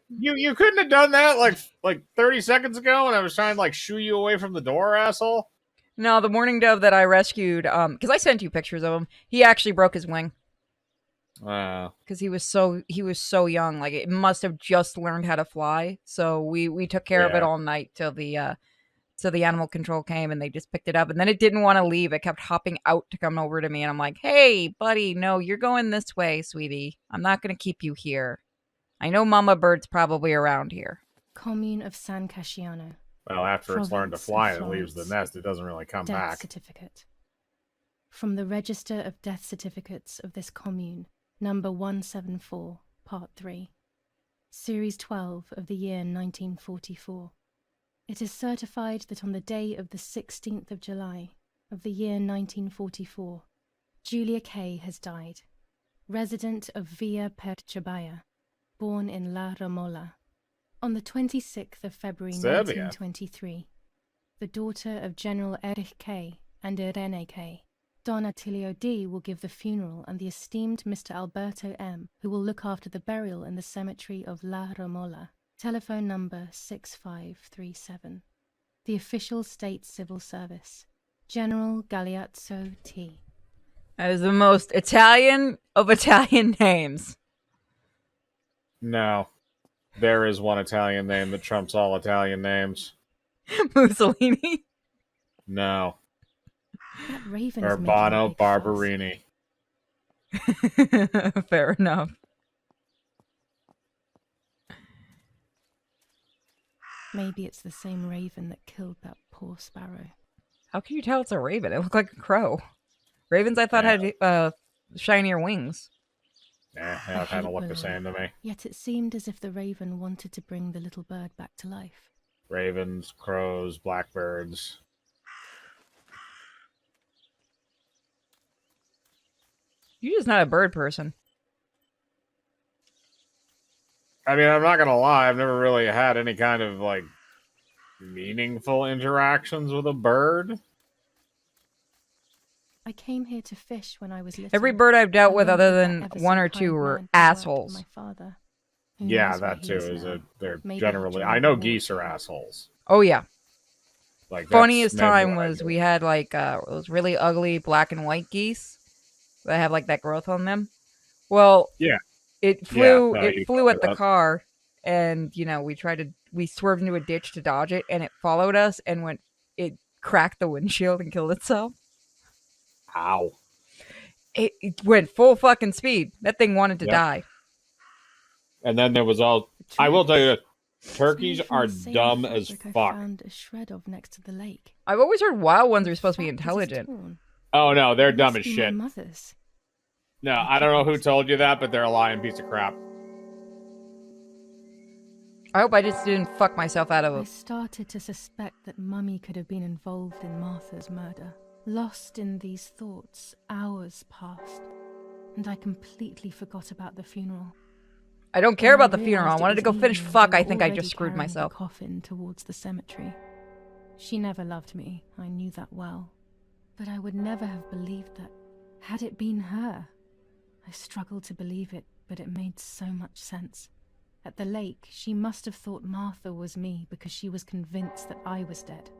Speaker 1: you couldn't have done that like 30 seconds ago when I was trying to like shoo you away from the door, asshole.
Speaker 2: No, the mourning dove that I rescued, because I sent you pictures of him. He actually broke his wing because he was so young. Like it must have just learned how to fly. So we took care of it all night till the animal control came and they just picked it up. And then it didn't want to leave. It kept hopping out to come over to me. And I'm like, hey, buddy, no, you're going this way, sweetie. I'm not going to keep you here. I know Mama Bird's probably around here.
Speaker 3: Commune of San Casciano.
Speaker 1: Well, after it's learned to
Speaker 3: Province
Speaker 1: fly
Speaker 3: of
Speaker 1: and it leaves the
Speaker 3: Florence.
Speaker 1: nest, it doesn't really come
Speaker 3: Death
Speaker 1: back.
Speaker 3: certificate. From the Register of Death Certificates of this commune, number 174, part 3. Series 12 of the year 1944. It is certified that on the day of the 16th of July of the year 1944, Julia Kay has died, resident of Villa Perchabaya, born in La Ramola. On the 26th of February
Speaker 1: Serbia.
Speaker 3: 1923, the daughter of General Erich Kay and Irene Kay, Don Attilio D. will give the funeral and the esteemed Mr. Alberto M., who will look after the burial in the cemetery of La Ramola. Telephone number 6537. The official state civil service. General Galeazzo T.
Speaker 2: That is the most Italian of Italian names.
Speaker 1: No. There is one Italian name that trumps all Italian names.
Speaker 2: Mussolini.
Speaker 1: No.
Speaker 3: That raven is making a
Speaker 1: Urbano
Speaker 3: big fuss.
Speaker 1: Barberini.
Speaker 2: Fair enough.
Speaker 3: Maybe it's the same raven that killed that poor sparrow.
Speaker 2: How can you tell it's a raven? It looked like a crow. Ravens, I thought, had shinier wings.
Speaker 1: Yeah, it kind of looked the same to me.
Speaker 3: Yet it seemed as if the raven wanted to bring the little bird back to life.
Speaker 1: Ravens, crows, blackbirds.
Speaker 2: You're just not a bird person.
Speaker 1: I mean, I'm not gonna lie, I've never really had any kind of like meaningful interactions with a bird.
Speaker 3: I came here to fish when I was little.
Speaker 2: Every bird I've dealt
Speaker 3: I
Speaker 2: with,
Speaker 3: went
Speaker 2: other
Speaker 3: that
Speaker 2: than
Speaker 3: ever
Speaker 2: one
Speaker 3: so
Speaker 2: or two,
Speaker 3: kind
Speaker 2: were
Speaker 3: man who worked for
Speaker 2: assholes.
Speaker 3: My father. Who
Speaker 1: Yeah,
Speaker 3: knows where
Speaker 1: that
Speaker 3: he
Speaker 1: too.
Speaker 3: is now.
Speaker 1: They're
Speaker 3: Maybe
Speaker 1: generally.
Speaker 3: during
Speaker 1: I
Speaker 3: the
Speaker 1: know
Speaker 3: war.
Speaker 1: geese are assholes.
Speaker 2: Oh yeah.
Speaker 1: Like
Speaker 2: Funniest
Speaker 1: that's maybe
Speaker 2: time
Speaker 1: what I
Speaker 2: was
Speaker 1: do.
Speaker 2: we had like those really ugly black and white geese that have like that growth on them. Well,
Speaker 1: Yeah.
Speaker 2: it flew.
Speaker 1: Yeah, no,
Speaker 2: it
Speaker 1: you
Speaker 2: flew
Speaker 1: told
Speaker 2: at
Speaker 1: me
Speaker 2: the
Speaker 1: that.
Speaker 2: car, and we swerved into a ditch to dodge it, and it followed us and it cracked the windshield and killed itself.
Speaker 1: Ow.
Speaker 2: It went full fucking speed. That thing wanted to
Speaker 1: Yep.
Speaker 2: die.
Speaker 1: And then there was all. I will tell you that turkeys
Speaker 3: It's made from
Speaker 1: are
Speaker 3: the same
Speaker 1: dumb as
Speaker 3: fabric I
Speaker 1: fuck.
Speaker 3: found a shred of next to the lake.
Speaker 2: I've always heard wild ones are supposed to be
Speaker 3: The fact that it's
Speaker 2: intelligent.
Speaker 3: torn.
Speaker 1: Oh no, they're
Speaker 3: It
Speaker 1: dumb
Speaker 3: must
Speaker 1: as
Speaker 3: be
Speaker 1: shit.
Speaker 3: My mother's.
Speaker 1: No, I don't know who told you that, but they're a lying piece of crap.
Speaker 2: I hope I just didn't fuck myself out of
Speaker 3: I
Speaker 2: it.
Speaker 3: started to suspect that Mummy could have been involved in Martha's murder. Lost in these thoughts, hours passed, and I completely forgot about the funeral.
Speaker 2: I don't care
Speaker 3: When
Speaker 2: about the funeral. I
Speaker 3: realised it
Speaker 2: wanted to
Speaker 3: was
Speaker 2: go finish
Speaker 3: evening,
Speaker 2: fuck.
Speaker 3: they
Speaker 2: I
Speaker 3: were
Speaker 2: think I
Speaker 3: already
Speaker 2: just screwed
Speaker 3: carrying
Speaker 2: myself.
Speaker 3: The coffin towards the cemetery. She never loved me. I knew that well. But I would never have believed that. Had it been her? I struggled to believe it, but it made so much sense. At the lake, she must have thought Martha was me because she was convinced that I was dead.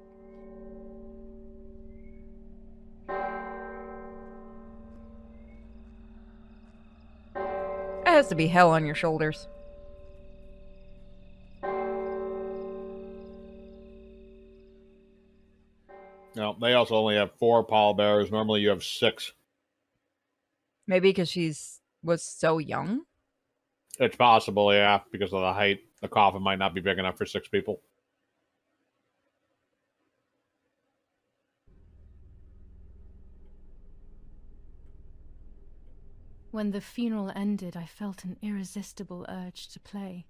Speaker 2: has to be hell on your shoulders.
Speaker 1: No, they also only have 4 pallbearers. Normally you have 6.
Speaker 2: Maybe because was so young?
Speaker 1: It's possible, yeah, because of the height. The coffin might not be big enough for 6 people.
Speaker 3: When the funeral ended, I felt an irresistible urge to play.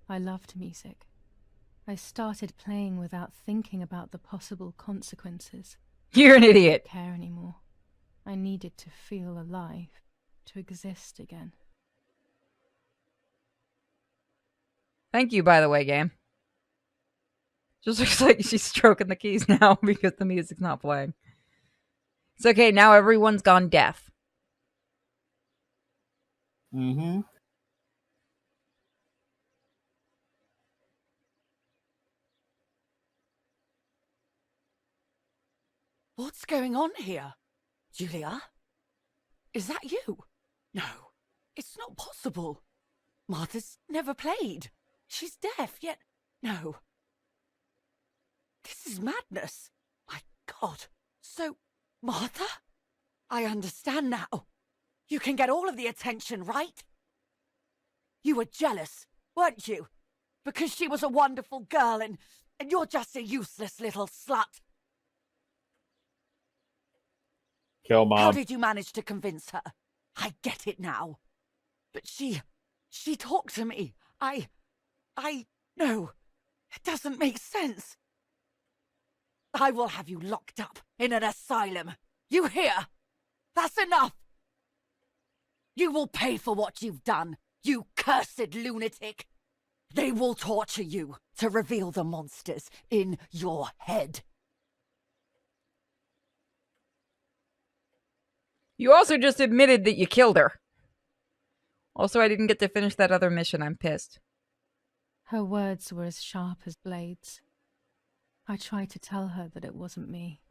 Speaker 3: I loved music. I started playing without thinking about the possible consequences.
Speaker 2: You're an idiot.
Speaker 3: I didn't care anymore. I needed to feel alive, to exist again.
Speaker 2: Thank you, by the way, game. Just looks like she's stroking the keys now because the music's not playing. It's okay, now everyone's gone deaf.
Speaker 1: Mm-hmm.
Speaker 10: What's going on here? Julia? Is that you? No, it's not possible. Martha's never played. She's deaf, yet... No. This is madness. My God. So, Martha? I understand now. You can get all of the attention, right? You were jealous, weren't you? Because she was a wonderful girl and you're just a useless little slut.
Speaker 1: Kill Mom.
Speaker 10: How did you manage to convince her? I get it now. But she talked to me. No, it doesn't make sense. I will have you locked up in an asylum. You hear? That's enough. You will pay for what you've done, you cursed lunatic. They will torture you to reveal the monsters in your head.
Speaker 2: You also just admitted that you killed her. Also, I didn't get to finish that other mission. I'm pissed.
Speaker 3: Her words were as sharp as blades. I tried to tell her that it wasn't me.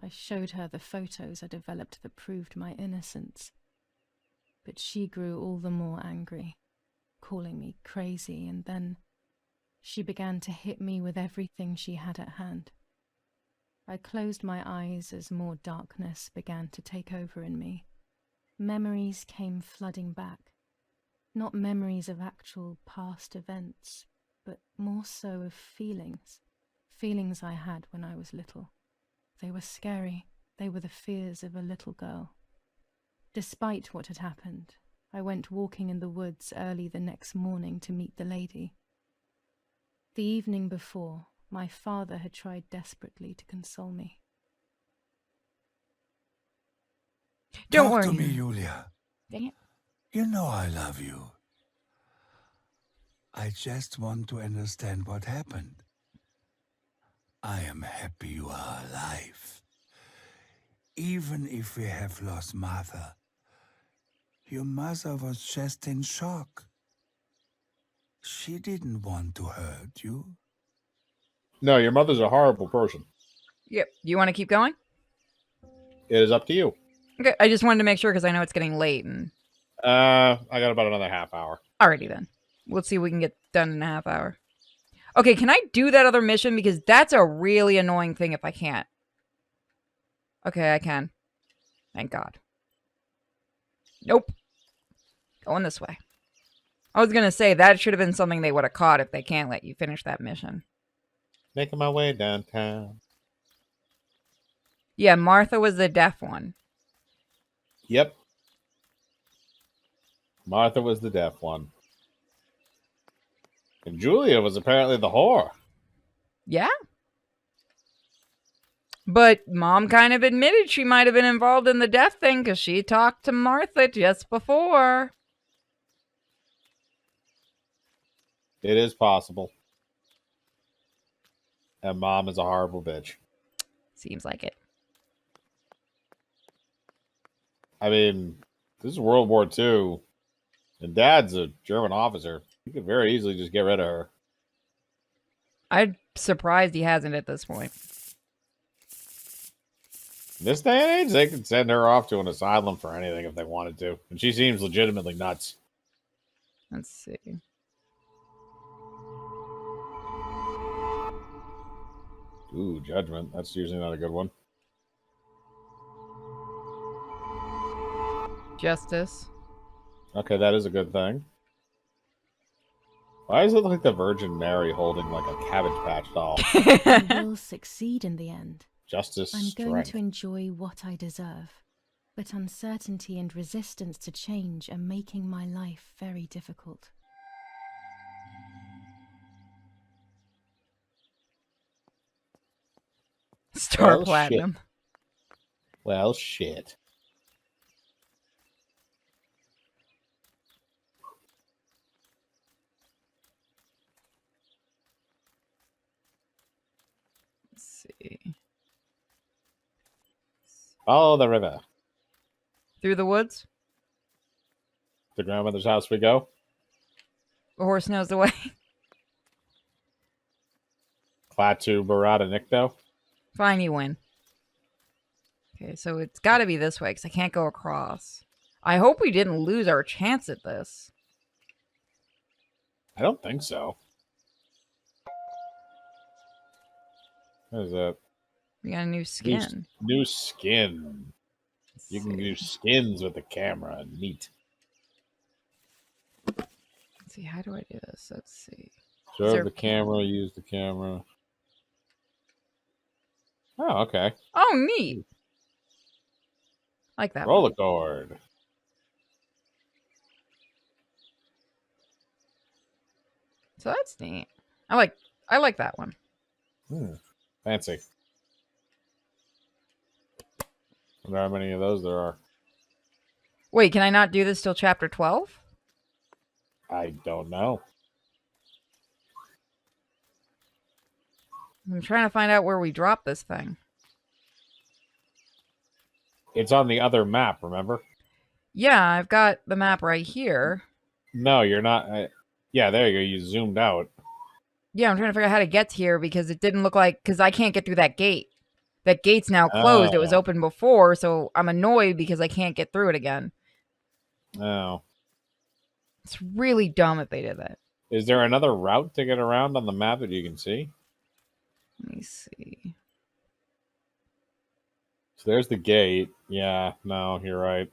Speaker 3: I showed her the photos I developed that proved my innocence. But she grew all the more angry, calling me crazy, and then she began to hit me with everything she had at hand. I closed my eyes as more darkness began to take over in me. Memories came flooding back. Not memories of actual past events, but more so of feelings. Feelings I had when I was little. They were scary. They were the fears of a little girl. Despite what had happened, I went walking in the woods early the next morning to meet the lady. The evening before, my father had tried desperately to console me.
Speaker 2: Don't
Speaker 8: Talk
Speaker 2: worry.
Speaker 8: to me, Julia.
Speaker 2: Dang it.
Speaker 8: You know I love you. I just want to understand what happened. I am happy you are alive. Even if we have lost Martha, your mother was just in shock. She didn't want to hurt you.
Speaker 1: No, your mother's a horrible person.
Speaker 2: Yep. You want to keep going?
Speaker 1: It is up to you.
Speaker 2: Okay. I just wanted to make sure because I know it's getting late. And
Speaker 1: I got about another half hour.
Speaker 2: alrighty then. Let's see what we can get done in a half hour. Okay, can I do that other mission? Because that's a really annoying thing if I can't. Okay, I can. Thank God. Nope. Going this way. I was going to say, that should have been something they would have caught if they can't let you finish that mission.
Speaker 1: Making my way downtown.
Speaker 2: Yeah, Martha was the deaf one.
Speaker 1: Yep. Martha was the deaf one. And Julia was apparently the whore.
Speaker 2: Yeah. But Mom kind of admitted she might have been involved in the deaf thing because she talked to Martha just before.
Speaker 1: It is possible. And Mom is a horrible bitch.
Speaker 2: Seems like it.
Speaker 1: I mean, this is World War II. And Dad's a German officer. You could very easily just get rid of her.
Speaker 2: I'm surprised he hasn't at this point.
Speaker 1: In this day and age, they could send her off to an asylum for anything if they wanted to. And she seems legitimately nuts.
Speaker 2: Let's see.
Speaker 1: Ooh, Judgment. That's usually not a good one.
Speaker 2: Justice.
Speaker 1: Okay, that is a good thing. Why does it look like the Virgin Mary holding like a Cabbage Patch doll?
Speaker 3: I will succeed in the end.
Speaker 1: Justice,
Speaker 3: I'm going
Speaker 1: strength.
Speaker 3: to enjoy what I deserve. But uncertainty and resistance to change are making my life very difficult.
Speaker 2: Star
Speaker 1: Well,
Speaker 2: Platinum.
Speaker 1: Shit. Well, shit.
Speaker 2: Let's see.
Speaker 1: Follow the river.
Speaker 2: Through the woods?
Speaker 1: To grandmother's house we go.
Speaker 2: The horse knows the way.
Speaker 1: Klaatu Barada Nikto.
Speaker 2: Fine, you win. Okay, so it's got to be this way because I can't go across. I hope we didn't lose our chance at this.
Speaker 1: I don't think so. What is that?
Speaker 2: We got a new skin.
Speaker 1: New skin.
Speaker 2: Let's
Speaker 1: You can
Speaker 2: see.
Speaker 1: do skins with the camera. Neat.
Speaker 2: Let's see, how do I do this? Let's see.
Speaker 1: Serve
Speaker 2: there-
Speaker 1: the camera, use the camera. Oh, okay.
Speaker 2: Oh, neat. Like that.
Speaker 1: Roll
Speaker 2: one.
Speaker 1: a cord.
Speaker 2: So that's neat. I like that one.
Speaker 1: Fancy. I wonder how many of those there are.
Speaker 2: Wait, can I not do this till chapter 12?
Speaker 1: I don't know.
Speaker 2: I'm trying to find out where we drop this thing.
Speaker 1: It's on the other map, remember?
Speaker 2: Yeah, I've got the map right here.
Speaker 1: No, you're not. Yeah, there you go. You zoomed out.
Speaker 2: Yeah, I'm trying to figure out how to get here because it didn't look like... Because I can't get through that gate. That gate's now closed. It was
Speaker 1: Oh.
Speaker 2: open before, so I'm annoyed because I can't get through it again.
Speaker 1: Oh.
Speaker 2: It's really dumb if they did that.
Speaker 1: Is there another route to get around on the map that you can see?
Speaker 2: Let me see.
Speaker 1: So there's the gate. Yeah, no, you're right.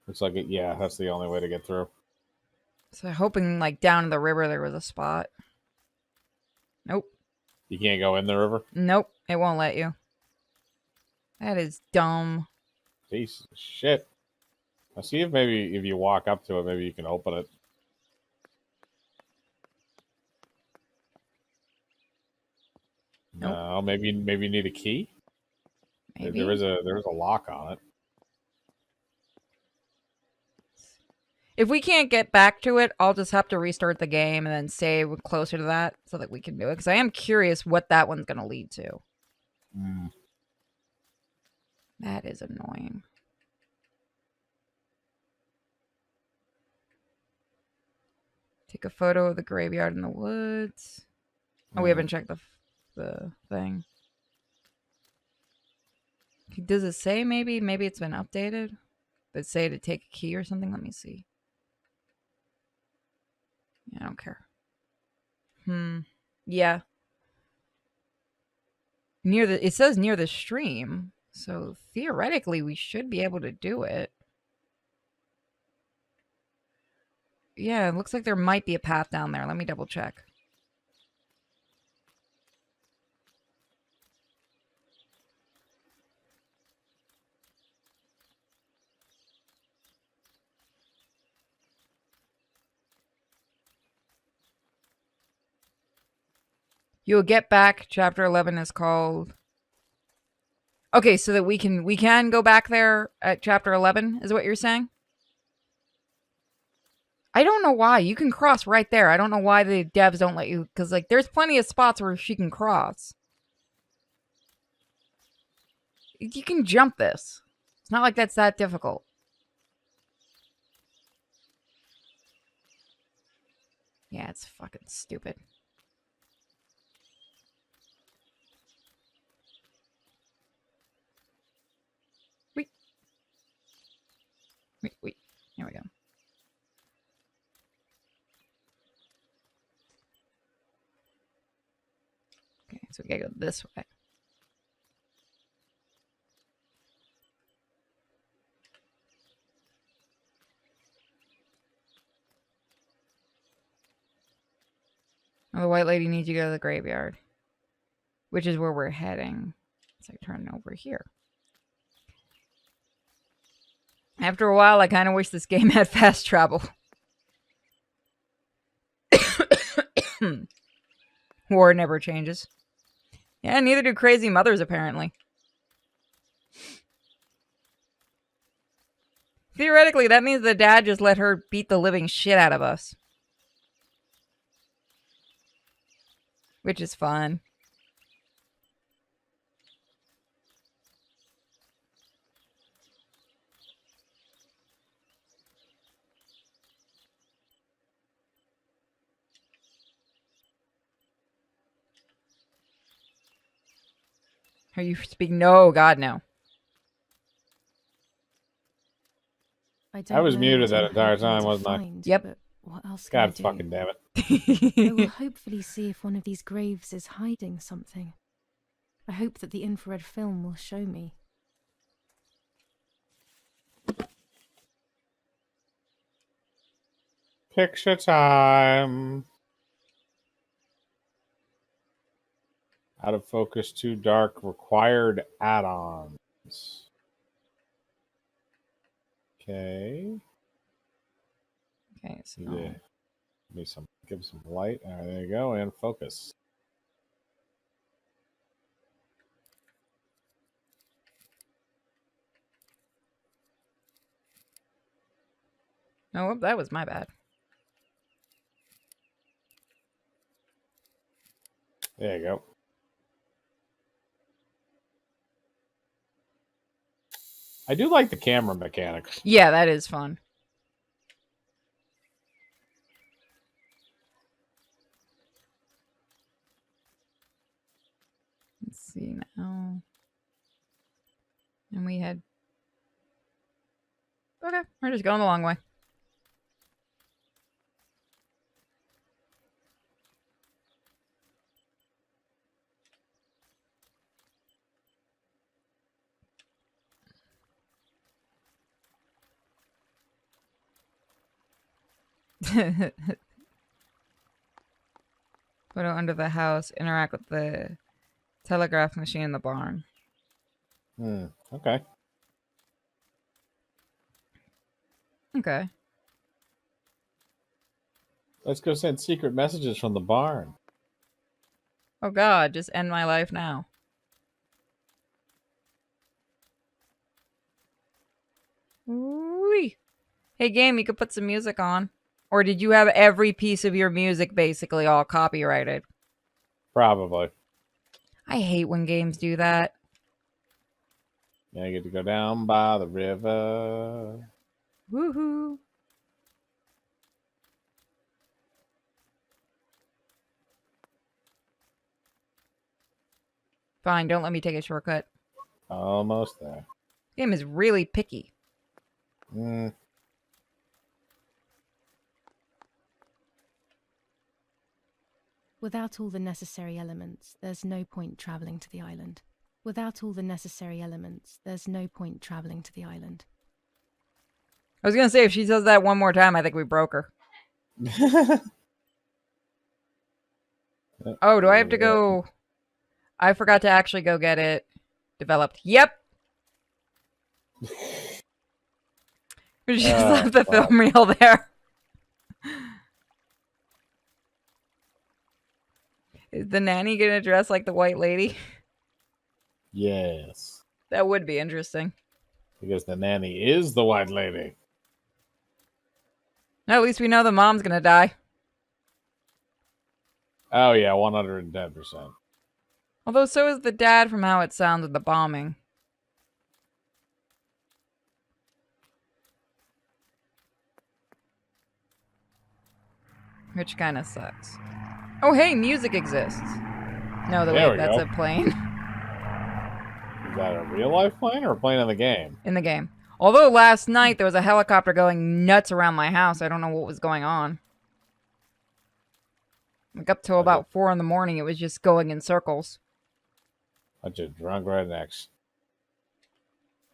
Speaker 1: Looks like it. Yeah, that's the only way to get through.
Speaker 2: So hoping like down in the river there was a spot. Nope.
Speaker 1: You can't go in the river?
Speaker 2: Nope. It won't let you. That is dumb.
Speaker 1: Piece of shit. I'll see if maybe if you walk up to it, maybe you can open it.
Speaker 2: Nope.
Speaker 1: No, maybe you need a key.
Speaker 2: Maybe.
Speaker 1: There is a lock on it.
Speaker 2: If we can't get back to it, I'll just have to restart the game and then save closer to that so that we can do it. Because I am curious what that one's going to lead to. That is annoying. Take a photo of the graveyard in the woods. Oh, we haven't checked the thing. Does it say maybe? Maybe it's been updated? Does it say to take a key or something? Let me see. Yeah, I don't care. Yeah. It says near the stream, so theoretically we should be able to do it. Yeah, it looks like there might be a path down there. Let me double check. You'll get back. Chapter 11 is called. Okay, so that we can go back there at chapter 11 is what you're saying? I don't know why. You can cross right there. I don't know why the devs don't let you, because like there's plenty of spots where she can cross. You can jump this. It's not like that's that difficult. Yeah, it's fucking stupid. Wait. Here we go. So we gotta go this way. Oh, the white lady needs you to go to the graveyard, which is where we're heading. So I turn over here. After a while, I kind of wish this game had fast travel. War never changes. Yeah, neither do crazy mothers, apparently. Theoretically, that means the dad just let her beat the living shit out of us. Which is fun. Are you speaking? No, God, no.
Speaker 3: I
Speaker 1: was
Speaker 3: don't know
Speaker 1: muted
Speaker 3: what
Speaker 1: that
Speaker 3: I'm
Speaker 1: entire
Speaker 3: hoping
Speaker 1: time,
Speaker 3: to
Speaker 1: wasn't I?
Speaker 3: find,
Speaker 2: Yep.
Speaker 3: But what else can I
Speaker 1: God
Speaker 3: do?
Speaker 1: fucking damn
Speaker 3: I
Speaker 1: it.
Speaker 3: will hopefully see if one of these graves is hiding something. I hope that the infrared film will show me.
Speaker 1: Picture time. Out of focus, too dark. Required add-ons. Okay.
Speaker 2: Okay, so
Speaker 1: Yeah. Give some light. There you go, and focus.
Speaker 2: oh, that was my bad.
Speaker 1: There you go. I do like the camera mechanics.
Speaker 2: Yeah, that is fun. Let's see now. And we had... Okay, we're just going the long way. Photo under the house. Interact with the telegraph machine in the barn.
Speaker 1: Okay.
Speaker 2: Okay.
Speaker 1: Let's go send secret messages from the barn.
Speaker 2: Oh God, just end my life now. Ooh-wee. Hey game, you could put some music on. Or did you have every piece of your music basically all copyrighted?
Speaker 1: Probably.
Speaker 2: I hate when games do that.
Speaker 1: Yeah, you get to go down by the river.
Speaker 2: Woohoo. Fine, don't let me take a shortcut.
Speaker 1: Almost there.
Speaker 2: Game is really picky.
Speaker 3: Without all the necessary elements, there's no point travelling to the island. Without all the necessary elements, there's no point travelling to the island.
Speaker 2: I was gonna say, if she says that one more time, I think we broke her. Oh, do I have to go? I forgot to actually go get it developed. Yep. We just left the film reel there. Is the nanny gonna dress like the white lady?
Speaker 1: Yes.
Speaker 2: That would be interesting.
Speaker 1: Because the nanny is the white lady.
Speaker 2: No, at least we know the mom's gonna die.
Speaker 1: Oh, yeah, 110%.
Speaker 2: Although so is the dad from how it sounds with the bombing. Which kind of sucks. Oh, hey, music exists. No, wait, that's a plane.
Speaker 1: Is that a real life plane or a plane in the game?
Speaker 2: In the game. Although last night there was a helicopter going nuts around my house. I don't know what was going on. Like up till about 4 in the morning, it was just going in circles.
Speaker 1: Bunch of drunk rednecks.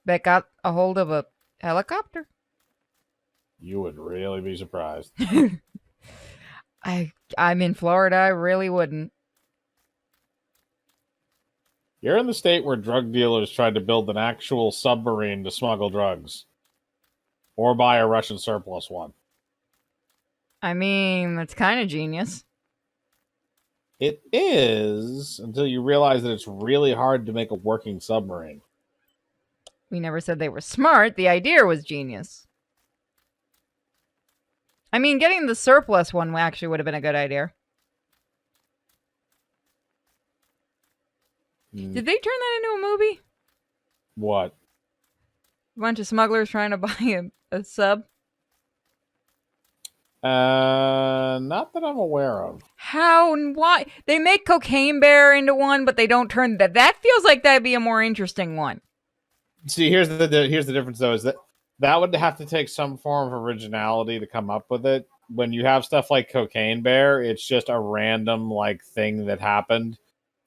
Speaker 2: That got a hold of a helicopter.
Speaker 1: You would really be surprised.
Speaker 2: I'm in Florida. I really wouldn't.
Speaker 1: You're in the state where drug dealers tried to build an actual submarine to smuggle drugs. Or buy a Russian surplus one.
Speaker 2: I mean, that's kind of genius.
Speaker 1: It is, until you realize that it's really hard to make a working submarine.
Speaker 2: We never said they were smart. The idea was genius. I mean, getting the surplus one actually would have been a good idea. Did they turn that into a movie?
Speaker 1: What?
Speaker 2: A bunch of smugglers trying to buy a sub?
Speaker 1: Not that I'm aware of.
Speaker 2: How and why? They make Cocaine Bear into one, but they don't turn that. That feels like that'd be a more interesting one.
Speaker 1: See, here's the difference, though, is that would have to take some form of originality to come up with it. When you have stuff like Cocaine Bear, it's just a random like thing that happened,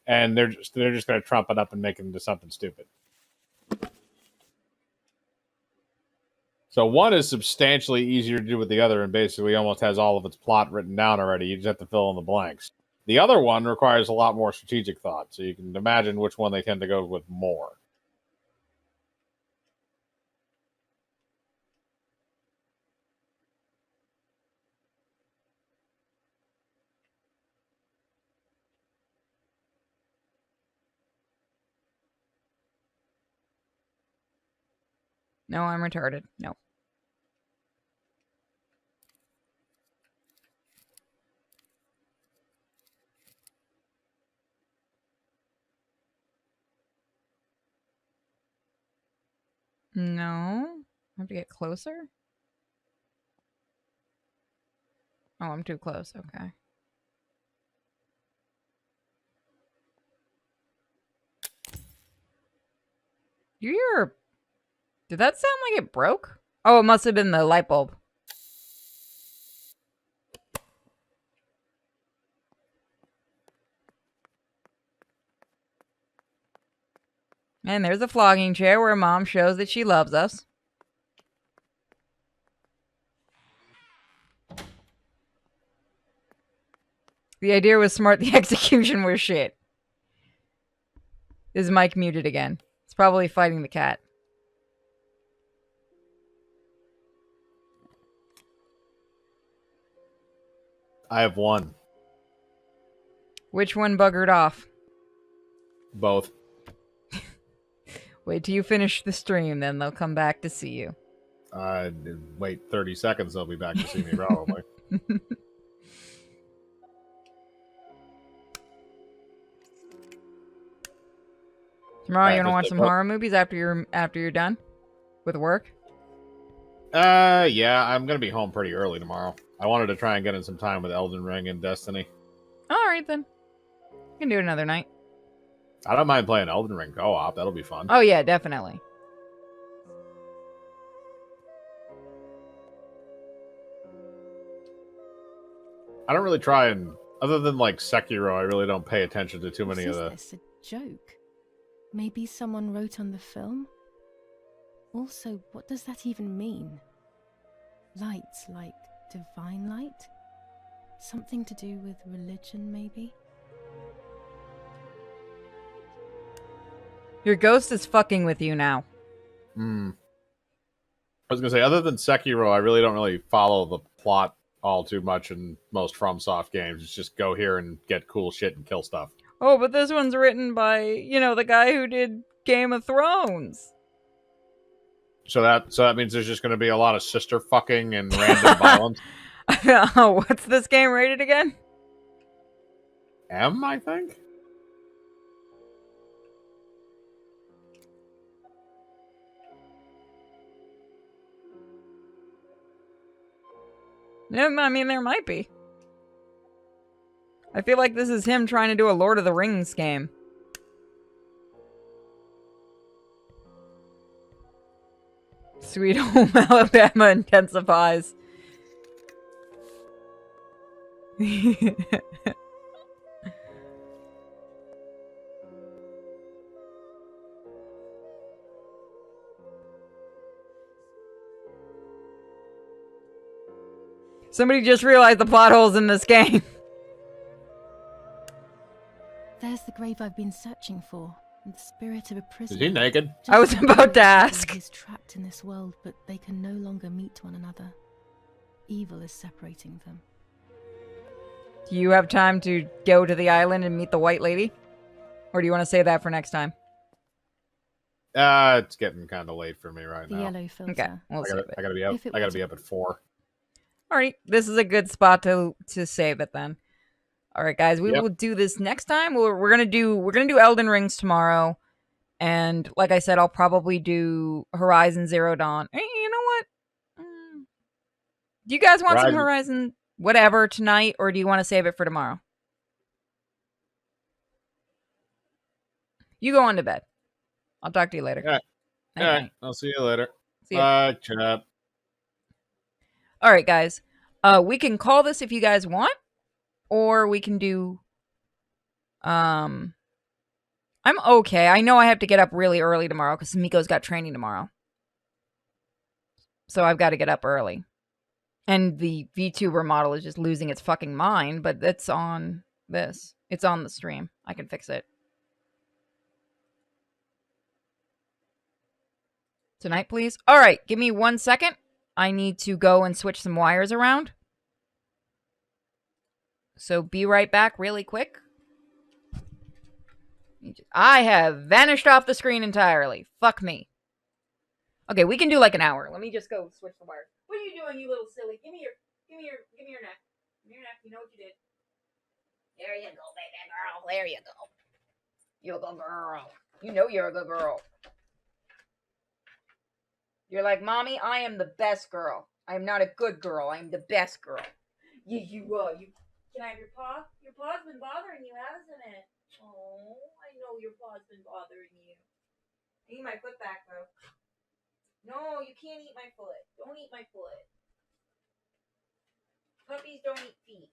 Speaker 1: and they're just going to trump it up and make it into something stupid. So one is substantially easier to do with the other, and basically almost has all of its plot written down already. You just have to fill in the blanks. The other one requires a lot more strategic thought, so you can imagine which one they tend to go with more.
Speaker 2: No, I'm retarded. No. No. I have to get closer? Oh, I'm too close. Okay. Did that sound like it broke? Oh, it must have been the light bulb. And there's a flogging chair where Mom shows that she loves us. The idea was smart. The execution was shit. Is Mike muted again? It's probably fighting the cat.
Speaker 1: I have one.
Speaker 2: Which one buggered off?
Speaker 1: Both.
Speaker 2: Wait till you finish the stream, then they'll come back to see you.
Speaker 1: Wait 30 seconds, they'll be back to see me, probably.
Speaker 2: Tomorrow, you want to watch some horror movies after you're done with work?
Speaker 1: Yeah, I'm gonna be home pretty early tomorrow. I wanted to try and get in some time with Elden Ring and Destiny.
Speaker 2: All right then, you can do it another night.
Speaker 1: I don't mind playing Elden Ring co-op. That'll be fun.
Speaker 2: Oh yeah, definitely.
Speaker 1: I don't really try and, other than like Sekiro, I really don't pay attention to too many of the.
Speaker 3: Is this a joke? Maybe someone wrote on the film? Also, what does that even mean? Lights like divine light? Something to do with religion, maybe?
Speaker 2: Your ghost is fucking with you now.
Speaker 1: I was gonna say, other than Sekiro, I really don't really follow the plot all too much in most FromSoft games. It's just go here and get cool shit and kill stuff.
Speaker 2: Oh, but this one's written by, the guy who did Game of Thrones.
Speaker 1: So that means there's just going to be a lot of sister fucking and random violence.
Speaker 2: Oh, what's this game rated again?
Speaker 1: M, I think.
Speaker 2: No, I mean, there might be. I feel like this is him trying to do a Lord of the Rings game. Sweet Home Alabama intensifies. Somebody just realized the plot holes in this game.
Speaker 3: There's the grave I've been searching for. The spirit of a prisoner.
Speaker 1: Is he naked?
Speaker 2: I was about to ask.
Speaker 3: He's trapped in this world, but they can no longer meet one another. Evil is separating them.
Speaker 2: Do you have time to go to the island and meet the white lady? Or do you want to save that for next time?
Speaker 1: It's getting kind of late for me right
Speaker 3: The
Speaker 1: now.
Speaker 3: yellow filter.
Speaker 2: Okay, we'll save it.
Speaker 1: I gotta be up. I gotta be up at 4.
Speaker 2: All right, this is a good spot to save it then. All right, guys, we will do this next time. We're gonna do Elden Rings tomorrow, and like I said, I'll probably do Horizon Zero Dawn. Hey, you know what? Do you guys want some Horizon whatever tonight, or do you want to save it for tomorrow? You go on to bed. I'll talk to you later.
Speaker 1: All right. All right. I'll see you later.
Speaker 2: See ya.
Speaker 1: Bye, chap.
Speaker 2: All right, guys. We can call this if you guys want, or we can do. I'm okay. I know I have to get up really early tomorrow because Miko's got training tomorrow, so I've got to get up early. And the VTuber model is just losing its fucking mind, but it's on this. It's on the stream. I can fix it. Tonight, please. All right, give me 1 second. I need to go and switch some wires around. So be right back really quick. I have vanished off the screen entirely. Fuck me. Okay, we can do like an hour. Let me just go switch the wires. What are you doing, you little silly? Give me your neck. Give me your neck. You know what you did. There you go, baby girl. There you go. You're a good girl. You know you're a good girl. You're like, Mommy, I am the best girl. I am not a good girl. I am the best girl. You. Can I have your paw? Your paw's been bothering you, hasn't it? Oh, I know your paw's been bothering you. I need my foot back, though. No, you can't eat my foot. Don't eat my foot. Puppies don't eat feet.